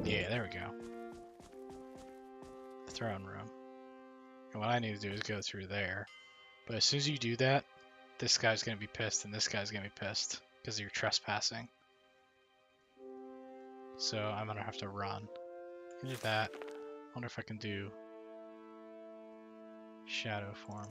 Yeah, there we go. The throne room. And what I need to do is go through there. But as soon as you do that, this guy's going to be pissed and this guy's going to be pissed because you're trespassing. So I'm going to have to run. I do that. Wonder if I can do shadow form.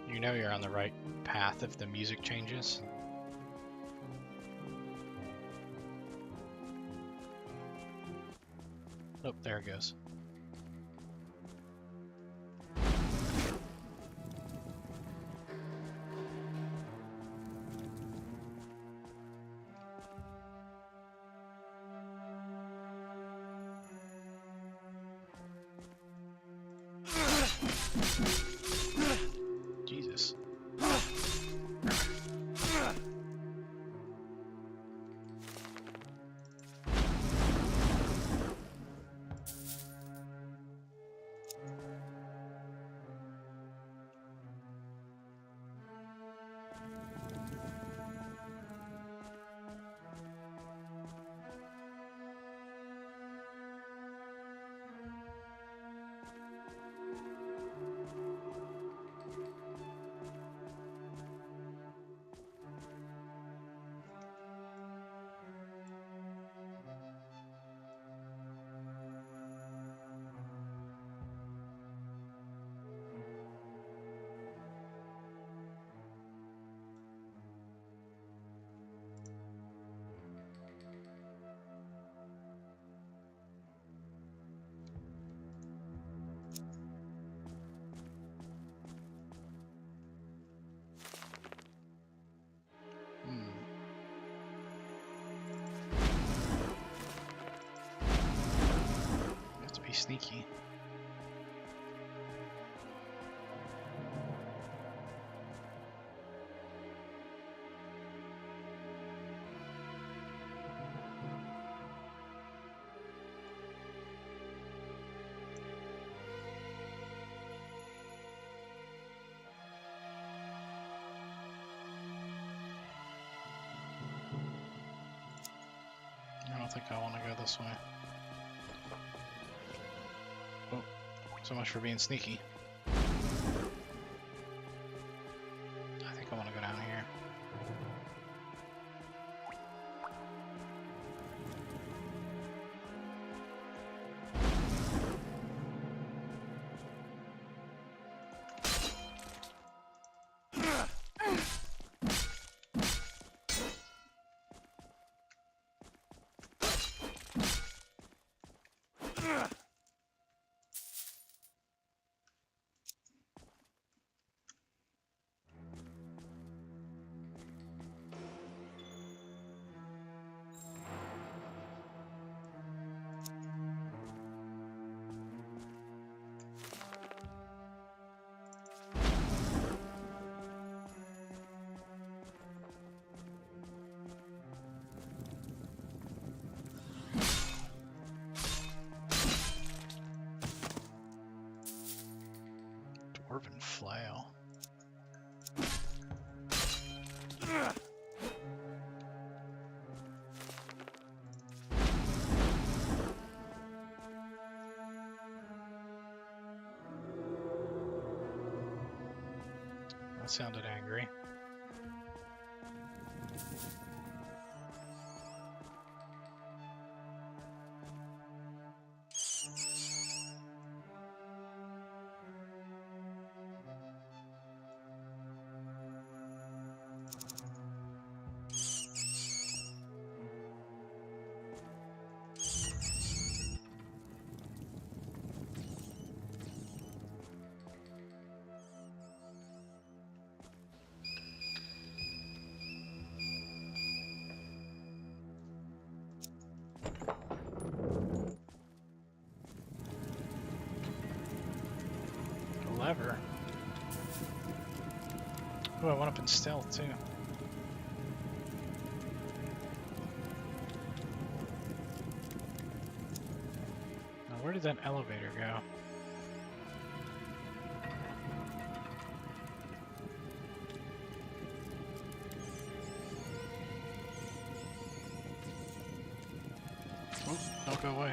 You know you're on the right path if the music changes. Oh, there it goes. Jesus. sneaky. I don't think I want to go this way. Oh, so much for being sneaky. I think I want to go down here. Dwarven flail. That sounded angry. Lever. Oh, I went up in stealth too. Now, where did that elevator go? Oh, don't go away.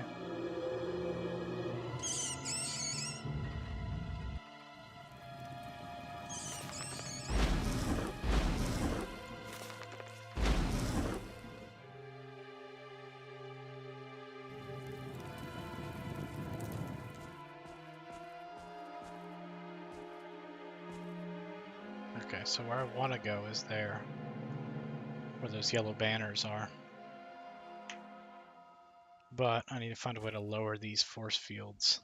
Okay, so where I want to go is there, where those yellow banners are. But I need to find a way to lower these force fields.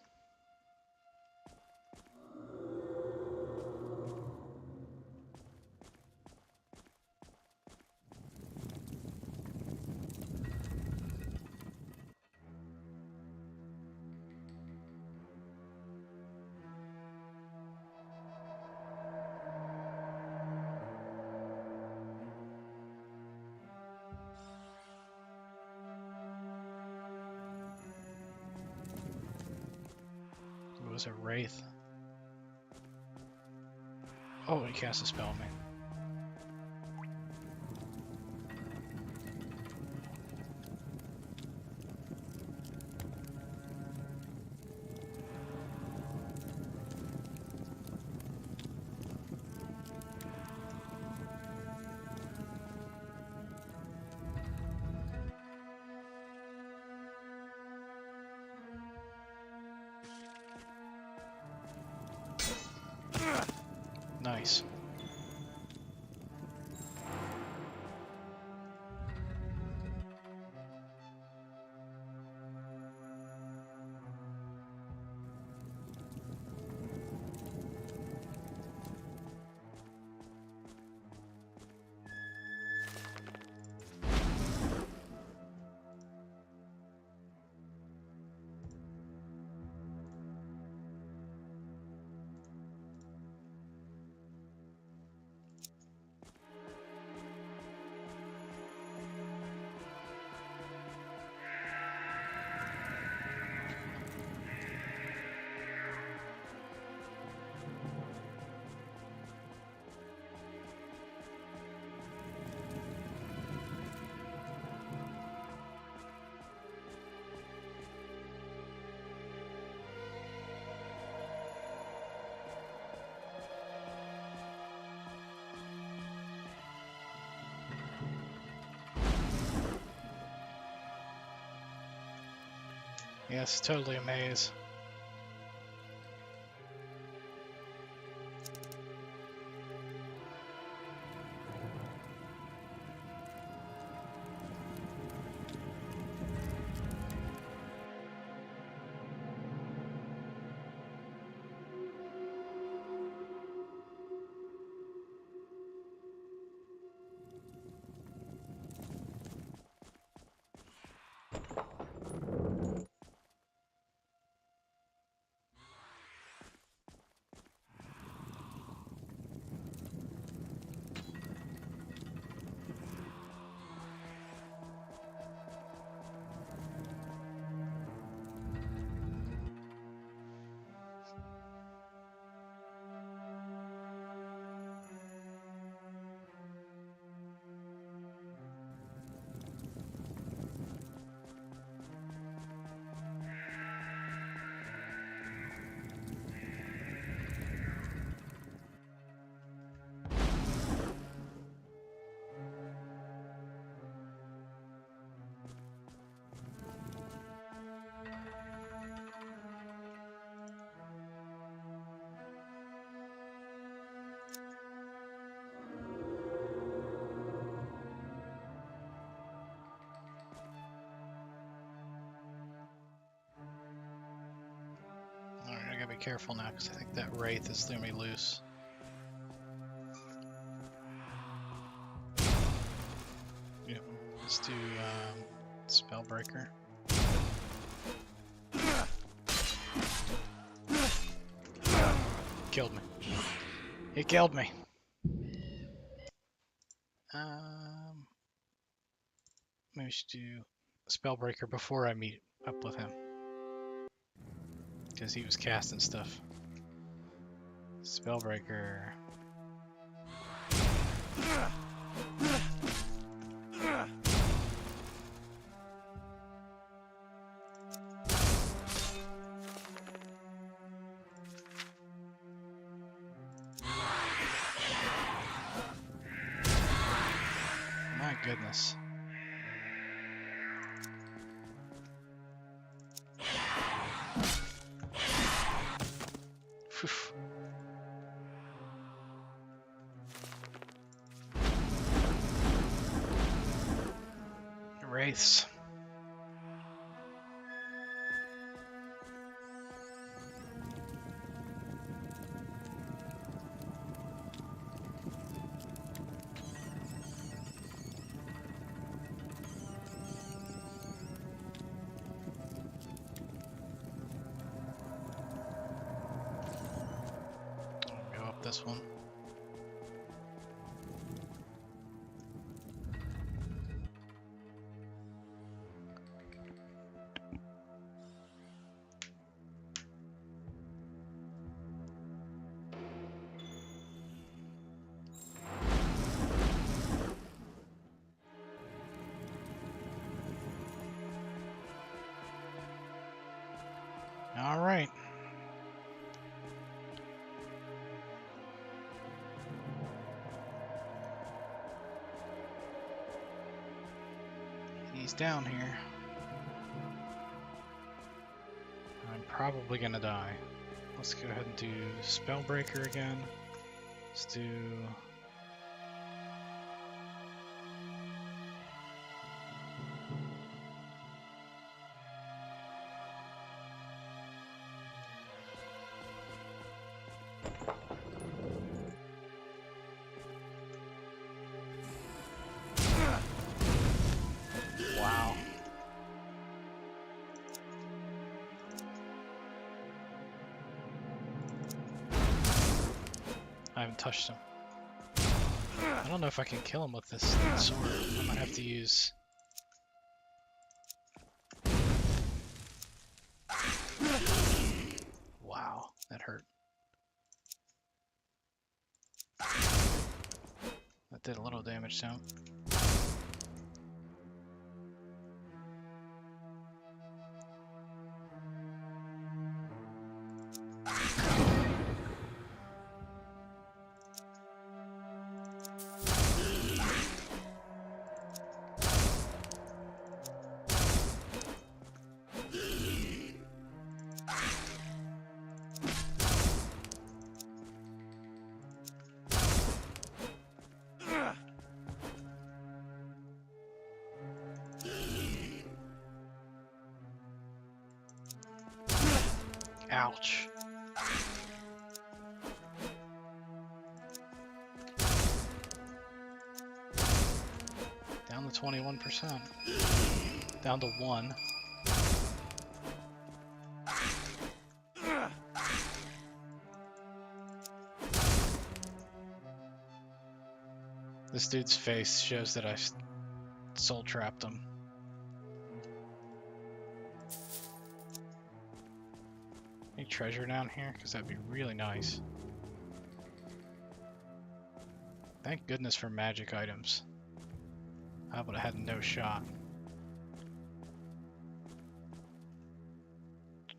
It was a wraith. Oh, he cast a spell on me. Nice. Yes, totally a maze. Alright, I gotta be careful now because I think that wraith is leaving me loose. Yep, let's do Spellbreaker. Killed me. He killed me. Maybe we should do Spellbreaker before I meet up with him. Because he was casting stuff. Spellbreaker. My goodness. Whew. Wraiths. I'll go up this one. All right. He's down here. I'm probably gonna die. Let's go ahead and do Spellbreaker again. Let's do... Wow. I haven't touched him. I don't know if I can kill him with this sword. I might have to use... Wow, that hurt. That did a little damage to him. Ouch. Down to 21%. Down to 1. This dude's face shows that I soul trapped him. Any treasure down here? Because that'd be really nice. Thank goodness for magic items. I would have had no shot.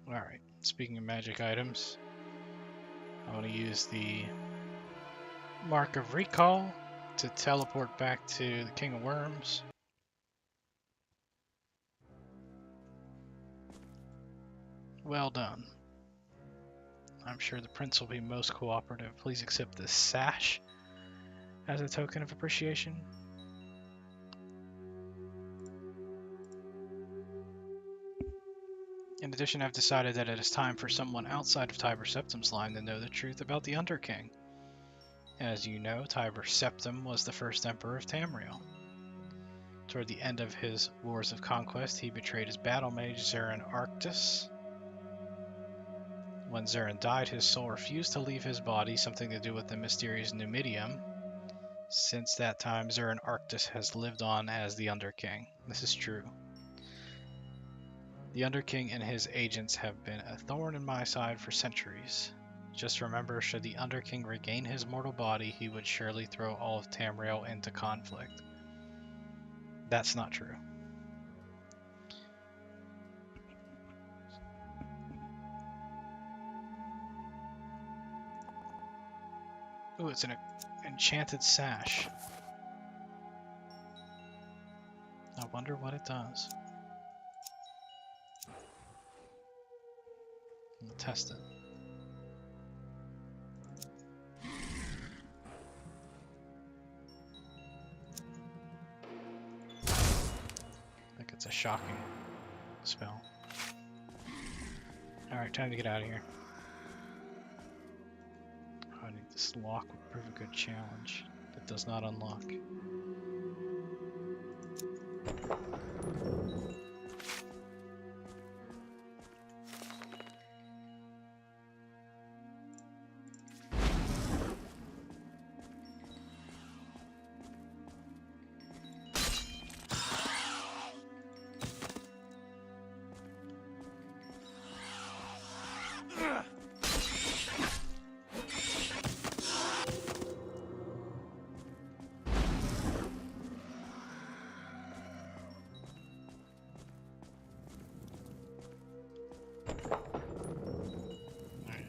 Alright, speaking of magic items, I want to use the Mark of Recall to teleport back to the King of Worms. Well done. I'm sure the prince will be most cooperative. Please accept this sash as a token of appreciation. In addition, I've decided that it is time for someone outside of Tiber Septim's line to know the truth about the Underking. As you know, Tiber Septim was the first emperor of Tamriel. Toward the end of his wars of conquest, he betrayed his battle mage Zarin Arctus. When Zarin died, his soul refused to leave his body, something to do with the mysterious Numidium. Since that time, Zarin Arctus has lived on as the Underking. This is true. The Underking and his agents have been a thorn in my side for centuries. Just remember, should the Underking regain his mortal body, he would surely throw all of Tamriel into conflict. That's not true. Ooh, it's an enchanted sash. I wonder what it does. We'll test it. I think it's a shocking spell. Alright, time to get out of here. I need this lock would prove a good challenge. That does not unlock.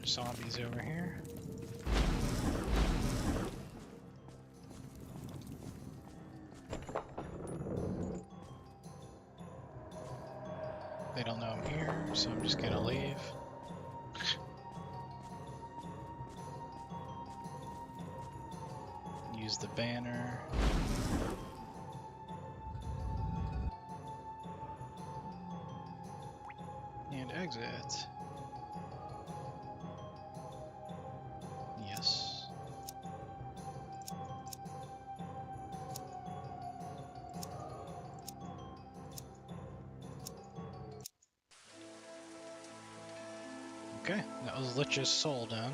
Zombies over here. They don't know I'm here, so I'm just gonna leave. Use the banner. And exit. Yes. Okay, that was Lich's soul done.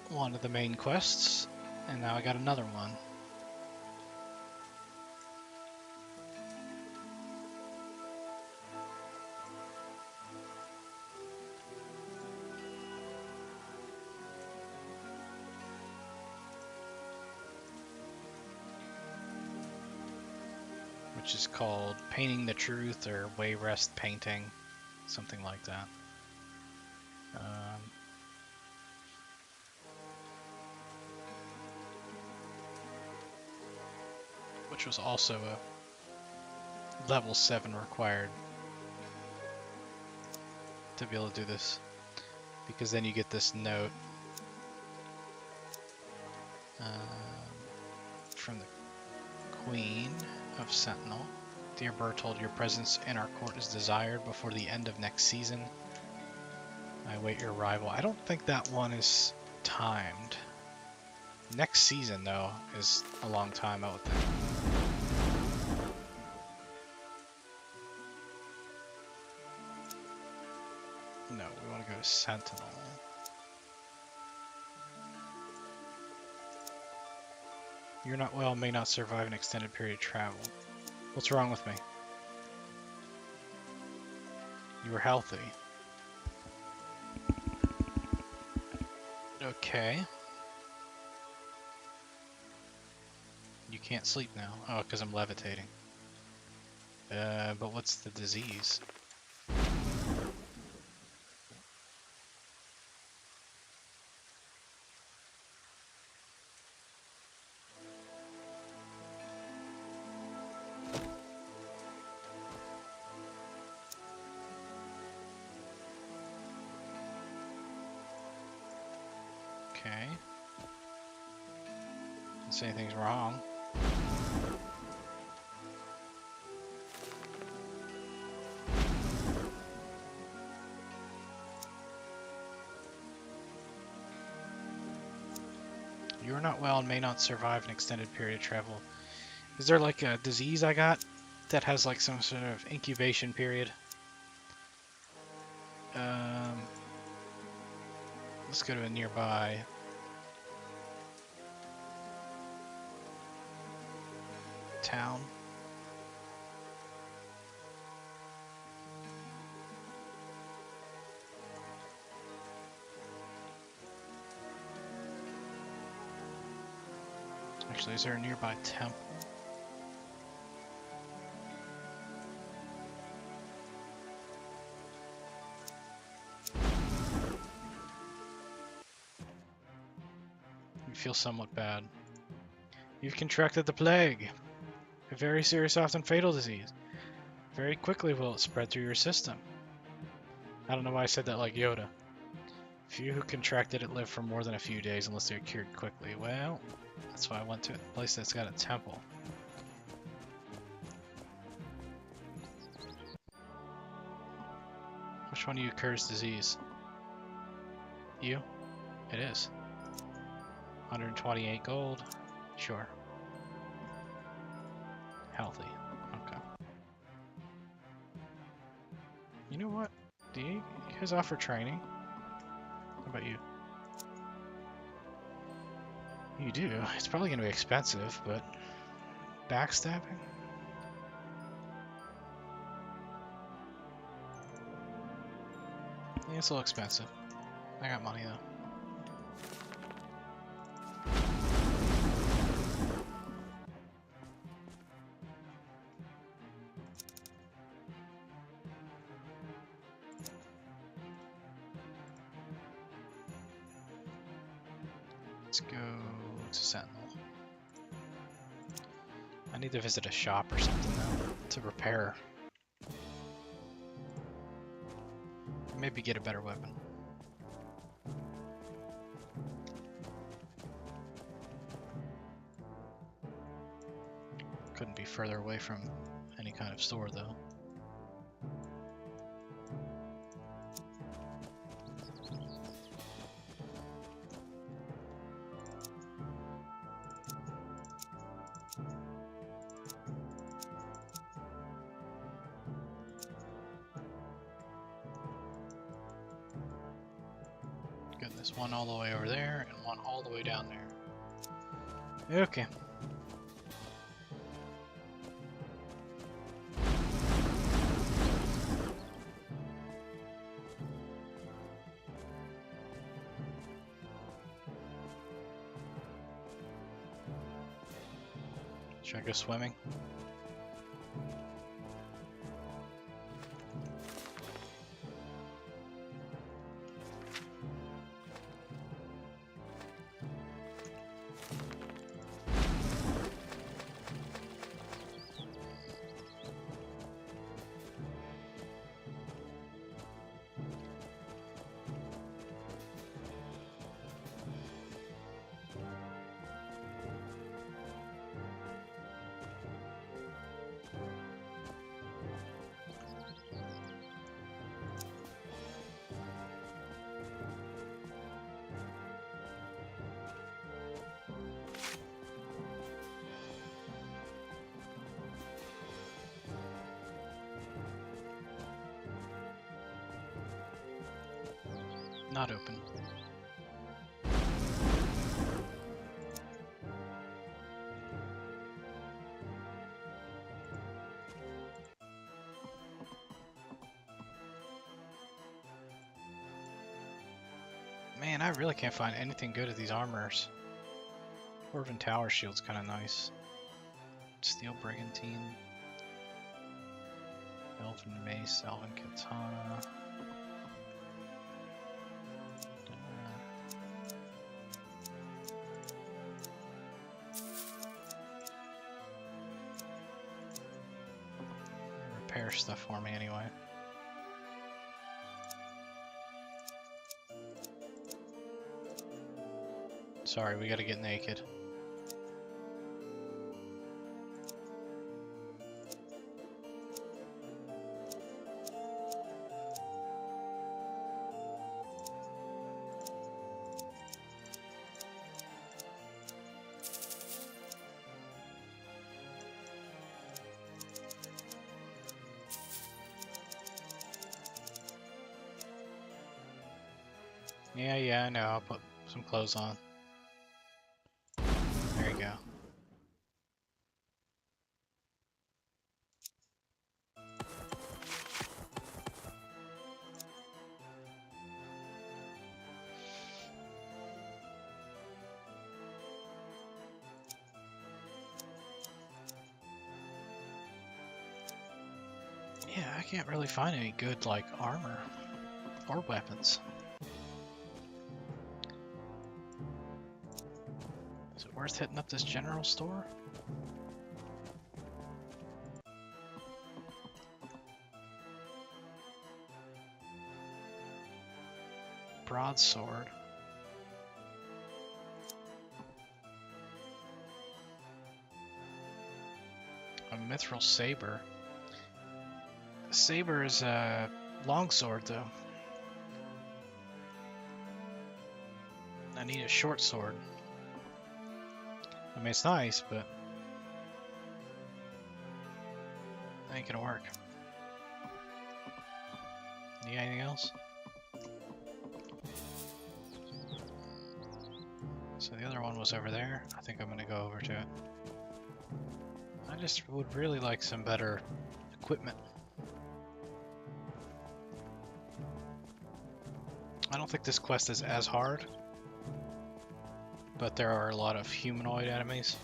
One of the main quests, and now I got another one. Which is called Painting the Truth or Wayrest Painting, something like that. Which was also a level 7 required to be able to do this, because then you get this note from the Queen of Sentinel. Dear Bertold, your presence in our court is desired before the end of next season. I await your arrival. I don't think that one is timed. Next season, though, is a long time, I would think. No, we want to go to Sentinel. You're not well, may not survive an extended period of travel. What's wrong with me? You were healthy. Okay. You can't sleep now. Oh, because I'm levitating. But what's the disease? Okay. Don't say anything's wrong. You are not well and may not survive an extended period of travel. Is there like a disease I got that has like some sort of incubation period? Let's go to a nearby. Town. Actually, is there a nearby temple? You feel somewhat bad. You've contracted the plague. A very serious, often fatal disease. Very quickly will it spread through your system. I don't know why I said that like Yoda. Few who contracted it live for more than a few days unless they're cured quickly. Well, that's why I went to a place that's got a temple. Which one of you cures disease? You? It is. 128 gold. Sure. Healthy. Okay. You know what? Do you guys offer training? How about you? You do. It's probably going to be expensive, but... Backstabbing? Yeah, it's a little expensive. I got money, though. Let's go to Sentinel. I need to visit a shop or something though to repair. Maybe get a better weapon. Couldn't be further away from any kind of store though. Goodness, one all the way over there and one all the way down there. Okay. Should I go swimming? Not open. Man, I really can't find anything good at these armors. Dwarven Tower Shield's kind of nice. Steel Brigantine. Elven Mace, Elven Katana. Repair stuff for me anyway. Sorry, we gotta get naked. Yeah, I know. I'll put some clothes on. There you go. Yeah, I can't really find any good, like, armor or weapons. Is it worth hitting up this general store? Broadsword. A mithril saber. Saber is a longsword, though. I need a short sword. I mean, it's nice, but it ain't gonna work. Need anything else? So the other one was over there. I think I'm gonna go over to it. I just would really like some better equipment. I don't think this quest is as hard, but there are a lot of humanoid enemies.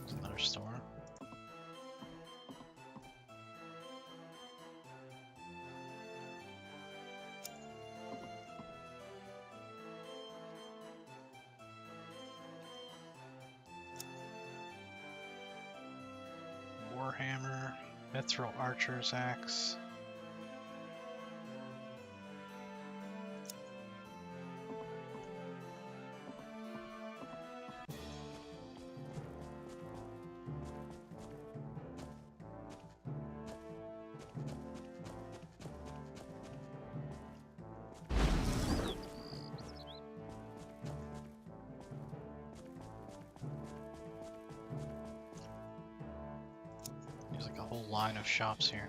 There's another store. Warhammer, mithril archer's axe. There's like a whole line of shops here.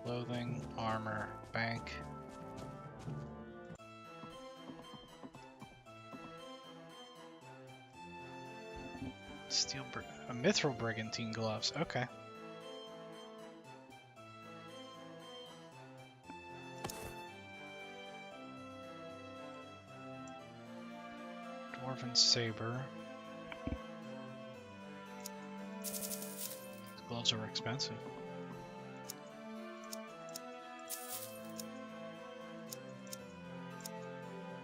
Clothing, armor, bank. A mithril brigantine gloves. Okay. Dwarven saber. The gloves are expensive.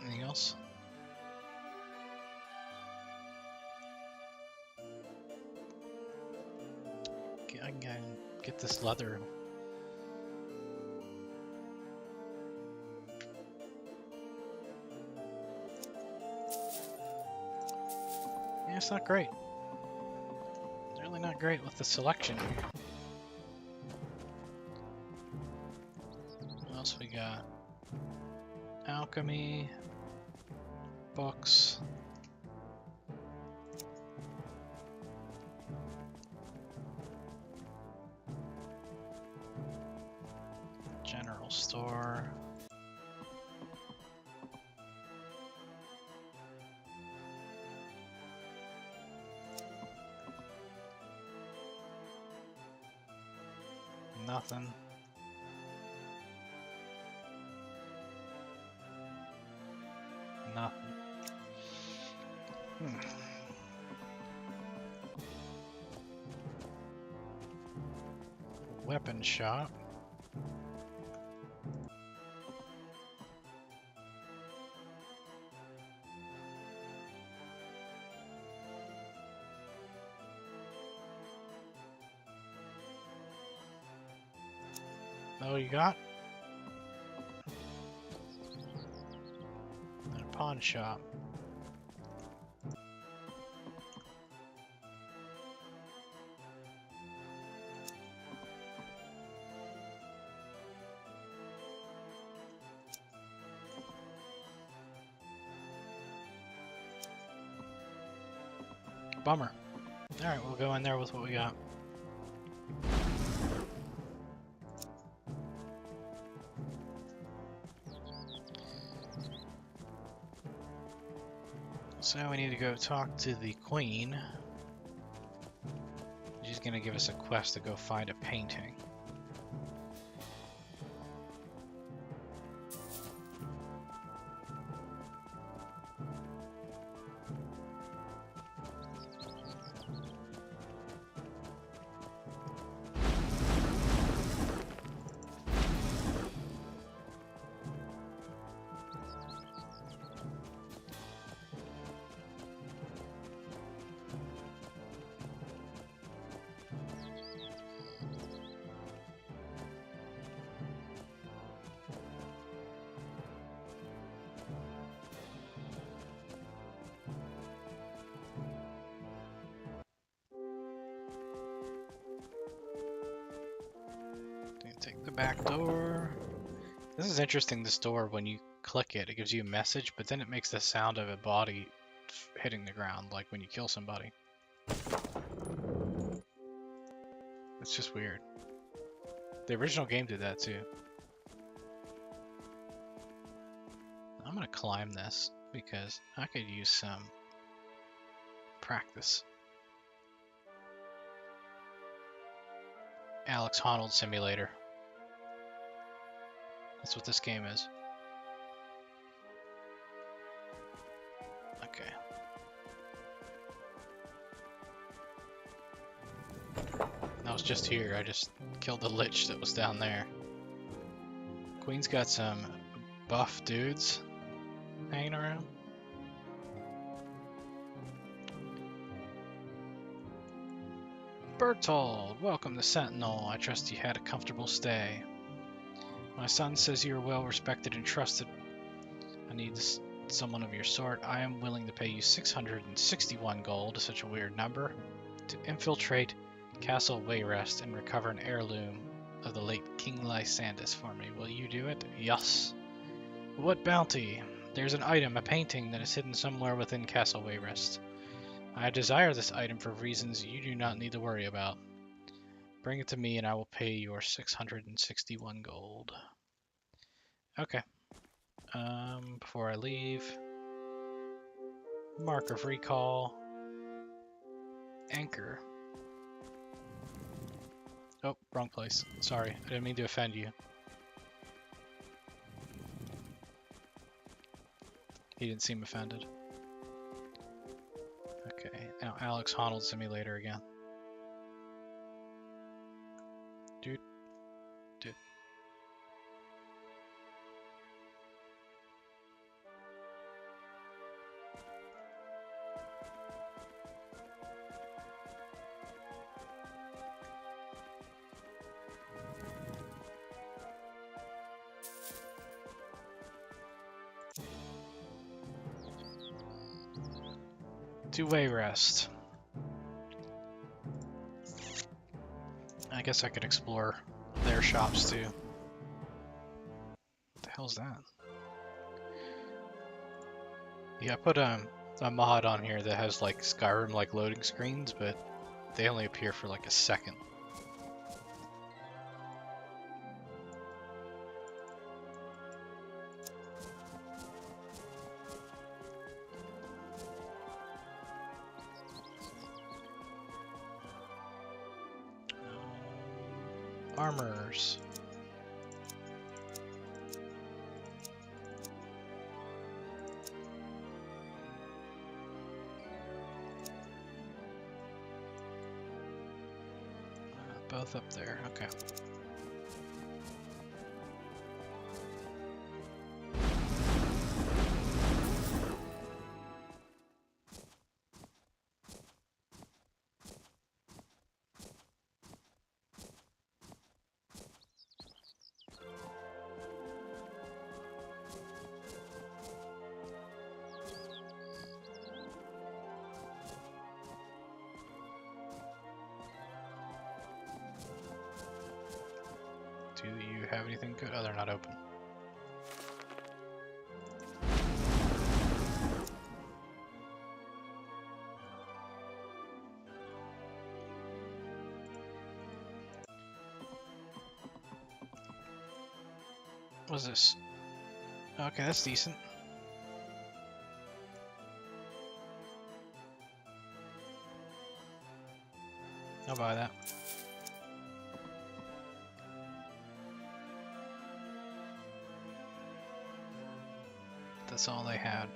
Anything else? I can get this leather. Yeah, it's not great. It's really not great with the selection here. else we got? Alchemy, books. General store. Nothing. Nothing. Weapon shop. Oh, you got? And a pawn shop. Bummer. Alright, we'll go in there with what we got. So we need to go talk to the queen. She's gonna give us a quest to go find a painting. Take the back door. This is interesting, this door, when you click it, it gives you a message, but then it makes the sound of a body hitting the ground, like when you kill somebody. It's just weird. The original game did that too. I'm gonna climb this, because I could use some practice. Alex Honnold Simulator. That's what this game is. Okay. I was just here. I just killed the lich that was down there. Queen's got some buff dudes hanging around. Bertold, welcome to Sentinel. I trust you had a comfortable stay. My son says you are well respected and trusted. I need someone of your sort. I am willing to pay you 661 gold, such a weird number, to infiltrate Castle Wayrest and recover an heirloom of the late King Lysandus for me. Will you do it? Yes. What bounty? There's an item, a painting, that is hidden somewhere within Castle Wayrest. I desire this item for reasons you do not need to worry about. Bring it to me and I will pay your 661 gold. Okay. Before I leave, mark of recall, anchor. Oh, wrong place. Sorry, I didn't mean to offend you. He didn't seem offended. Okay, now Alex Honnold Simulator again. Dude. To Wayrest. I guess I could explore their shops too. hell's that? Yeah, I put a mod on here that has like Skyrim like loading screens, but they only appear for like a second. Armors. Both up there, okay. Do you have anything good? Oh, they're not open. What's this? Okay, that's decent. I'll buy that. That's all they had.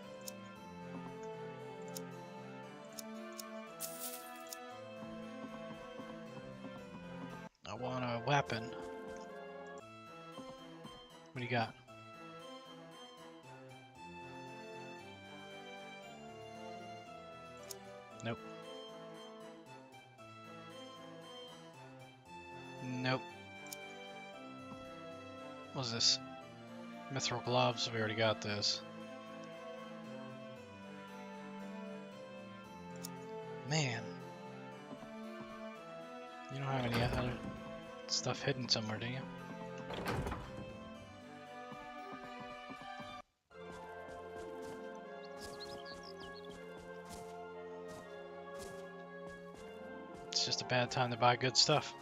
I want a weapon. What do you got? Nope. Nope. What's this? Mithril gloves, we already got this. Man. You don't have any other stuff hidden somewhere, do you? It's just a bad time to buy good stuff.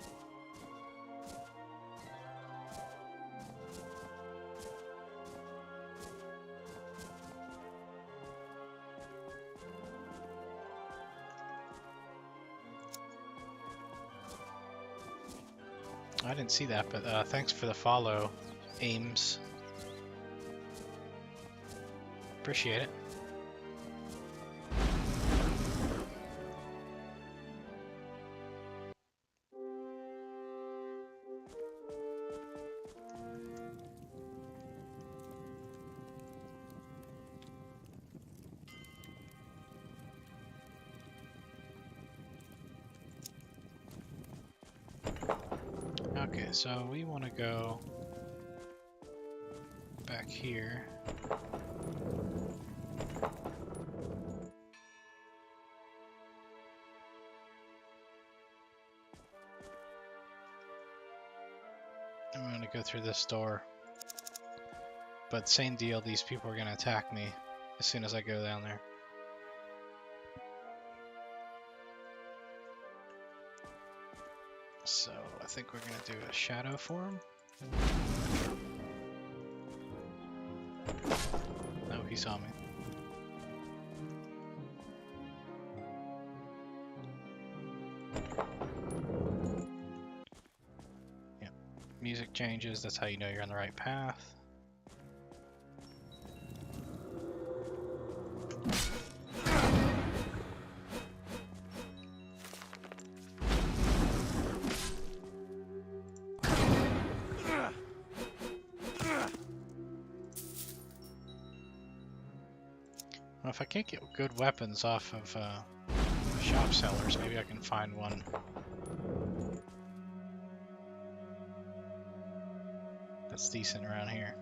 I didn't see that, but thanks for the follow, Ames. Appreciate it. Okay, so we want to go back here. I'm going to go through this door. But same deal, these people are going to attack me as soon as I go down there. So I think we're going to do a shadow form. No, he saw me. Yep. Music changes, that's how you know you're on the right path. Well, if I can't get good weapons off of shop sellers, maybe I can find one that's decent around here.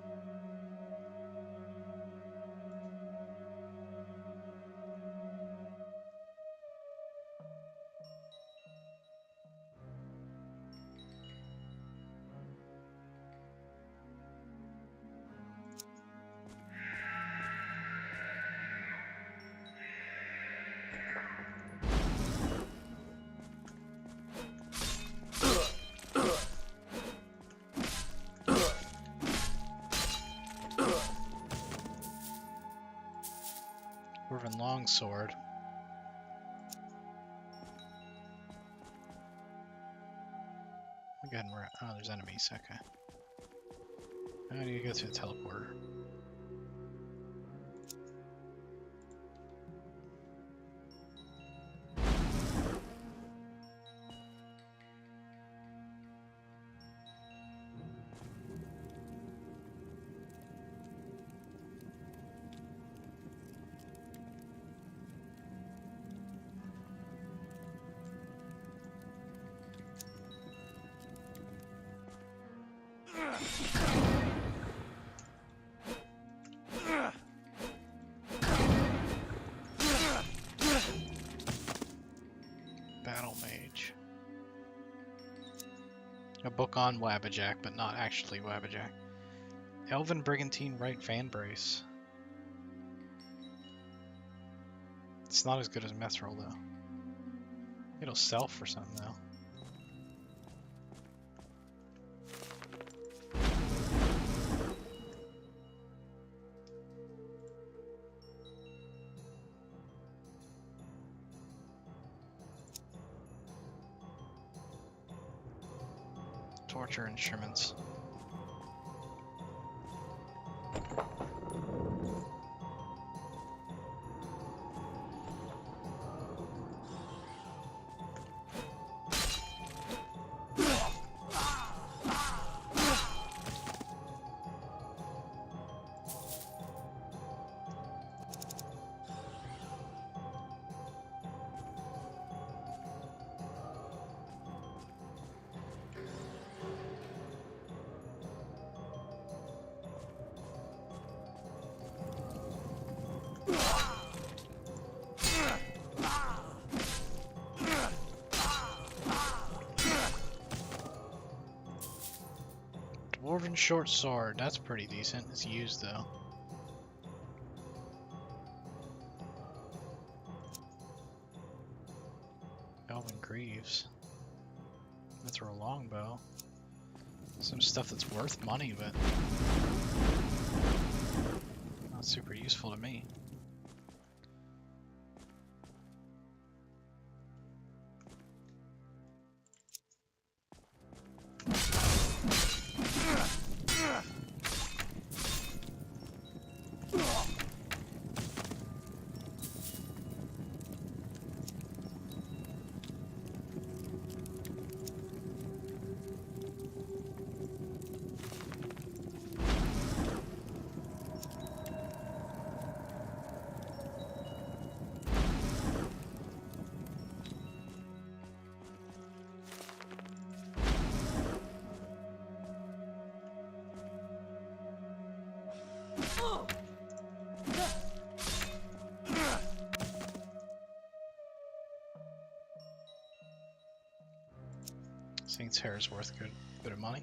Dwarven longsword. I'll go ahead and oh, there's enemies. Okay. How do you go through the teleporter? Battle Mage. A book on Wabbajack, but not actually Wabbajack. Elven Brigantine Right Fan Brace. It's not as good as Mithril, though. It'll sell for something, though. Torture instruments. Dwarven short sword, that's pretty decent. It's used though. Elven Greaves. Mithril longbow. Some stuff that's worth money, but not super useful to me. Saint's hair is worth a good bit of money.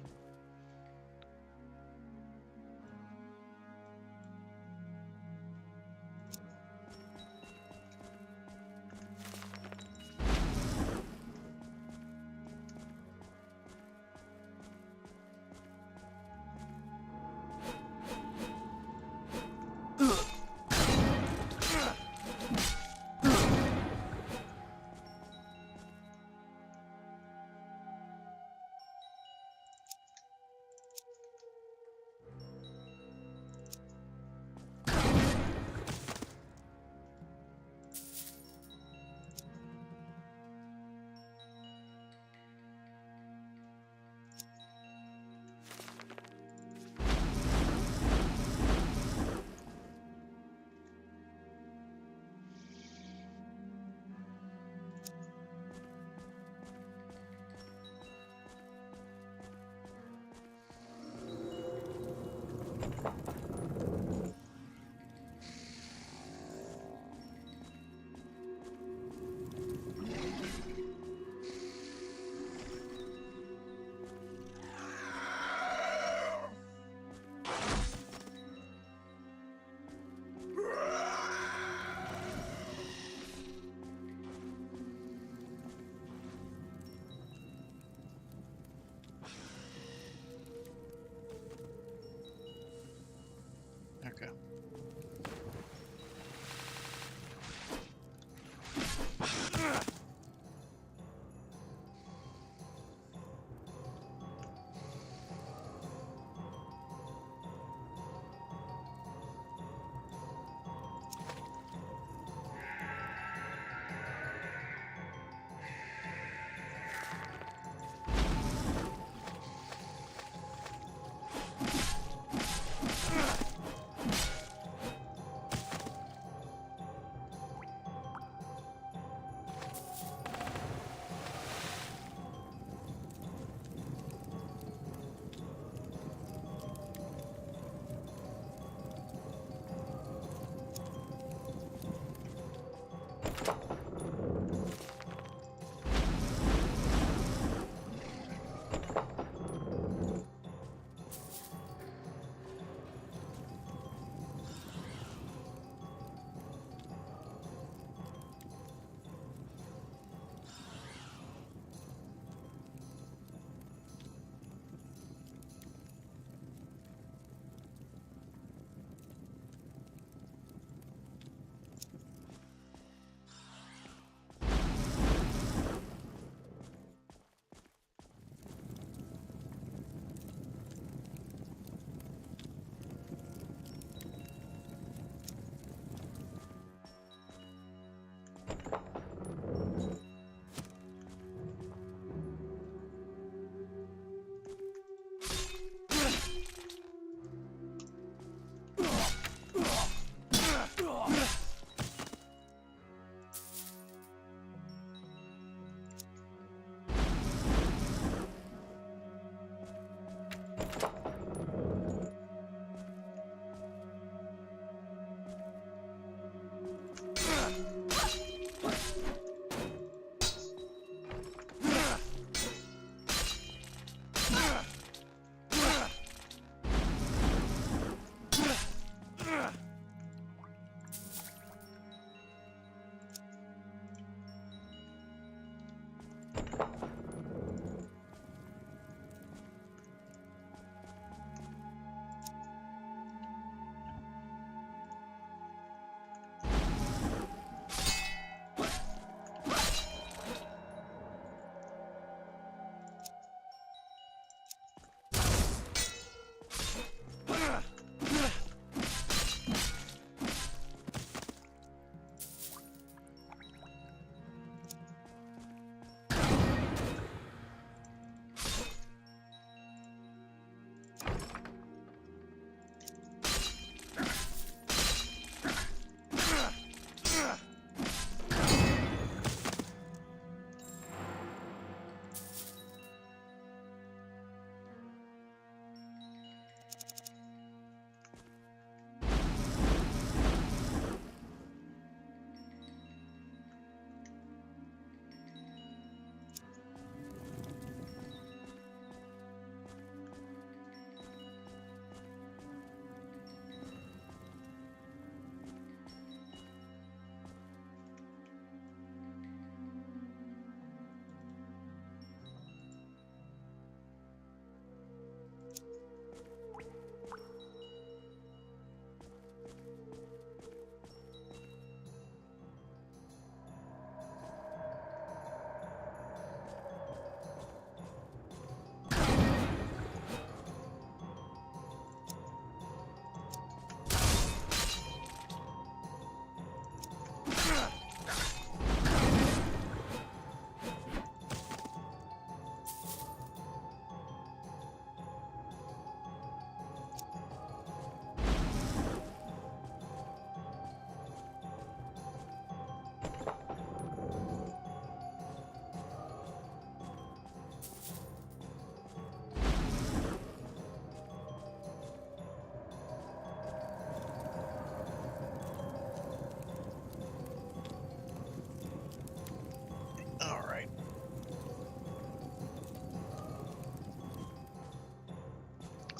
Okay.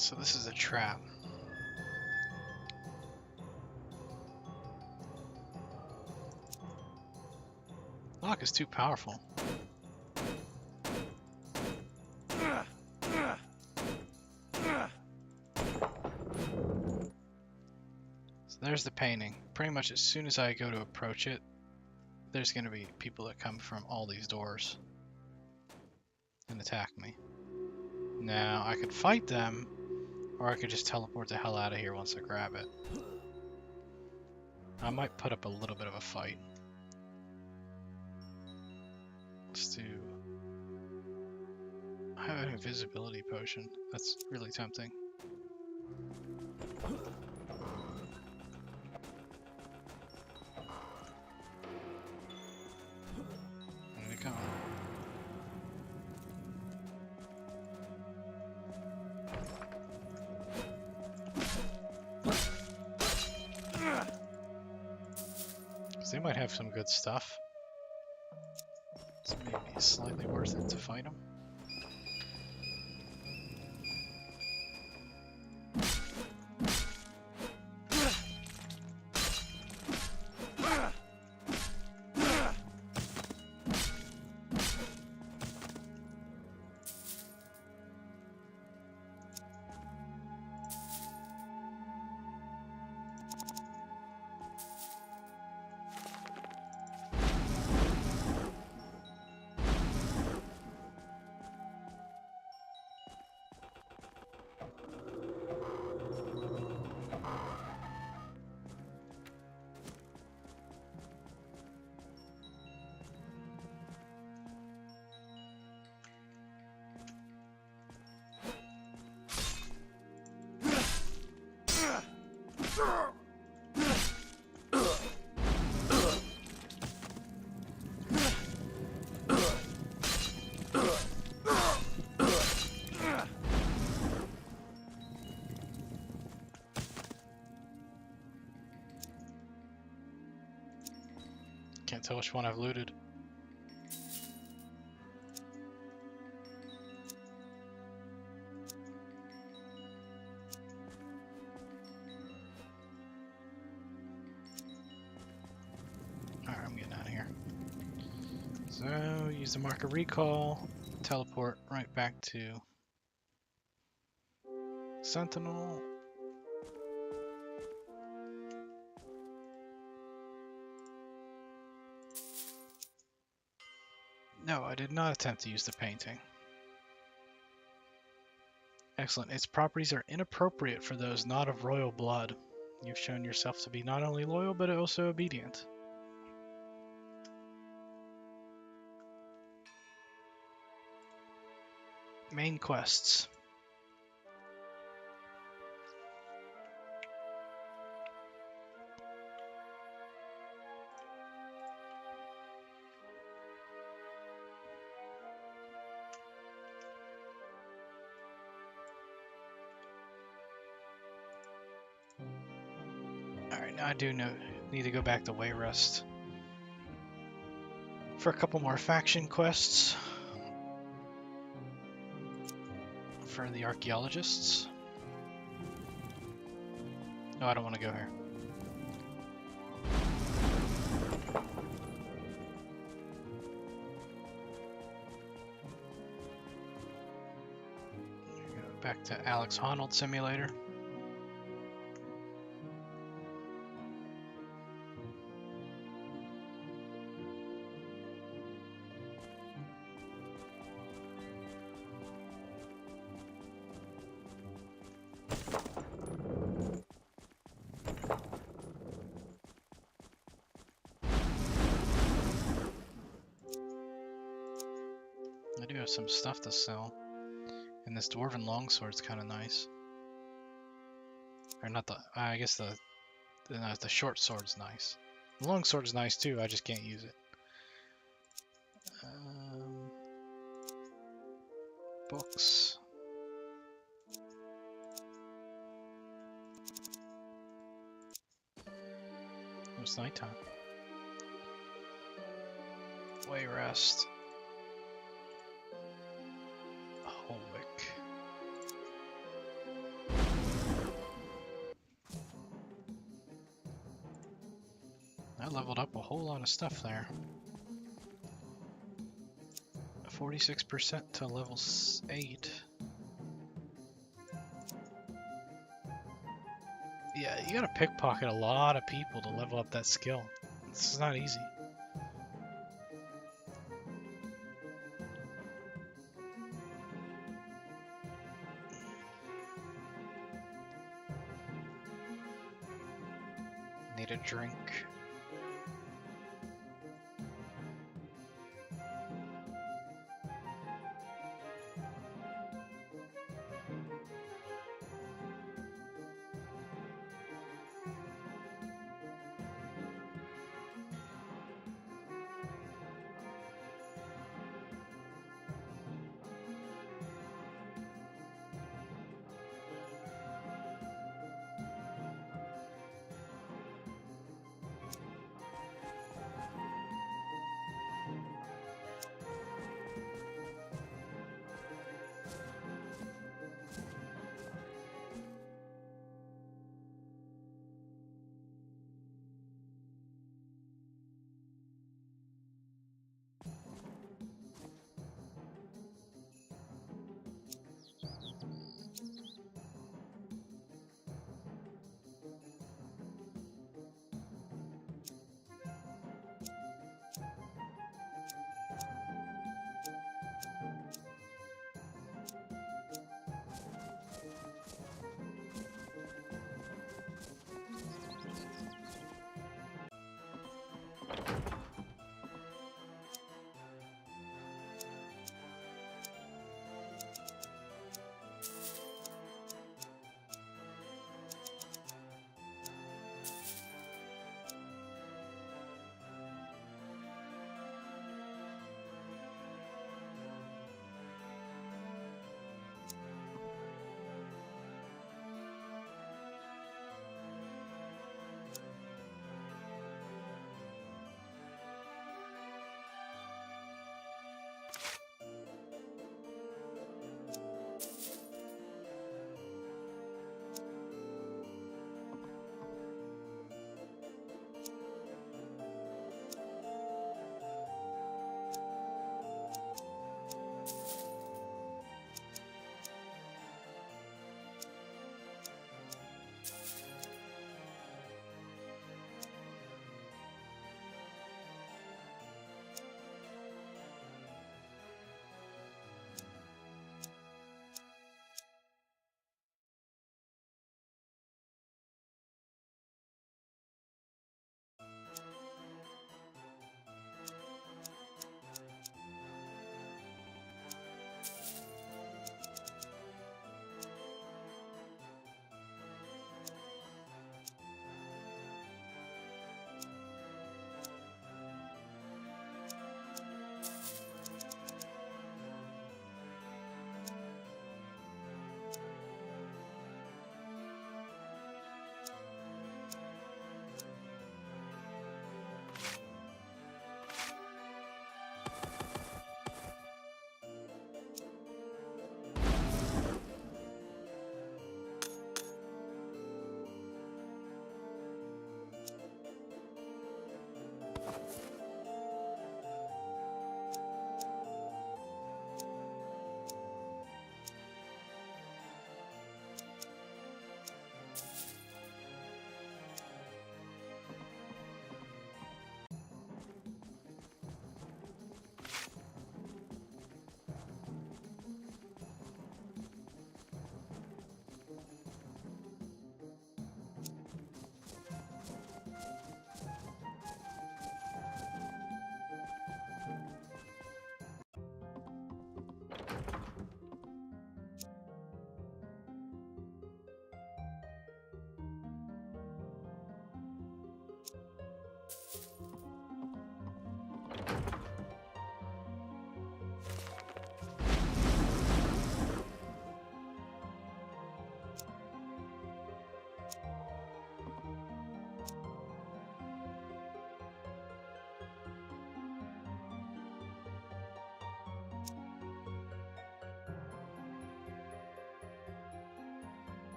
So this is a trap. Lock is too powerful. So there's the painting. Pretty much as soon as I go to approach it, there's going to be people that come from all these doors and attack me. Now, I could fight them, or I could just teleport the hell out of here once I grab it. I might put up a little bit of a fight. Let's do... I have an invisibility potion. That's really tempting. There they come. Because they might have some good stuff. So maybe it's slightly worth it to fight them. Can't tell which one I've looted. Alright, I'm getting out of here. So, use the marker recall, teleport right back to Sentinel. No, I did not attempt to use the painting. Excellent. Its properties are inappropriate for those not of royal blood. You've shown yourself to be not only loyal, but also obedient. Main quests. Alright, now I do need to go back to Wayrest for a couple more faction quests for the archaeologists. No, I don't want to go here. Go back to Alex Honnold Simulator. I do have some stuff to sell, and this dwarven longsword's kind of nice. Or not the, I guess the short sword's nice. The longsword's nice too, I just can't use it. Books. It's nighttime. Wayrest. Holwick. leveled up a whole lot of stuff there. 46% to level 8. Yeah, you gotta pickpocket a lot of people to level up that skill. This is not easy. Need a drink.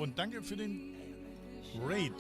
Und danke für den Raid.